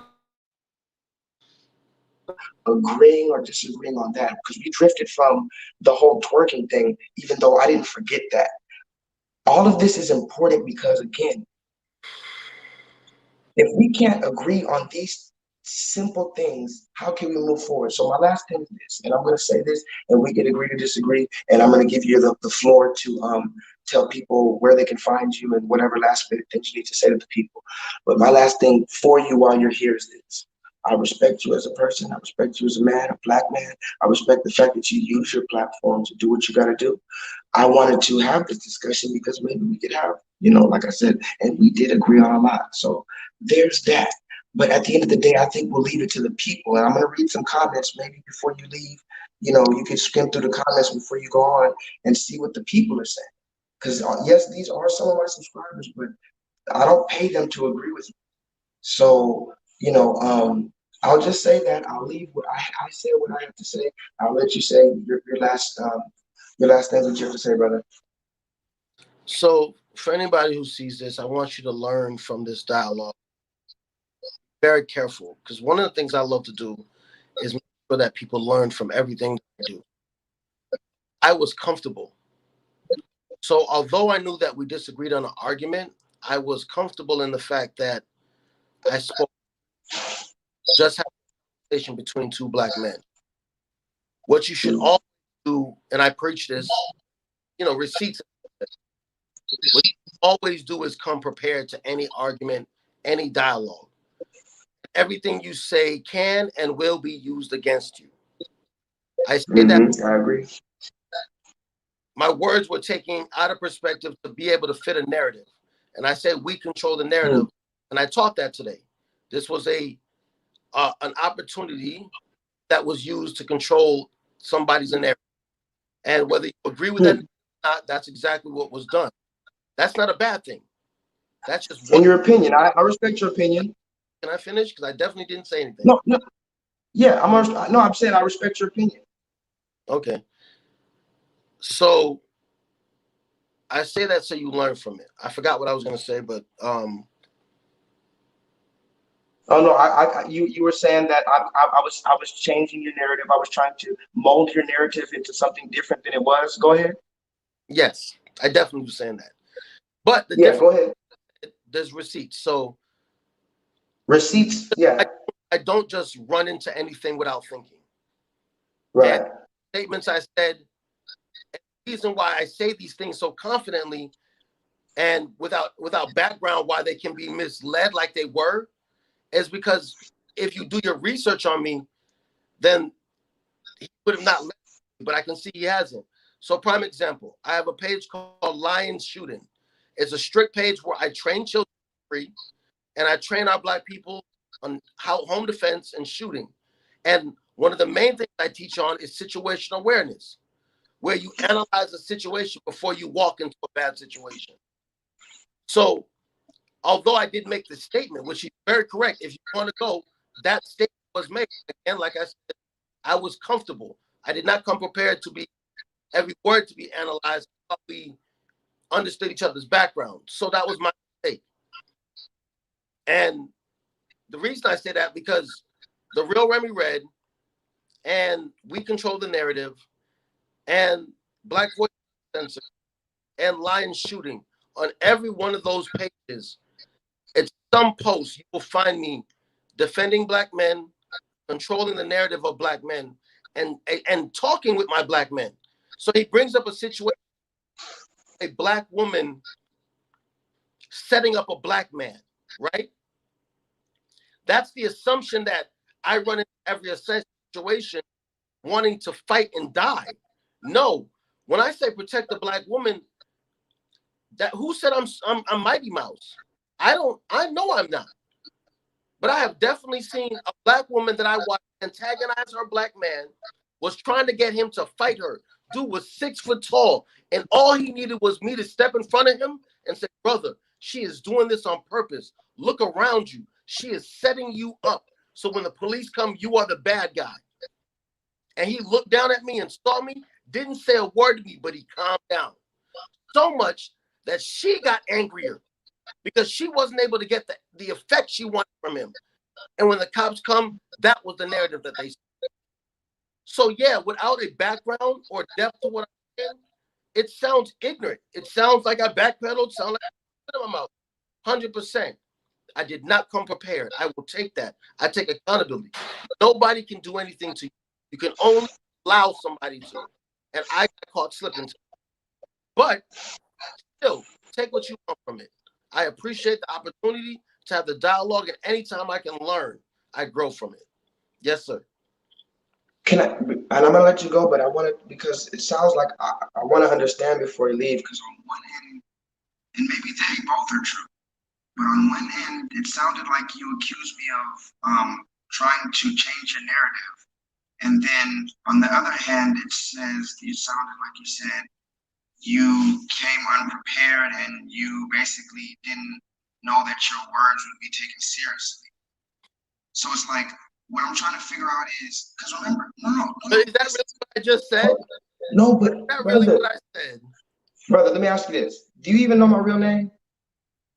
agreeing or disagreeing on that because we drifted from the whole twerking thing, even though I didn't forget that. All of this is important because, again, if we can't agree on these simple things, how can we move forward? So my last thing is this, and I'm going to say this, and we can agree to disagree, and I'm going to give you the floor to tell people where they can find you and whatever last bit of things you need to say to the people. But my last thing for you while you're here is this. I respect you as a person. I respect you as a man, a black man. I respect the fact that you use your platform to do what you got to do. I wanted to have this discussion because maybe we could have, like I said, and we did agree on a lot. So there's that. But at the end of the day, I think we'll leave it to the people. And I'm going to read some comments maybe before you leave. You can skim through the comments before you go on and see what the people are saying. Because, yes, these are some of my subscribers, but I don't pay them to agree with me. So, I'll just say that I'll leave what I say what I have to say. I'll let you say your last things that you have to say, brother. So, for anybody who sees this, I want you to learn from this dialogue. Very careful, because one of the things I love to do is make sure that people learn from everything I do. I was comfortable. So, although I knew that we disagreed on an argument, I was comfortable in the fact that I spoke just have a conversation between two black men. What you should all do, and I preach this, receipts. What you always do is come prepared to any argument, any dialogue. Everything you say can and will be used against you. I say that I agree. my words were taken out of perspective to be able to fit a narrative. And I said we control the narrative. And I taught that today. This was an opportunity that was used to control somebody's narrative. And whether you agree with that or not, that's exactly what was done. That's not a bad thing. That's just in your opinion. I respect your opinion. Can I finish? Because I definitely didn't say anything. No. Yeah, I'm saying I respect your opinion. Okay. So I say that so you learn from it. I forgot what I was going to say, but Oh no, you were saying that I was changing your narrative. I was trying to mold your narrative into something different than it was. Go ahead. Yes, I definitely was saying that. But the go ahead. There's receipts. So receipts, yeah. I don't just run into anything without thinking. Right. And statements I said, and the reason why I say these things so confidently and without background, why they can be misled like they were, is because if you do your research on me, then he would have not left me, but I can see he hasn't. So prime example, I have a page called Lions Shooting. It's a strict page where I train children free, and I train our black people on how home defense and shooting. And one of the main things I teach on is situational awareness, where you analyze a situation before you walk into a bad situation. So although I did make the statement, which is very correct, if you want to go, that statement was made. Again, like I said, I was comfortable. I did not come prepared to be every word to be analyzed. We understood each other's background. So that was my mistake. And the reason I say that, because The Real Remy Red and We Control the Narrative and Black Voice Censor and Lion Shooting, on every one of those pages, it's some post you will find me defending black men, controlling the narrative of black men, and talking with my black men. So he brings up a situation, a black woman setting up a black man, right? That's the assumption that I run into every situation wanting to fight and die. No, when I say protect the black woman, that who said I'm Mighty Mouse? I know I'm not. But I have definitely seen a black woman that I watched antagonize her black man, was trying to get him to fight her. Dude was 6 foot tall, and all he needed was me to step in front of him and say, brother, she is doing this on purpose. Look around you. She is setting you up. So when the police come, you are the bad guy. And he looked down at me and saw me, didn't say a word to me, but he calmed down. So much that she got angrier because she wasn't able to get the effect she wanted from him. And when the cops come, that was the narrative that they said. So yeah, without a background or depth to what I'm saying, it sounds ignorant. It sounds like I backpedaled, sound like I put in my mouth. 100%. I did not come prepared. I will take that. I take accountability. Nobody can do anything to you. You can only allow somebody to. And I got caught slipping. But still, take what you want from it. I appreciate the opportunity to have the dialogue, and anytime I can learn, I grow from it. Yes, sir. Can I? And I'm gonna let you go, but I want to, because it sounds like I want to understand before you leave. Because on one end, and maybe they both are true, but on one end, it sounded like you accused me of trying to change your narrative, and then on the other hand, it says you sounded like you said you came unprepared and you basically didn't know that your words would be taken seriously. So it's like, what I'm trying to figure out is, because remember, But is that really what I just said? No, but Is that really what I said? Brother, let me ask you this. Do you even know my real name?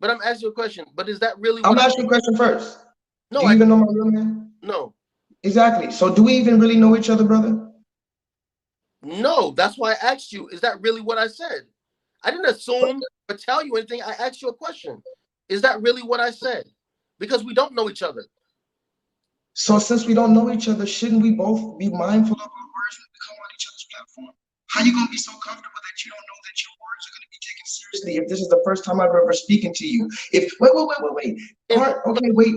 But I'm asking you a question. But is that really I'm what asking you a question first. No, do you even know my real name? No. Exactly. So do we even really know each other, brother? No, that's why I asked you, is that really what I said? I didn't assume or tell you anything. I asked you a question. Is that really what I said? Because we don't know each other. So since we don't know each other, shouldn't we both be mindful of our words when we come on each other's platform? How you gonna be so comfortable that you don't know that your words are gonna be taken seriously if this is the first time I've ever speaking to you? If wait. Okay, wait.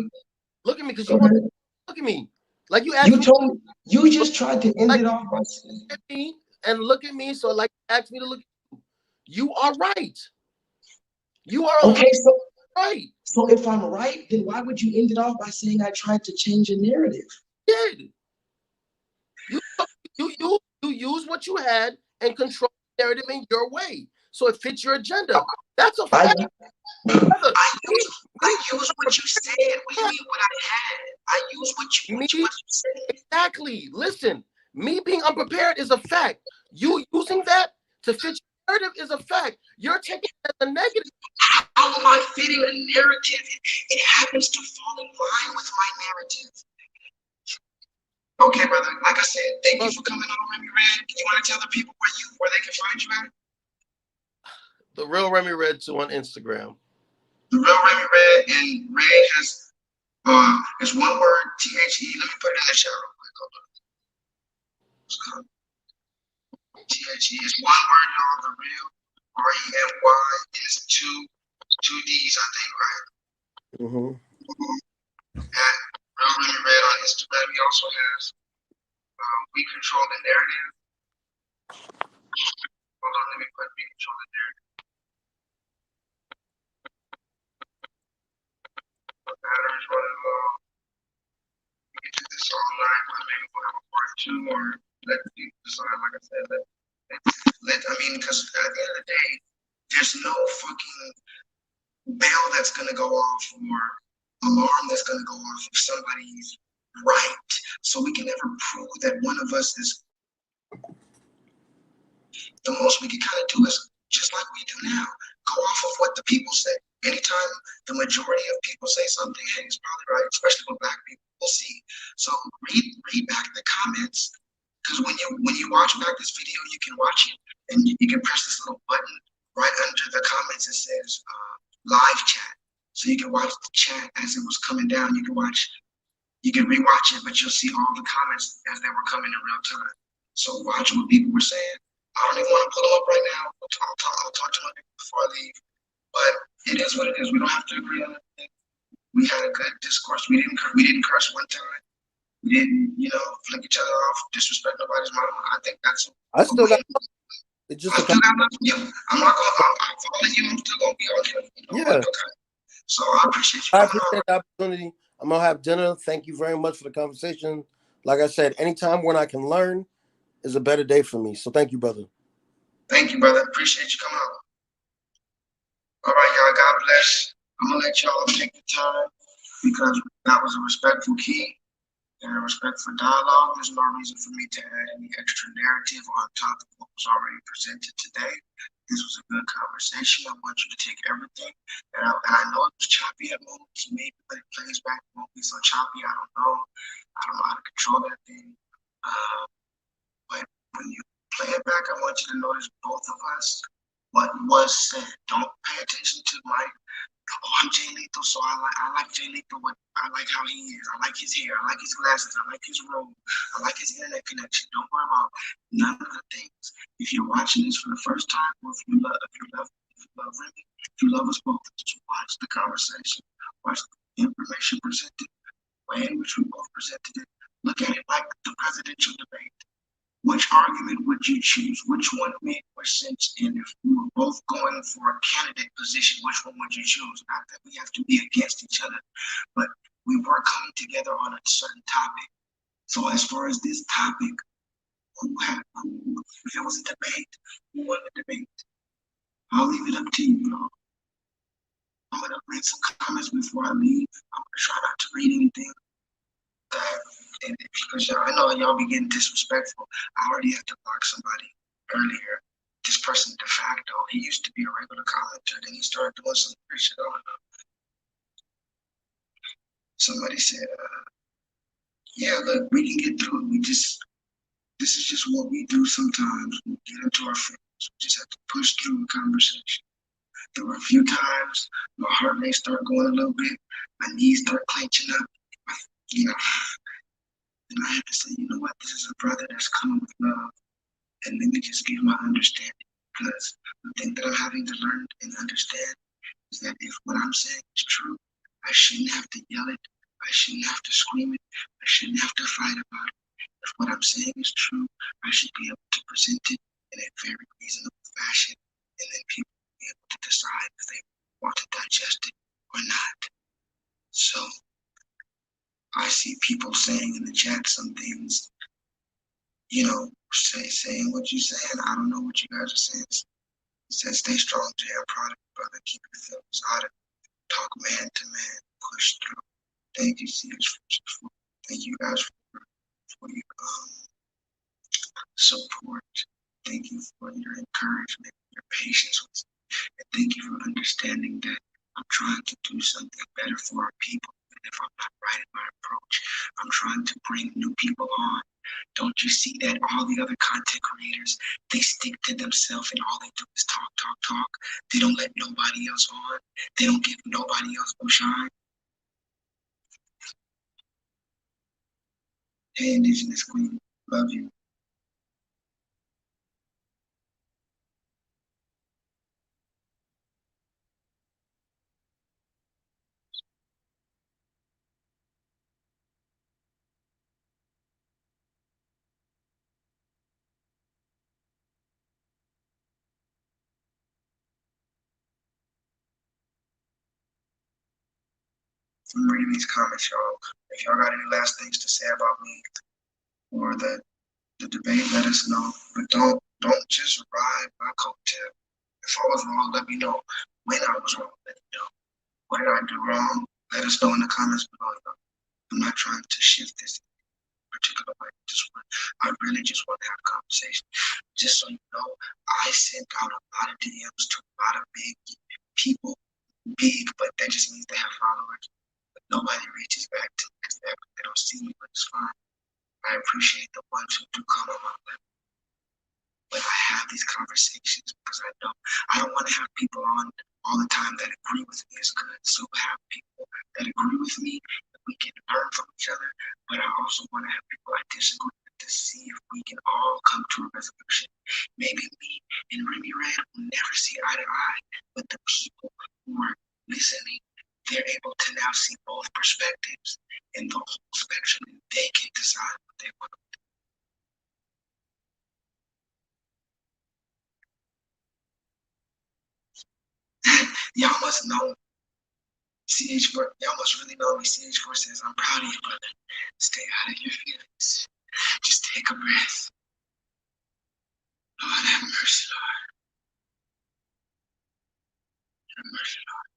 Look at me, because you want to look at me. Like you asked You me, told me, you just tried to end like, it off by saying, look at me and look at me. So like ask me to look at you. You are right. You are okay, so right. So if I'm right, then why would you end it off by saying I tried to change a narrative? Did you use what you had and control the narrative in your way, so it fits your agenda. That's a fact. I use what you said. What do you mean what I had? I use what you said. Exactly. Listen, me being unprepared is a fact. You using that to fit your narrative is a fact. You're taking it as a negative. How am I fitting a narrative? It happens to fall in line with my narrative. Okay, brother. Like I said, thank you for coming on, Remy Red. You want to tell the people where they can find you at? The Real Remy Red 2 on Instagram. The Real Remy Red, and Red has it's one word, THE. Let me put it in the chat real quick. Hold on. THE is one word, y'all. The Real REMY is two D's, I think, right? Mm-hmm. At Real Remy Red on Instagram, he also has We Control the Narrative. Hold on, let me put We Control the Narrative. The battery's running low. We can do this all night, but maybe we'll have a part two, or let people decide, like I said, because at the end of the day, there's no fucking bell that's gonna go off or alarm that's gonna go off if somebody's right. So we can never prove that one of us is. The most we can kind of do is just like we do now, go off of what the people say. Anytime the majority of people say something, hey, it's probably right, especially with Black people, we'll see. So read back the comments, because when you watch back this video, you can watch it and you can press this little button right under the comments. It says live chat, so you can watch the chat as it was coming down. You can rewatch it, but you'll see all the comments as they were coming in real time. So watch what people were saying. I don't even want to pull them up right now. I'll talk to my people before I leave. But it is what it is. We don't have to agree on it. We had a good discourse. We didn't curse one time. We didn't, flick each other off, disrespect nobody's mama. I think that's. I still got. It's just I still got love for you. I'm not gonna. I'm following you. I'm still gonna be on here. Yeah. Okay. So I appreciate you. I appreciate the opportunity. I'm gonna have dinner. Thank you very much for the conversation. Like I said, anytime when I can learn is a better day for me. So thank you, brother. Thank you, brother. Appreciate you coming out. All right, y'all. God bless. I'm gonna let y'all take the time because that was a respectful key and a respectful dialogue. There's no reason for me to add any extra narrative on top of what was already presented today. This was a good conversation. I want you to take everything. And I know it was choppy at moments. Maybe when it plays back, it won't be so choppy. I don't know. I don't know how to control that thing. But when you play it back, I want you to notice both of us what was said. Don't pay attention to my, oh, I'm Jay Lethal, so I like Jay Lethal. I like how he is. I like his hair. I like his glasses. I like his robe. I like his internet connection. Don't worry about none of the things. If you're watching this for the first time, or if you love Remy, if you love us both, just watch the conversation. Watch the information presented, the way in which we both presented it. Look at it like the presidential debate. Which argument would you choose? Which one made more sense? And if we were both going for a candidate position, which one would you choose? Not that we have to be against each other, but we were coming together on a certain topic. So as far as this topic, if it was a debate, who won the debate? I'll leave it up to you, y'all. I'm gonna read some comments before I leave. I'm gonna try not to read anything and because I know y'all be getting disrespectful. I already had to block somebody earlier. This person de facto, he used to be a regular commenter, then he started doing some weird shit. I don't know. Somebody said, yeah, look, we can get through it. This is just what we do sometimes. We get into our feelings. We just have to push through the conversation. There were a few times my heart rate started going a little bit, my knees start clenching up, you know. And I had to say, you know what, this is a brother that's coming with love. And let me just give my understanding. Because the thing that I'm having to learn and understand is that if what I'm saying is true, I shouldn't have to yell it. I shouldn't have to scream it. I shouldn't have to fight about it. If what I'm saying is true, I should be able to present it in a very reasonable fashion. And then people will be able to decide if they want to digest it or not. So I see people saying in the chat some things, you know, saying what you're saying. I don't know what you guys are saying. It says, stay strong, Jay. I'm proud of you, brother. Keep your feelings out of it. Talk man to man. Push through. Thank you, CH. Thank you guys for your support. Thank you for your encouragement, your patience with me. And thank you for understanding that I'm trying to do something better for our people. And if I'm not right in my approach, I'm trying to bring new people on. Don't you see that all the other content creators, they stick to themselves and all they do is talk, talk, talk. They don't let nobody else on. They don't give nobody else no shine. Hey, Indigenous Queen, love you. I'm reading these comments, y'all. If y'all got any last things to say about me or the debate, let us know. But don't just ride my coattail. If I was wrong, let me know. When I was wrong, let me know. What did I do wrong? Let us know in the comments below. I'm not trying to shift this particular way. I really just want to have a conversation. Just so you know, I sent out a lot of DMs to a lot of big people. Big, but that just means they have followers. But nobody reaches back to me because they don't see me, but it's fine. I appreciate the ones who do come on my level. But I have these conversations because I don't want to have people on all the time that agree with me is good. So have people that agree with me that we can learn from each other. But I also want to have people I disagree with to see if we can all come to a resolution. Maybe me and Remy Red will never see eye to eye, but the people who are listening, they're able to now see both perspectives and the whole spectrum, and they can decide what they want to do. Y'all must know. CH4, y'all must really know me. CH4 says, I'm proud of you, brother. Stay out of your feelings. Just take a breath. Lord, have mercy, Lord. Have mercy, Lord.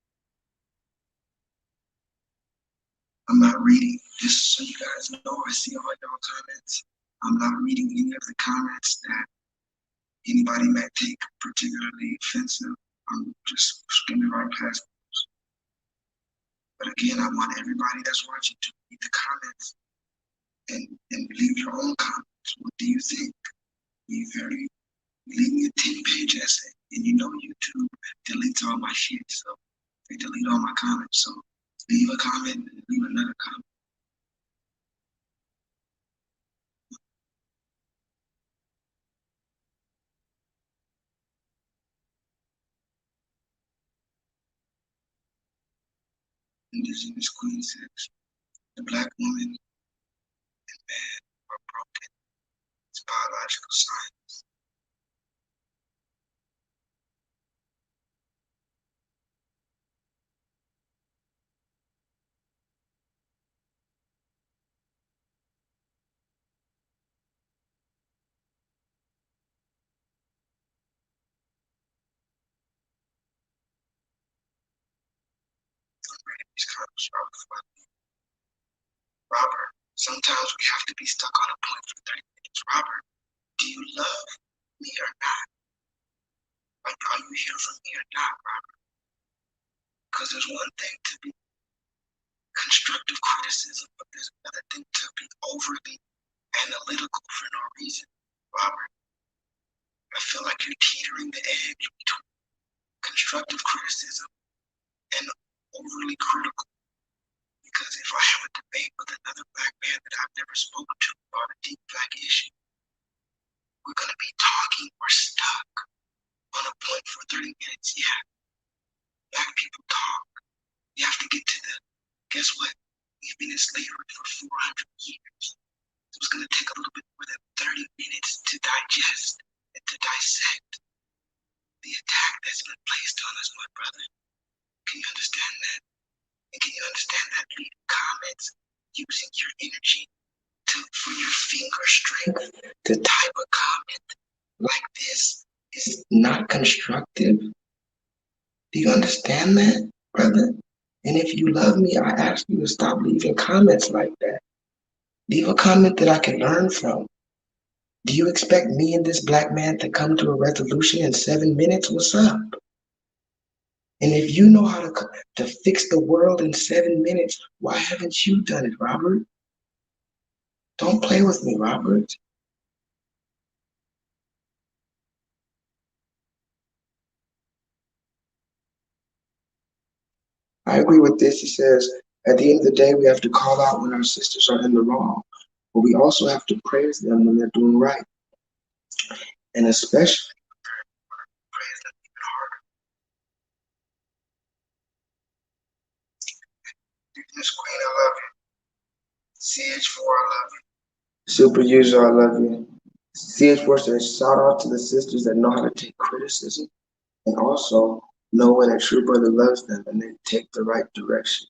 I'm not reading, just so you guys know, I see all y'all comments. I'm not reading any of the comments that anybody might take particularly offensive. I'm just skimming right past those. But again, I want everybody that's watching to read the comments and leave your own comments. What do you think? Leave me a 10-page essay. And you know YouTube deletes all my shit, so they delete all my comments. So leave a comment and leave another comment. Indigenous Queen says, the black woman and man are broken. It's biological science. These comments are funny. Robert, sometimes we have to be stuck on a point for 30 minutes. Robert, do you love me or not? Like, are you here for me or not, Robert? Because there's one thing to be constructive criticism, but there's another thing to be overly analytical for no reason. Robert, I feel like you're teetering the edge between constructive criticism and overly critical. Because if I have a debate with another black man that I've never spoken to about a deep black issue, we're going to be talking or stuck on a point for 30 minutes. Yeah, black people talk. You have to get to the, guess what? We've been in slavery for 400 years. So it's going to take a little bit more than 30 minutes to digest and to dissect the attack that's been placed on us, my brother. Can you understand that? And can you understand that? Leave comments using your energy for your finger strength to type a comment like this is not constructive. Do you understand that, brother? And if you love me, I ask you to stop leaving comments like that. Leave a comment that I can learn from. Do you expect me and this black man to come to a resolution in 7 minutes? What's up? And if you know how to fix the world in 7 minutes, why haven't you done it, Robert? Don't play with me, Robert. I agree with this. He says, at the end of the day, we have to call out when our sisters are in the wrong, but we also have to praise them when they're doing right. And especially praise them even harder. Miss Queen, I love you. CH4, I love you. Super user, I love you. CH4 says, shout out to the sisters that know how to take criticism and also know when a true brother loves them and they take the right direction.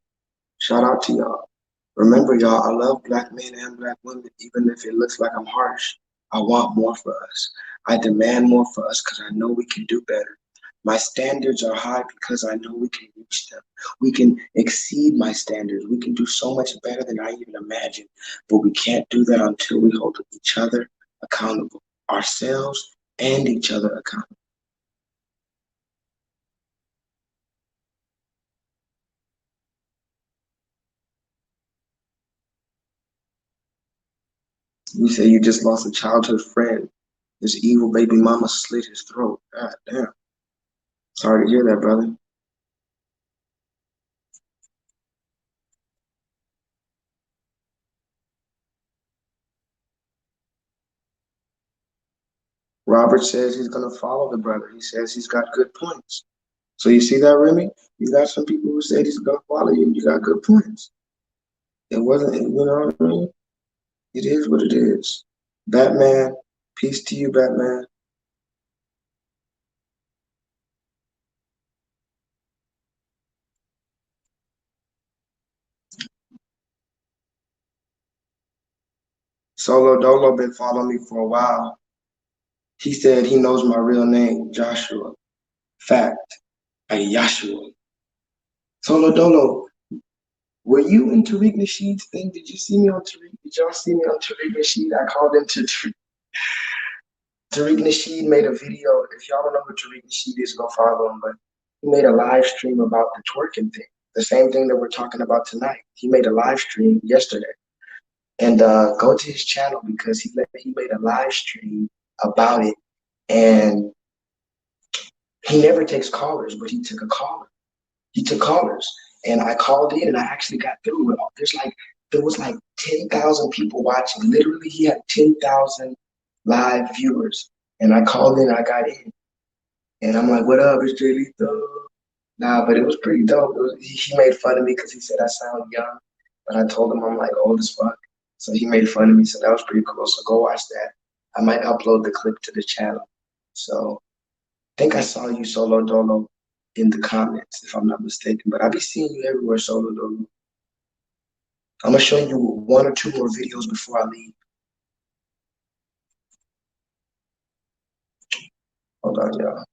Shout out to y'all. Remember, y'all, I love black men and black women, even if it looks like I'm harsh. I want more for us. I demand more for us because I know we can do better. My standards are high because I know we can reach them. We can exceed my standards. We can do so much better than I even imagined. But we can't do that until we hold each other accountable, ourselves and each other accountable. You say you just lost a childhood friend. This evil baby mama slit his throat. God damn. Sorry to hear that, brother. Robert says he's gonna follow the brother. He says he's got good points. So you see that, Remy? You got some people who said he's gonna follow you. You got good points. It wasn't, you know what I mean? It is what it is. Batman, peace to you, Batman. Solo Dolo been following me for a while. He said he knows my real name, Joshua. Fact, Yashua. Solo Dolo, were you in Tariq Nasheed's thing? Did you see me on Tariq? Did y'all see me on Tariq Nasheed? I called him to Tariq Nasheed made a video. If y'all don't know who Tariq Nasheed is, go follow him. But he made a live stream about the twerking thing, the same thing that we're talking about tonight. He made a live stream yesterday, and go to his channel because he made a live stream about it, and he never takes callers, but he took a caller. He took callers, and I called in, and I actually got through it. There was like 10,000 people watching. Literally, he had 10,000 live viewers, and I called in, I got in, and I'm like, "What up, it's Jay Lethal?" Nah, but it was pretty dope. He made fun of me because he said I sound young, but I told him I'm like old as fuck. So he made fun of me, so that was pretty cool. So go watch that. I might upload the clip to the channel. So I think I saw you, Solo Dolo, in the comments, if I'm not mistaken. But I'll be seeing you everywhere, Solo Dolo. I'm gonna show you one or two more videos before I leave. Hold on, y'all.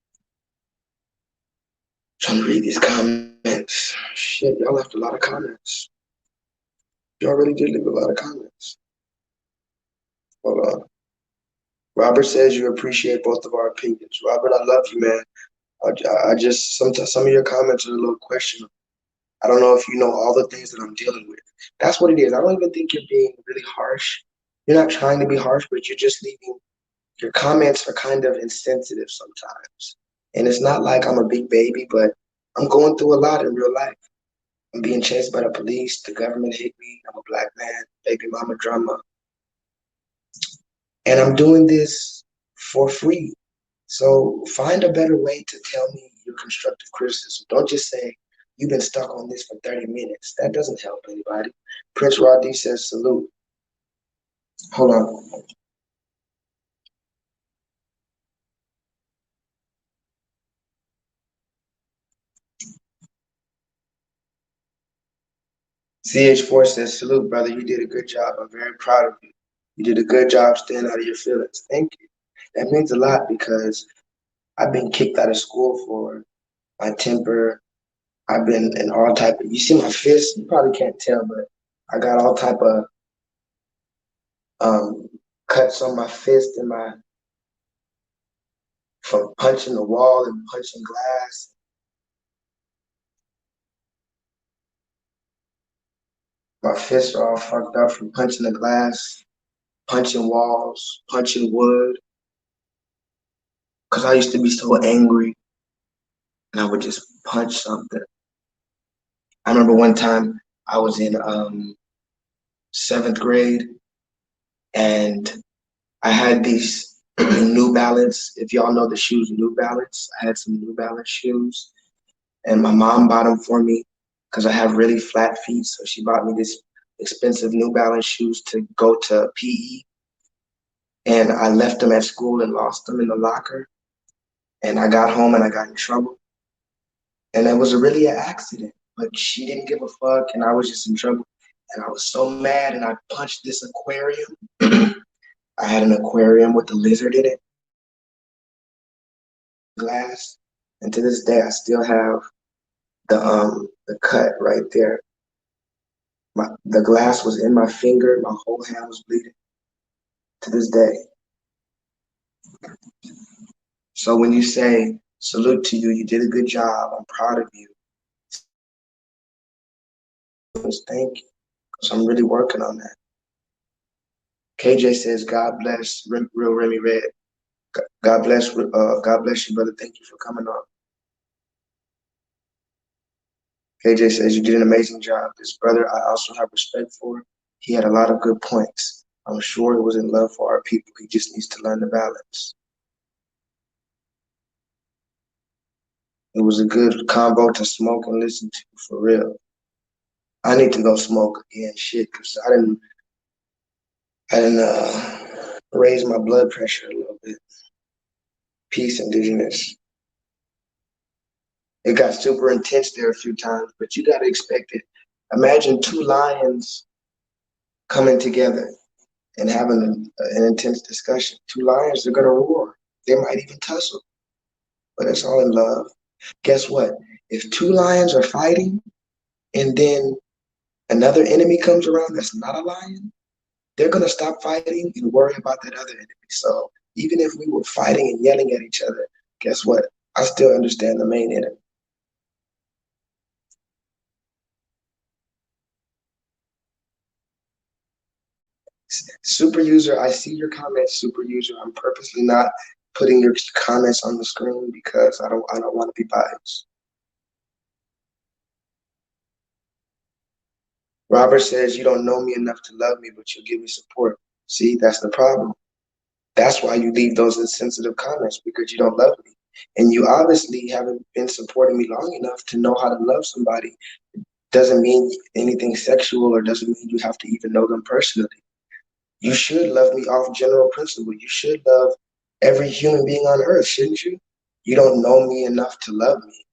Trying to read these comments. Shit, y'all left a lot of comments. Y'all really did leave a lot of comments. Hold on. Robert says you appreciate both of our opinions. Robert, I love you, man. I just sometimes some of your comments are a little questionable. I don't know if you know all the things that I'm dealing with. That's what it is. I don't even think you're being really harsh. You're not trying to be harsh, but you're just leaving. Your comments are kind of insensitive sometimes. And it's not like I'm a big baby, but I'm going through a lot in real life. I'm being chased by the police. The government hate me. I'm a black man, baby mama drama. And I'm doing this for free. So find a better way to tell me your constructive criticism. Don't just say, you've been stuck on this for 30 minutes. That doesn't help anybody. Prince Rodney says, salute. Hold on. CH4 says, salute, brother. You did a good job. I'm very proud of you. You did a good job staying out of your feelings. Thank you. That means a lot because I've been kicked out of school for my temper. I've been in all type of, you see my fist? You probably can't tell, but I got all type of cuts on my fist and from punching the wall and punching glass. My fists are all fucked up from punching the glass, punching walls, punching wood. Cause I used to be so angry and I would just punch something. I remember one time I was in 7th grade and I had these New Balance. If y'all know the shoes New Balance, I had some New Balance shoes and my mom bought them for me because I have really flat feet. So she bought me this expensive New Balance shoes to go to PE. And I left them at school and lost them in the locker. And I got home and I got in trouble. And it was really an accident, but she didn't give a fuck and I was just in trouble. And I was so mad and I punched this aquarium. I had an aquarium with a lizard in it, glass. And to this day, I still have the cut right there. The glass was in my finger, my whole hand was bleeding to this day. So when you say, salute to you, you did a good job, I'm proud of you. Thank you, because I'm really working on that. KJ says, God bless, real Remy Red. God bless you, brother. Thank you for coming on. KJ says, you did an amazing job. This brother I also have respect for. He had a lot of good points. I'm sure he was in love for our people. He just needs to learn the balance. It was a good combo to smoke and listen to, for real. I need to go smoke again, shit, because I didn't raise my blood pressure a little bit. Peace, Indigenous. It got super intense there a few times, but you got to expect it. Imagine two lions coming together and having an intense discussion. Two lions are gonna roar. They might even tussle, but it's all in love. Guess what? If two lions are fighting and then another enemy comes around that's not a lion, they're gonna stop fighting and worry about that other enemy. So even if we were fighting and yelling at each other, guess what? I still understand the main enemy. Super user, I see your comments, super user. I'm purposely not putting your comments on the screen because I don't want to be biased. Robert says you don't know me enough to love me, but you'll give me support. See, that's the problem. That's why you leave those insensitive comments, because you don't love me. And you obviously haven't been supporting me long enough to know how to love somebody. Doesn't mean anything sexual or doesn't mean you have to even know them personally. You should love me off general principle. You should love every human being on earth, shouldn't you? You don't know me enough to love me.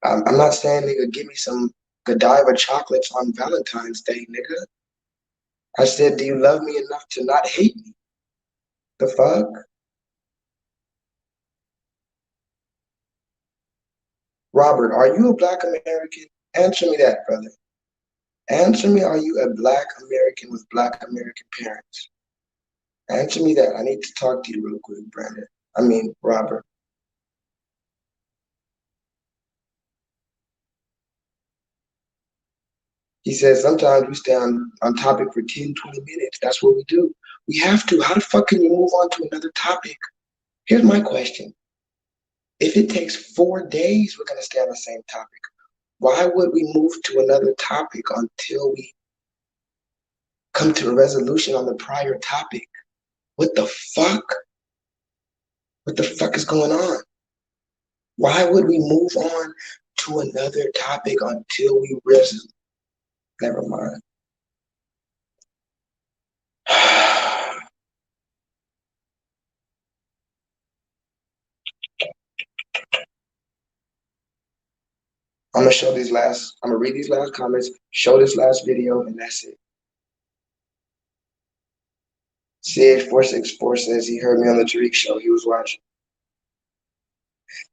I'm not saying, nigga, give me some Godiva chocolates on Valentine's Day, nigga. I said, do you love me enough to not hate me? The fuck? Robert, are you a black American? Answer me that, brother. Answer me, are you a black American with black American parents? Answer me that. I need to talk to you real quick, Brandon. Robert. He says sometimes we stay on topic for 10, 20 minutes. That's what we do. We have to. How the fuck can you move on to another topic? Here's my question. If it takes 4 days, we're going to stay on the same topic. Why would we move to another topic until we come to a resolution on the prior topic? What the fuck? What the fuck is going on? Why would we move on to another topic until we resolve? Never mind. I'm gonna read these last comments, show this last video, and that's it. CH464 says he heard me on the Tariq show. He was watching.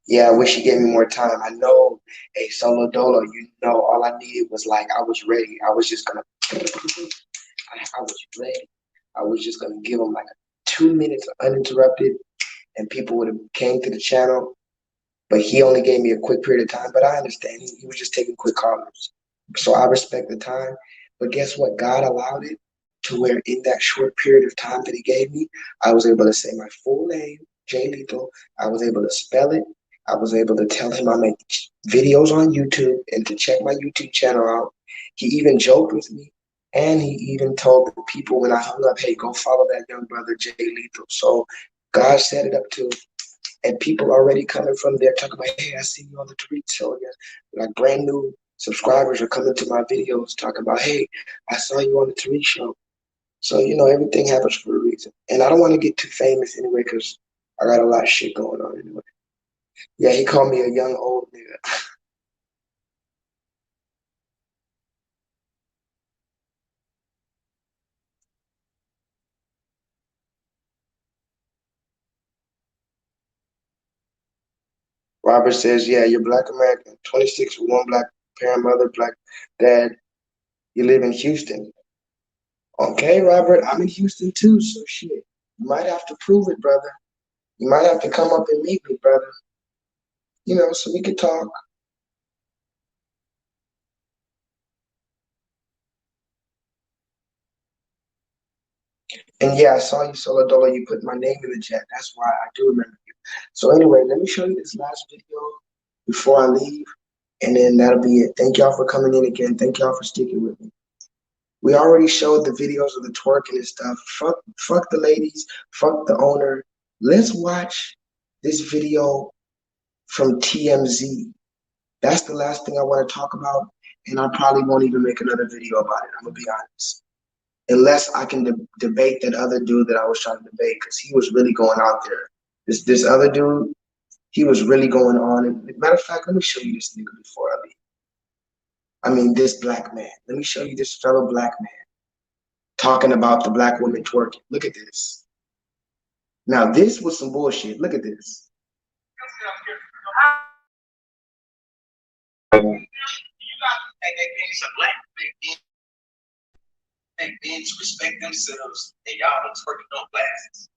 Yeah, I wish he gave me more time. I know, hey, Solo Dolo, you know, all I needed was I was ready. I was just gonna, I was ready. I was just gonna give him 2 minutes uninterrupted, and people would have came to the channel. But he only gave me a quick period of time. But I understand he was just taking quick callers. So I respect the time. But guess what? God allowed it to where in that short period of time that he gave me, I was able to say my full name, Jay Lethal. I was able to spell it. I was able to tell him I make videos on YouTube and to check my YouTube channel out. He even joked with me. And he even told the people when I hung up, hey, go follow that young brother, Jay Lethal. So God set it up to, and people already coming from there talking about, hey, I see you on the Tariq show again. Brand new subscribers are coming to my videos talking about, hey, I saw you on the Tariq show. So, everything happens for a reason. And I don't want to get too famous anyway because I got a lot of shit going on anyway. Yeah, he called me a young old nigga. Robert says, yeah, you're black American, 26 with one black parent, mother, black dad. You live in Houston. Okay, Robert, I'm in Houston too, so shit. You might have to prove it, brother. You might have to come up and meet me, brother. So we could talk. And yeah, I saw you, Solo Dolo. You put my name in the chat. That's why I do remember you. So anyway, let me show you this last video before I leave, and then that'll be it. Thank y'all for coming in again. Thank y'all for sticking with me. We already showed the videos of the twerking and stuff. Fuck the ladies. Fuck the owner. Let's watch this video from TMZ. That's the last thing I want to talk about, and I probably won't even make another video about it. I'm gonna be honest. Unless I can debate that other dude that I was trying to debate, because he was really going out there. This other dude, he was really going on. And matter of fact, let me show you this nigga before I leave. This black man. Let me show you this fellow black man talking about the black woman twerking. Look at this. Now this was some bullshit. Look at this. Men respect themselves, and y'all are twerking on glasses.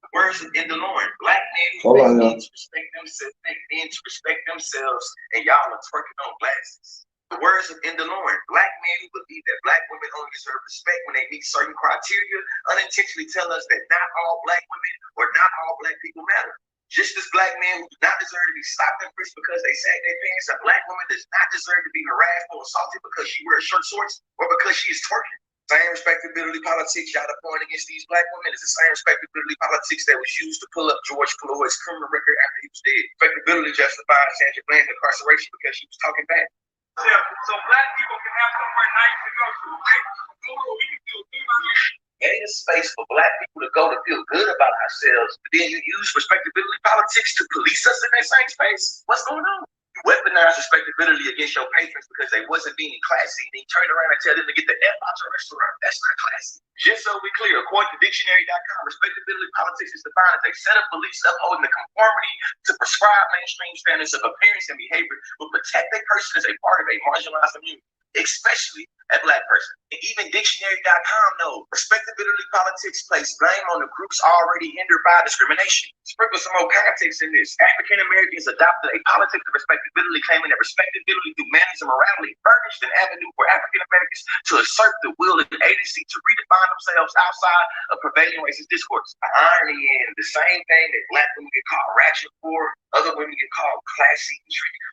The words in the Lord, black men respect themselves, and y'all are twerking on glasses. The words in the Lord, black men who believe that black women only deserve respect when they meet certain criteria unintentionally tell us that not all black women or not all black people matter. Just as black men who do not deserve to be slapped and frisked because they sag their pants, a black woman does not deserve to be harassed or assaulted because she wears short shorts or because she is twerking. Same respectability politics y'all are pouring against these black women is the same respectability politics that was used to pull up George Floyd's criminal record after he was dead. Respectability justified Sandra Bland's incarceration because she was talking back. Yeah, so black people can have somewhere nice to go to, right? Go where we can feel good about it. Made a space for black people to go to feel good about ourselves, but then you use respectability politics to police us in that same space? What's going on? You weaponize respectability against your patrons because they wasn't being classy, and then you turn around and tell them to get the F out your restaurant. That's not classy. Just so we're clear, according to dictionary.com, respectability politics is defined as a set of beliefs upholding the conformity to prescribed mainstream standards of appearance and behavior will protect a person as a part of a marginalized community, especially a black person. And even dictionary.com knows respectability politics place blame on the groups already hindered by discrimination. Sprinkle some more context in this. African Americans adopted a politics of respectability, claiming that respectability through manners and morality furnished an avenue for African Americans to assert the will and agency to redefine themselves outside of prevailing racist discourse. The irony in the same thing that black women get called ratchet for, other women get called classy and treated.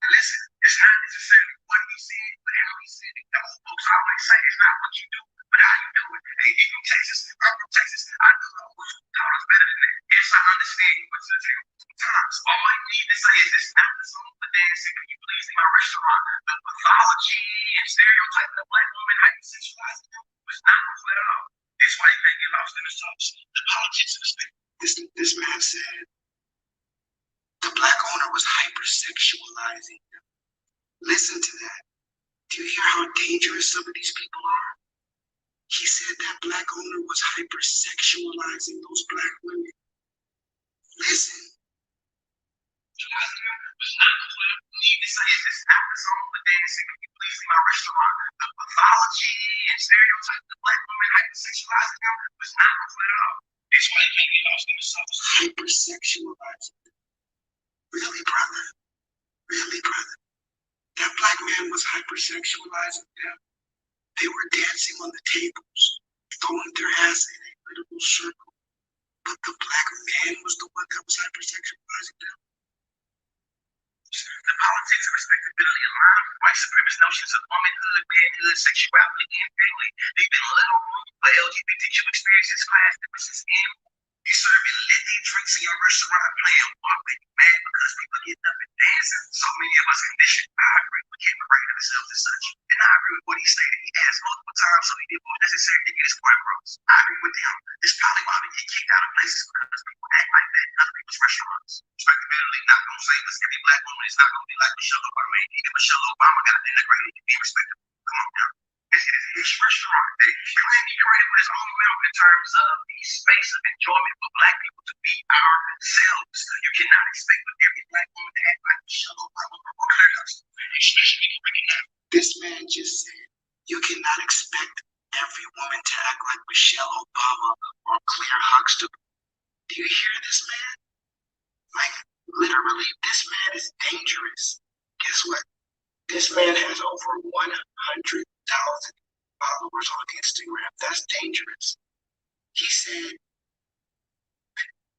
Listen, it's not necessarily what he said, but how he said it. Those folks always say it's not what you do, but how you do it. Hey, you from Texas, I'm from Texas. I know those taught us better than that. Yes, I understand you went to the table sometimes. All I need to say is this not the song for dancing. Can you please in my restaurant? The pathology and stereotyping of black women hypersexualizing them was not cool at all. That's why you can't get lost in the sauce. The politics of the state. This man said the black owner was hypersexualizing them. Listen to that. Do you hear how dangerous some of these people are? He said that black owner was hypersexualizing those black women. Listen. It's not the song for dancing. Can you please leave my restaurant? The pathology and stereotype of black women hypersexualizing them was not cool at all. That's why you can't get lost in the sauce. Hypersexualizing them. Really, brother? Really, brother? That black man was hypersexualizing them. They were dancing on the tables, throwing their ass in a little circle. But the black man was the one that was hypersexualizing them. The politics of respectability align with white supremacist notions of womanhood, manhood, sexuality, and family. They've been little room for LGBTQ experiences, class differences, and you serving litty drinks in your restaurant, playing walk, making mad because people getting up and dancing. So many of us conditioned. I agree, we can't berate ourselves as such. And I agree with what he stated. He asked multiple times, so he did what was necessary to get his point across. I agree with him. It's probably why we get kicked out of places because people act like that in other people's restaurants. Respectability not gonna save us. Every black woman is not gonna be like Michelle Obama. Even Michelle Obama got integrated to be respectable. Come on now. This is his restaurant that he created with his own will in terms of the space of enjoyment for black people to be ourselves. You cannot expect with every black woman to act like Michelle Obama or Claire Huxtable, especially when you recognize this man just said you cannot expect every woman to act like Michelle Obama or Claire Huxtable. Do you hear this man? Like, literally, this man is dangerous. Guess what? This man has over 100,000 followers on Instagram. That's dangerous. He said,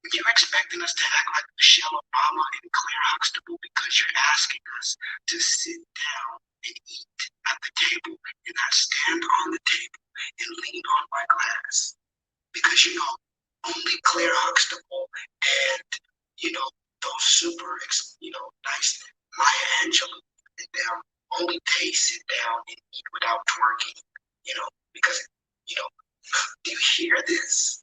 you're expecting us to act like Michelle Obama and Claire Huxtable because you're asking us to sit down and eat at the table and not stand on the table and lean on my glass. Because, only Claire Huxtable and, those super, nice Maya Angelou and them, only they sit down and eat without twerking, because, do you hear this?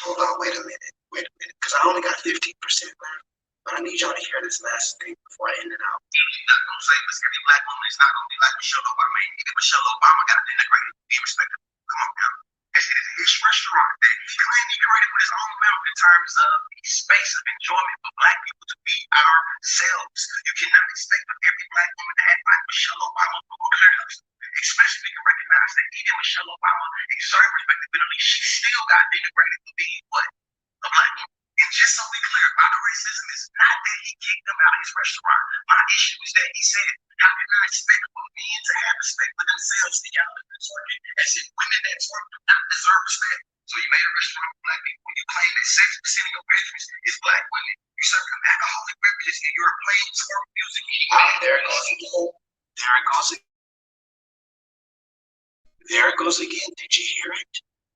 Hold on, wait a minute, because I only got 15% left. But I need y'all to hear this last thing before I end it out. You're not gonna say this every black woman is not gonna be like Michelle Obama. Even Michelle Obama got integrated, be respectable. Come on now. It's his restaurant that he claimed he created with his own mouth in terms of the space of enjoyment for black people to be ourselves. You cannot expect for every black woman to act like Michelle Obama or Claire Huxtable. Especially if you can recognize that even Michelle Obama exerted respectability, she still got denigrated for being what? A black woman. And just so we clear, my criticism is not that he kicked them out of his restaurant. My issue is that he said, how can I expect for men to have respect for themselves and y'all are twerking as if women that twerk do not deserve respect? So you made a restaurant for black people. You claim that 60% of your patrons is black women. You serve them alcoholic beverages and you're playing twerk music. There it goes again. There it goes again. There it goes again. Did you hear it?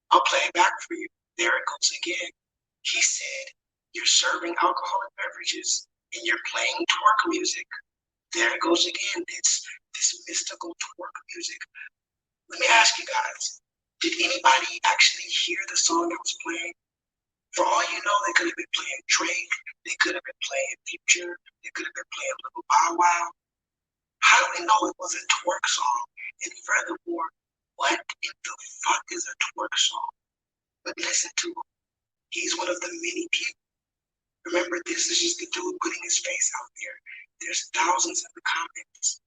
I'll play it back for you. There it goes again. He said, you're serving alcoholic beverages and you're playing twerk music. There it goes again. It's this mystical twerk music. Let me ask you guys, did anybody actually hear the song that was playing? For all you know, they could have been playing Drake. They could have been playing Future. They could have been playing Little Bow Wow. How do we know it was a twerk song? And furthermore, what in the fuck is a twerk song? But listen to him. He's one of the many people. Remember, this is just the dude putting his face out there. There's thousands in the comments.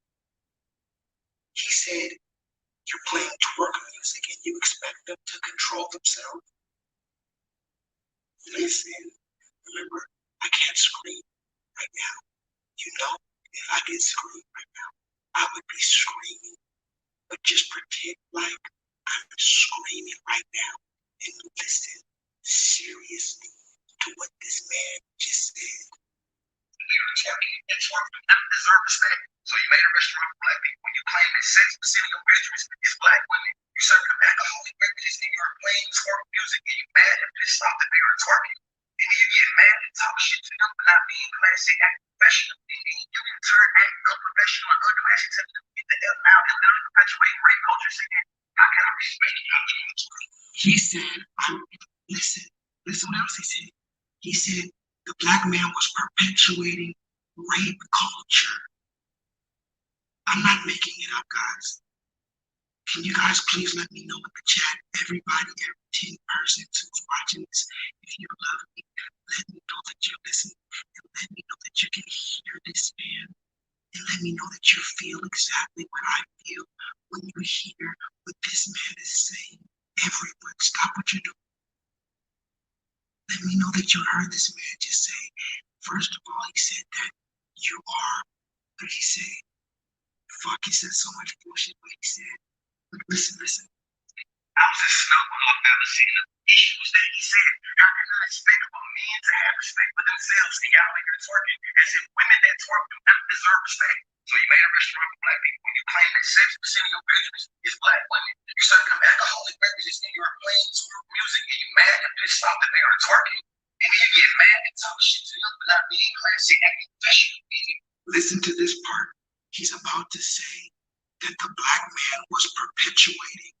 He said, you're playing twerk music and you expect them to control themselves? Listen, remember, I can't scream right now. You know, if I did scream right now, I would be screaming. But just pretend like I'm screaming right now and listen seriously to what this man just said. And twerk do not deserve respect. So you made a restaurant for black people when you claim that 60% of your patrons is black women. You serve them alcoholic beverages and you're playing twerk music and you mad and pissed off that they are twerking. And then you get mad and talk shit to them for not being classy, act professional. And then you can turn act unprofessional and unclassy to them to get the hell out and literally perpetuate rape culture saying, how can I respect you? He said, listen what else he said. He said the black man was perpetuating rape culture. I'm not making it up, guys. Can you guys please let me know in the chat, everybody, every 10 persons who's watching this, if you love me, let me know that you listen, and let me know that you can hear this man, and let me know that you feel exactly what I feel when you hear what this man is saying. Everyone, stop what you're doing. Let me know that you heard this man just say, first of all, he said that you are, what did he say? Fuck, he said so much bullshit, what he said. But listen. I was just snowball balancing the issues that he said. How can I expect for men to have respect for themselves and y'all here twerking as if women that twerk do not deserve respect? So you made a restaurant for black people when you claim that 60% of your patrons is black women. You serve them alcoholic beverages and you're playing twerk music and you mad and pissed off that they are twerking. And then you get mad and talk shit to them for not being classy and professional. Listen to this part. He's about to say that the black man was perpetuating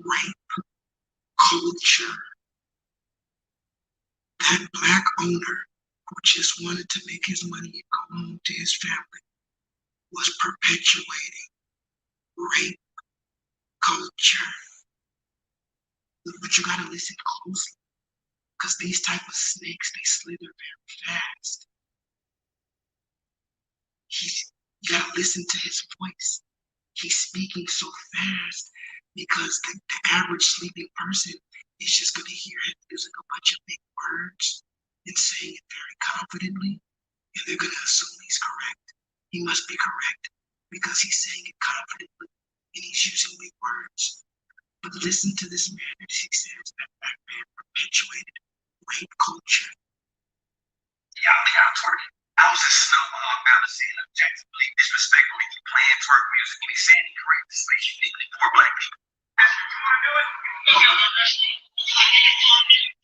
rape culture. That black owner who just wanted to make his money and go home to his family was perpetuating rape culture. But you gotta listen closely, because these type of snakes, they slither very fast. You gotta listen to his voice. He's speaking so fast because the average sleeping person is just gonna hear him using a bunch of big words and saying it very confidently, and they're gonna assume he's correct. He must be correct because he's saying it confidently and he's using big words. But listen to this man as he says that black man perpetuated rape culture. Y'all twerking. I was just snowball balancing objectively disrespectfully playing twerk music and he's saying he created the space uniquely for black people. That's what you want to do it?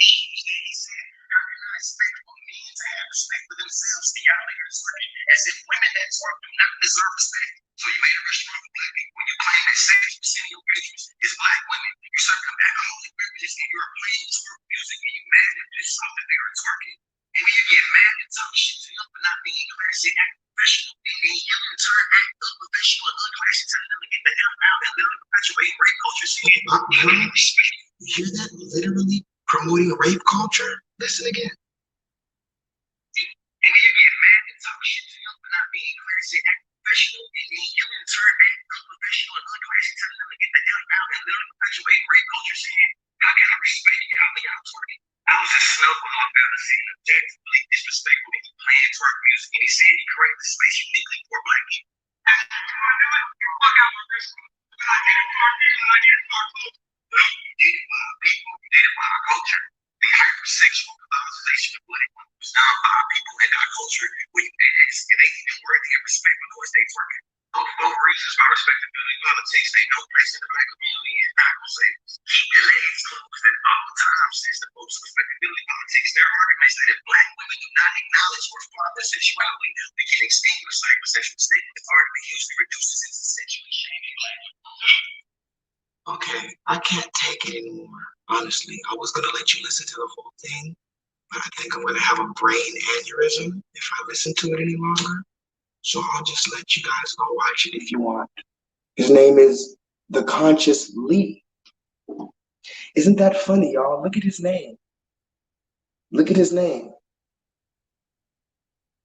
He said, how can I expect for men to have respect for themselves and y'all here twerking as if women that twerk do not deserve respect? So you made a restaurant for black people when you claim that 60% of your patrons is black women. You serve them alcoholic beverages and you're playing twerk music and you mad and pissed off that they are twerking. And then you get mad and talk shit to them for not being classy and professional. And then you can turn act unprofessional and unclassy to them to get the hell out and literally perpetuate rape culture. You hear that? Literally promoting rape culture? Listen again. And you get mad and talk shit to them for not being clear and say act professional, and then you in turn act unprofessional and undressed, telling them to get the hell out and literally perpetuate rape culture, saying, how can I respect y'all when y'all twerking? I was just snuggled off out of seeing objectively disrespectful when he playing twerk music and he said he created the space uniquely for black people. Fuck out my restaurant. I did it for our people, I did it for our culture. No, you did it for our people, you did it for our culture. The hypersexual colonization of what it was done by our people and our culture, where you ask, and they even worthy of respect because they twerking. Both reasons why respectability politics ain't no place in the black community, and not gonna say keep your legs closed. And oftentimes, since the most respectability politics, their arguments that if black women do not acknowledge or follow their sexuality, we can extinguish hypersexual state. This argument usually reduces into sexually shaming black people. Okay, I can't take it anymore. Honestly, I was gonna let you listen to the whole thing, but I think I'm gonna have a brain aneurysm if I listen to it any longer. So I'll just let you guys go watch it if you want. His name is The Conscious Lee. Isn't that funny, y'all? Look at his name. Look at his name.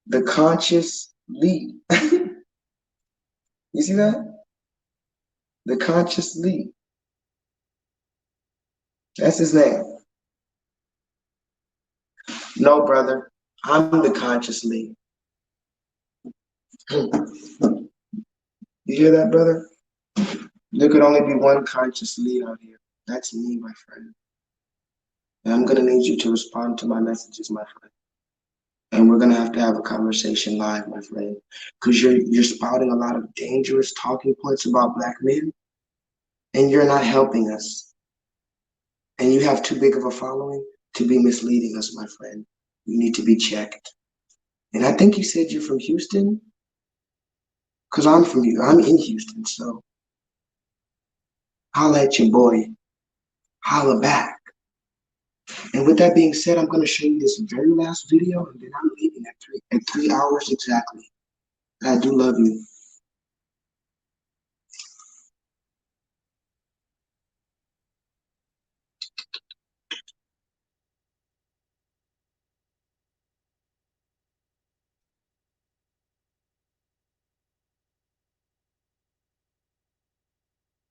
The Conscious Lee. You see that? The Conscious Lee. That's his name. No, brother. I'm the Conscious Lee. You hear that, brother? There could only be one conscious Lee out here. That's me, my friend. And I'm going to need you to respond to my messages, my friend. And we're going to have a conversation live, my friend. Because you're spouting a lot of dangerous talking points about black men. And you're not helping us. And you have too big of a following to be misleading us, my friend. You need to be checked. And I think you said you're from Houston. Because I'm in Houston, so holla at your boy. Holla back. And with that being said, I'm going to show you this very last video, and then I'm leaving at 3 hours exactly. I do love you.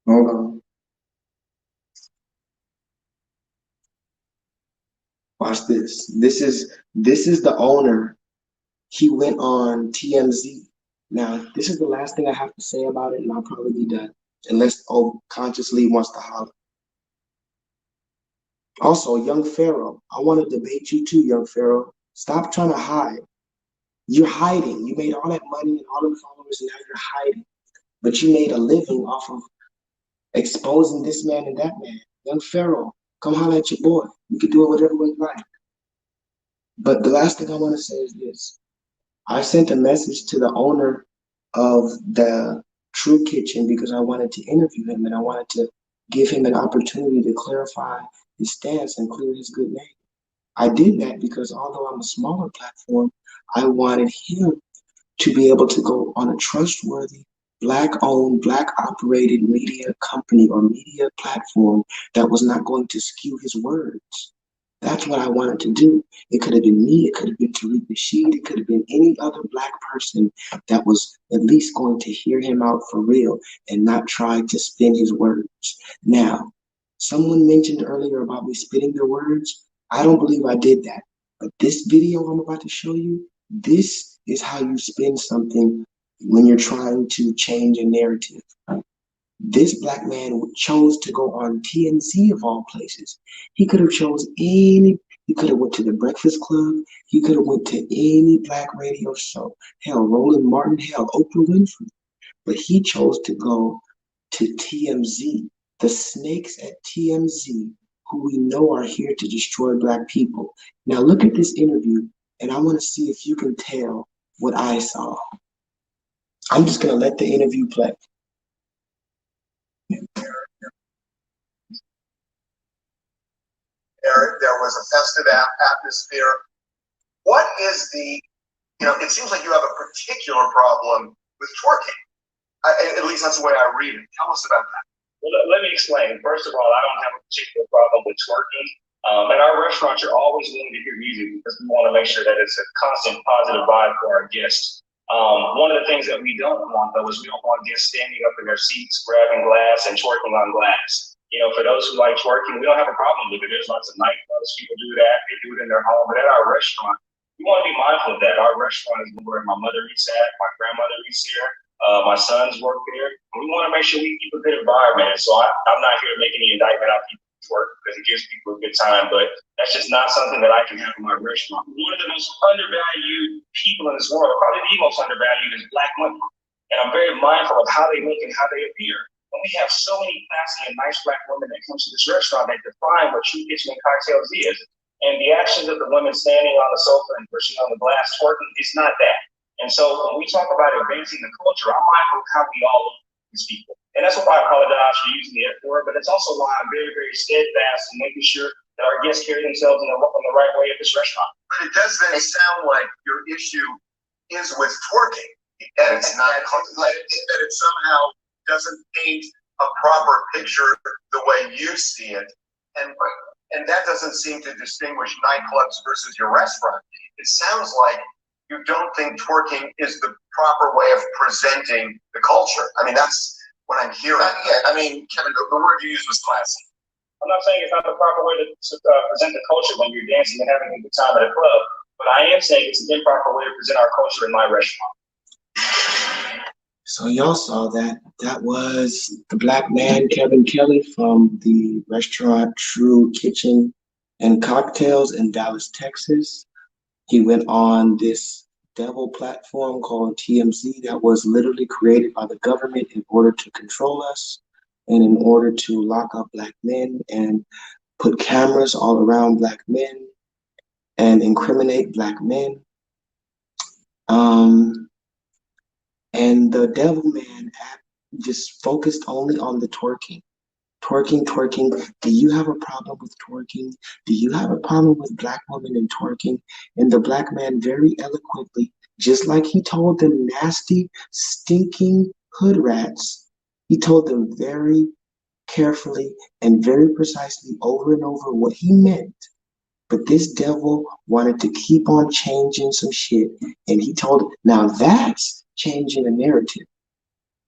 Hold on. Watch this. This is the owner. He went on TMZ. Now, this is the last thing I have to say about it, and I'll probably be done. Unless Consciously wants to holler. Also, Young Pharaoh, I want to debate you too, Young Pharaoh. Stop trying to hide. You're hiding. You made all that money and all the followers, and now you're hiding. But you made a living off of exposing this man and that man. Young Pharaoh, come holler at your boy. You can do it whatever way you like. But the last thing I want to say is this. I sent a message to the owner of the True Kitchen because I wanted to interview him and I wanted to give him an opportunity to clarify his stance and clear his good name. I did that because although I'm a smaller platform, I wanted him to be able to go on a trustworthy, Black-owned, Black-operated media company or media platform that was not going to skew his words. That's what I wanted to do. It could have been me. It could have been Tariq Nasheed. It could have been any other Black person that was at least going to hear him out for real and not try to spin his words. Now, someone mentioned earlier about me spitting their words. I don't believe I did that. But this video I'm about to show you, this is how you spin something when you're trying to change a narrative. This Black man chose to go on TMZ of all places. He could have chose he could have went to the Breakfast Club. He could have went to any Black radio show. Hell, Roland Martin, hell, Oprah Winfrey. But he chose to go to TMZ, the snakes at TMZ, who we know are here to destroy Black people. Now look at this interview, and I want to see if you can tell what I saw. I'm just going to let the interview play. There was a festive atmosphere. What is it seems like you have a particular problem with twerking. At least that's the way I read it. Tell us about that. Well, let me explain. First of all, I don't have a particular problem with twerking. At our restaurant, you're always willing to hear music because we want to make sure that it's a constant positive vibe for our guests. One of the things that we don't want, though, is we don't want guests standing up in their seats, grabbing glass and twerking on glass. You know, for those who like twerking, we don't have a problem with it. There's lots of nightclubs, people do that. They do it in their home. But at our restaurant, we want to be mindful of that. Our restaurant is where my mother eats at, my grandmother eats here, my sons work there. And we want to make sure we keep a good environment. And so I'm not here to make any indictment out of people's work because it gives people a good time, but that's just not something that I can have in my restaurant. One of the most undervalued people in this world, probably the most undervalued, is Black women. And I'm very mindful of how they look and how they appear. And we have so many classy and nice Black women that come to this restaurant that define what true kitchen and cocktails is. And the actions of the women standing on the sofa and pushing on the glass twerking is not that. And so when we talk about advancing the culture, I'm mindful of how we all look at these people. And that's why I apologize for using the F word, but it's also why I'm very, very steadfast in making sure that our guests carry themselves in the right way at this restaurant. But it does then sound like your issue is with twerking. And it's not that it somehow doesn't paint a proper picture the way you see it. And that doesn't seem to distinguish nightclubs versus your restaurant. It sounds like you don't think twerking is the proper way of presenting the culture. I mean, that's what I'm hearing. I mean, Kevin, the word you used was classy. I'm not saying it's not the proper way to present the culture when you're dancing and having a good time at a club, but I am saying it's an improper way to present our culture in my restaurant. So y'all saw that. That was the Black man, Kevin Kelly, from the restaurant True Kitchen and Cocktails in Dallas, Texas. He went on this devil platform called TMZ that was literally created by the government in order to control us and in order to lock up Black men and put cameras all around Black men and incriminate Black men. And the Devil Man app just focused only on the twerking. Twerking. Do you have a problem with twerking? Do you have a problem with Black women and twerking? And the Black man very eloquently, just like he told them nasty, stinking hood rats, he told them very carefully and very precisely over and over what he meant. But this devil wanted to keep on changing some shit. And he told, now that's changing a narrative.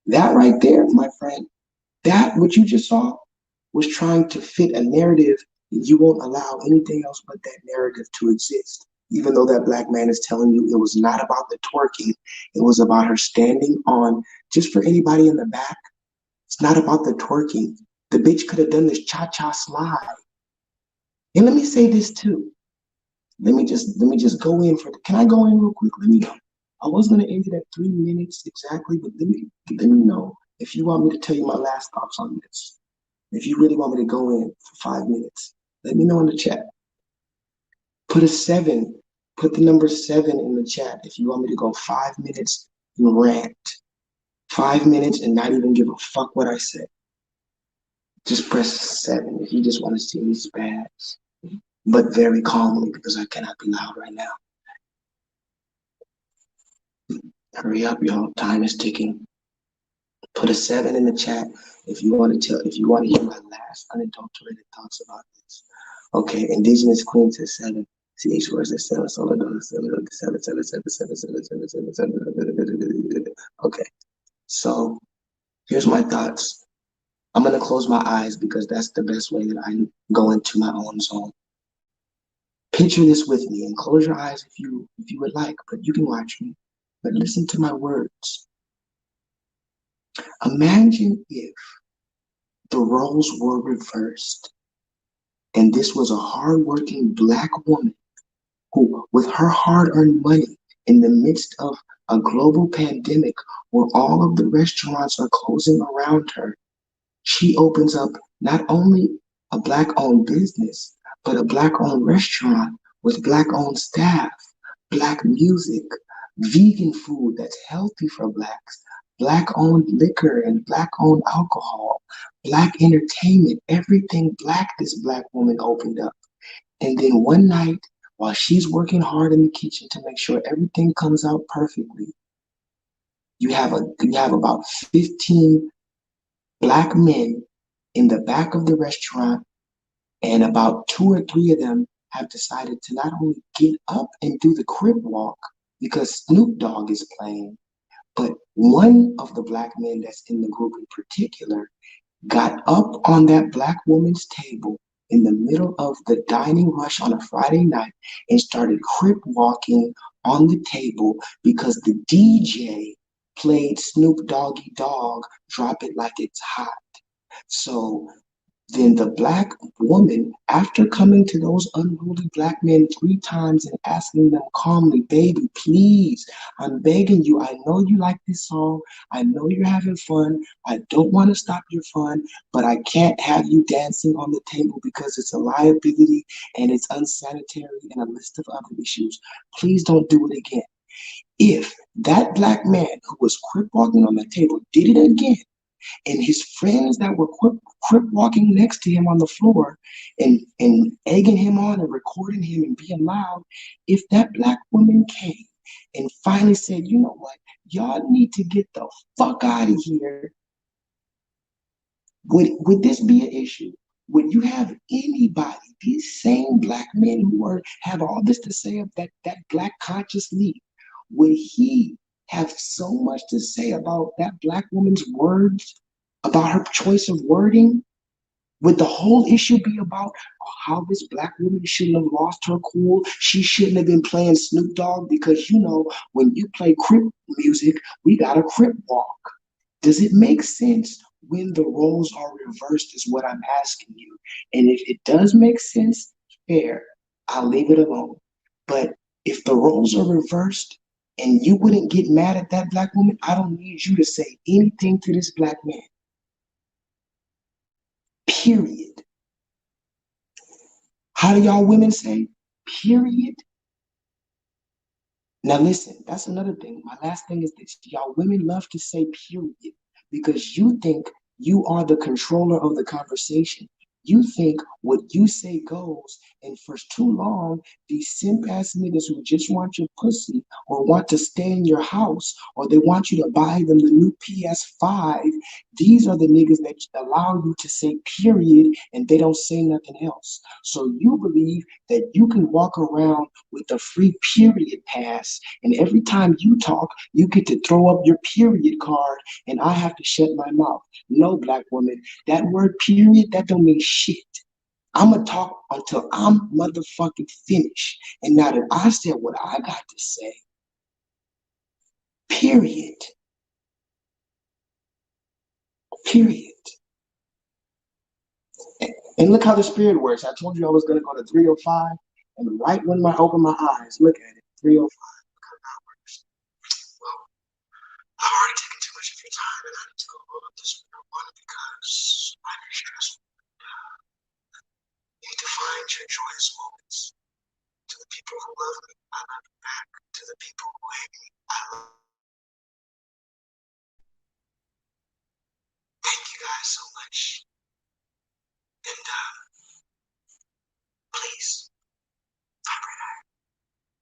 That right there, my friend, that what you just saw was trying to fit a narrative. You won't allow anything else but that narrative to exist. Even though that Black man is telling you it was not about the twerking, it was about her standing on, just for anybody in the back, it's not about the twerking. The bitch could have done this cha-cha slide. And let me say this too. Let me just go in for can I go in real quick? Let me know. I was gonna end it at 3 minutes exactly, but let me know if you want me to tell you my last thoughts on this. If you really want me to go in for 5 minutes, let me know in the chat. Put a 7, put the number 7 in the chat if you want me to go 5 minutes and rant. 5 minutes and not even give a fuck what I said. Just press 7 if you just want to see me spaz, but very calmly because I cannot be loud right now. Hurry up, y'all. Time is ticking. Put a 7 in the chat if you want to hear my last unadulterated thoughts about this. Okay, Indigenous Queen says 7. CH words is 7. Solar does 7. Okay, so here's my thoughts. I'm gonna close my eyes because that's the best way that I go into my own zone. Picture this with me and close your eyes if you would like, but you can watch me. But listen to my words. Imagine if the roles were reversed and this was a hardworking Black woman who, with her hard-earned money in the midst of a global pandemic where all of the restaurants are closing around her, she opens up not only a Black-owned business, but a Black-owned restaurant with Black-owned staff, Black music, vegan food that's healthy for Blacks, Black-owned liquor and Black-owned alcohol, Black entertainment, everything Black this Black woman opened up. And then one night, while she's working hard in the kitchen to make sure everything comes out perfectly, you have about 15 Black men in the back of the restaurant, and about 2 or 3 of them have decided to not only get up and do the crip walk because Snoop Dogg is playing, but one of the black men that's in the group in particular got up on that black woman's table in the middle of the dining rush on a Friday night and started crip walking on the table because the DJ played Snoop Doggy Dogg, Drop It Like It's Hot. So then the black woman, after coming to those unruly black men 3 times and asking them calmly, baby, please, I'm begging you. I know you like this song. I know you're having fun. I don't want to stop your fun, but I can't have you dancing on the table because it's a liability and it's unsanitary and a list of other issues. Please don't do it again. If that black man who was crip walking on the table did it again, and his friends that were crip walking next to him on the floor and egging him on and recording him and being loud, if that black woman came and finally said, you know what, y'all need to get the fuck out of here, would this be an issue? Would you have anybody, these same black men who have all this to say of that black conscious league, would he have so much to say about that black woman's words, about her choice of wording? Would the whole issue be about how this black woman shouldn't have lost her cool? She shouldn't have been playing Snoop Dogg because, when you play Crip music, we got a Crip walk. Does it make sense when the roles are reversed is what I'm asking you. And if it does make sense, fair, I'll leave it alone. But if the roles are reversed and you wouldn't get mad at that black woman, I don't need you to say anything to this black man. Period. How do y'all women say? Period. Now listen, that's another thing. My last thing is this. Y'all women love to say period because you think you are the controller of the conversation. You think what you say goes, and for too long, these simp ass niggas who just want your pussy or want to stay in your house or they want you to buy them the new PS5, these are the niggas that allow you to say period and they don't say nothing else. So you believe that you can walk around with a free period pass, and every time you talk, you get to throw up your period card, and I have to shut my mouth. No, black woman, that word period, that don't mean shit. I'm going to talk until I'm motherfucking finished. And now that I said what I got to say, period. Period. And look how the spirit works. I told you I was going to go to 305, and right when I open my eyes, look at it, 305. Look how that works. Well, I've already taken too much of your time, and I need to go roll up this marijuana because I'm stressful. You need to find your joyous moments. To the people who love me, I love you back. To the people who hate me, I love you. Thank you guys so much. And please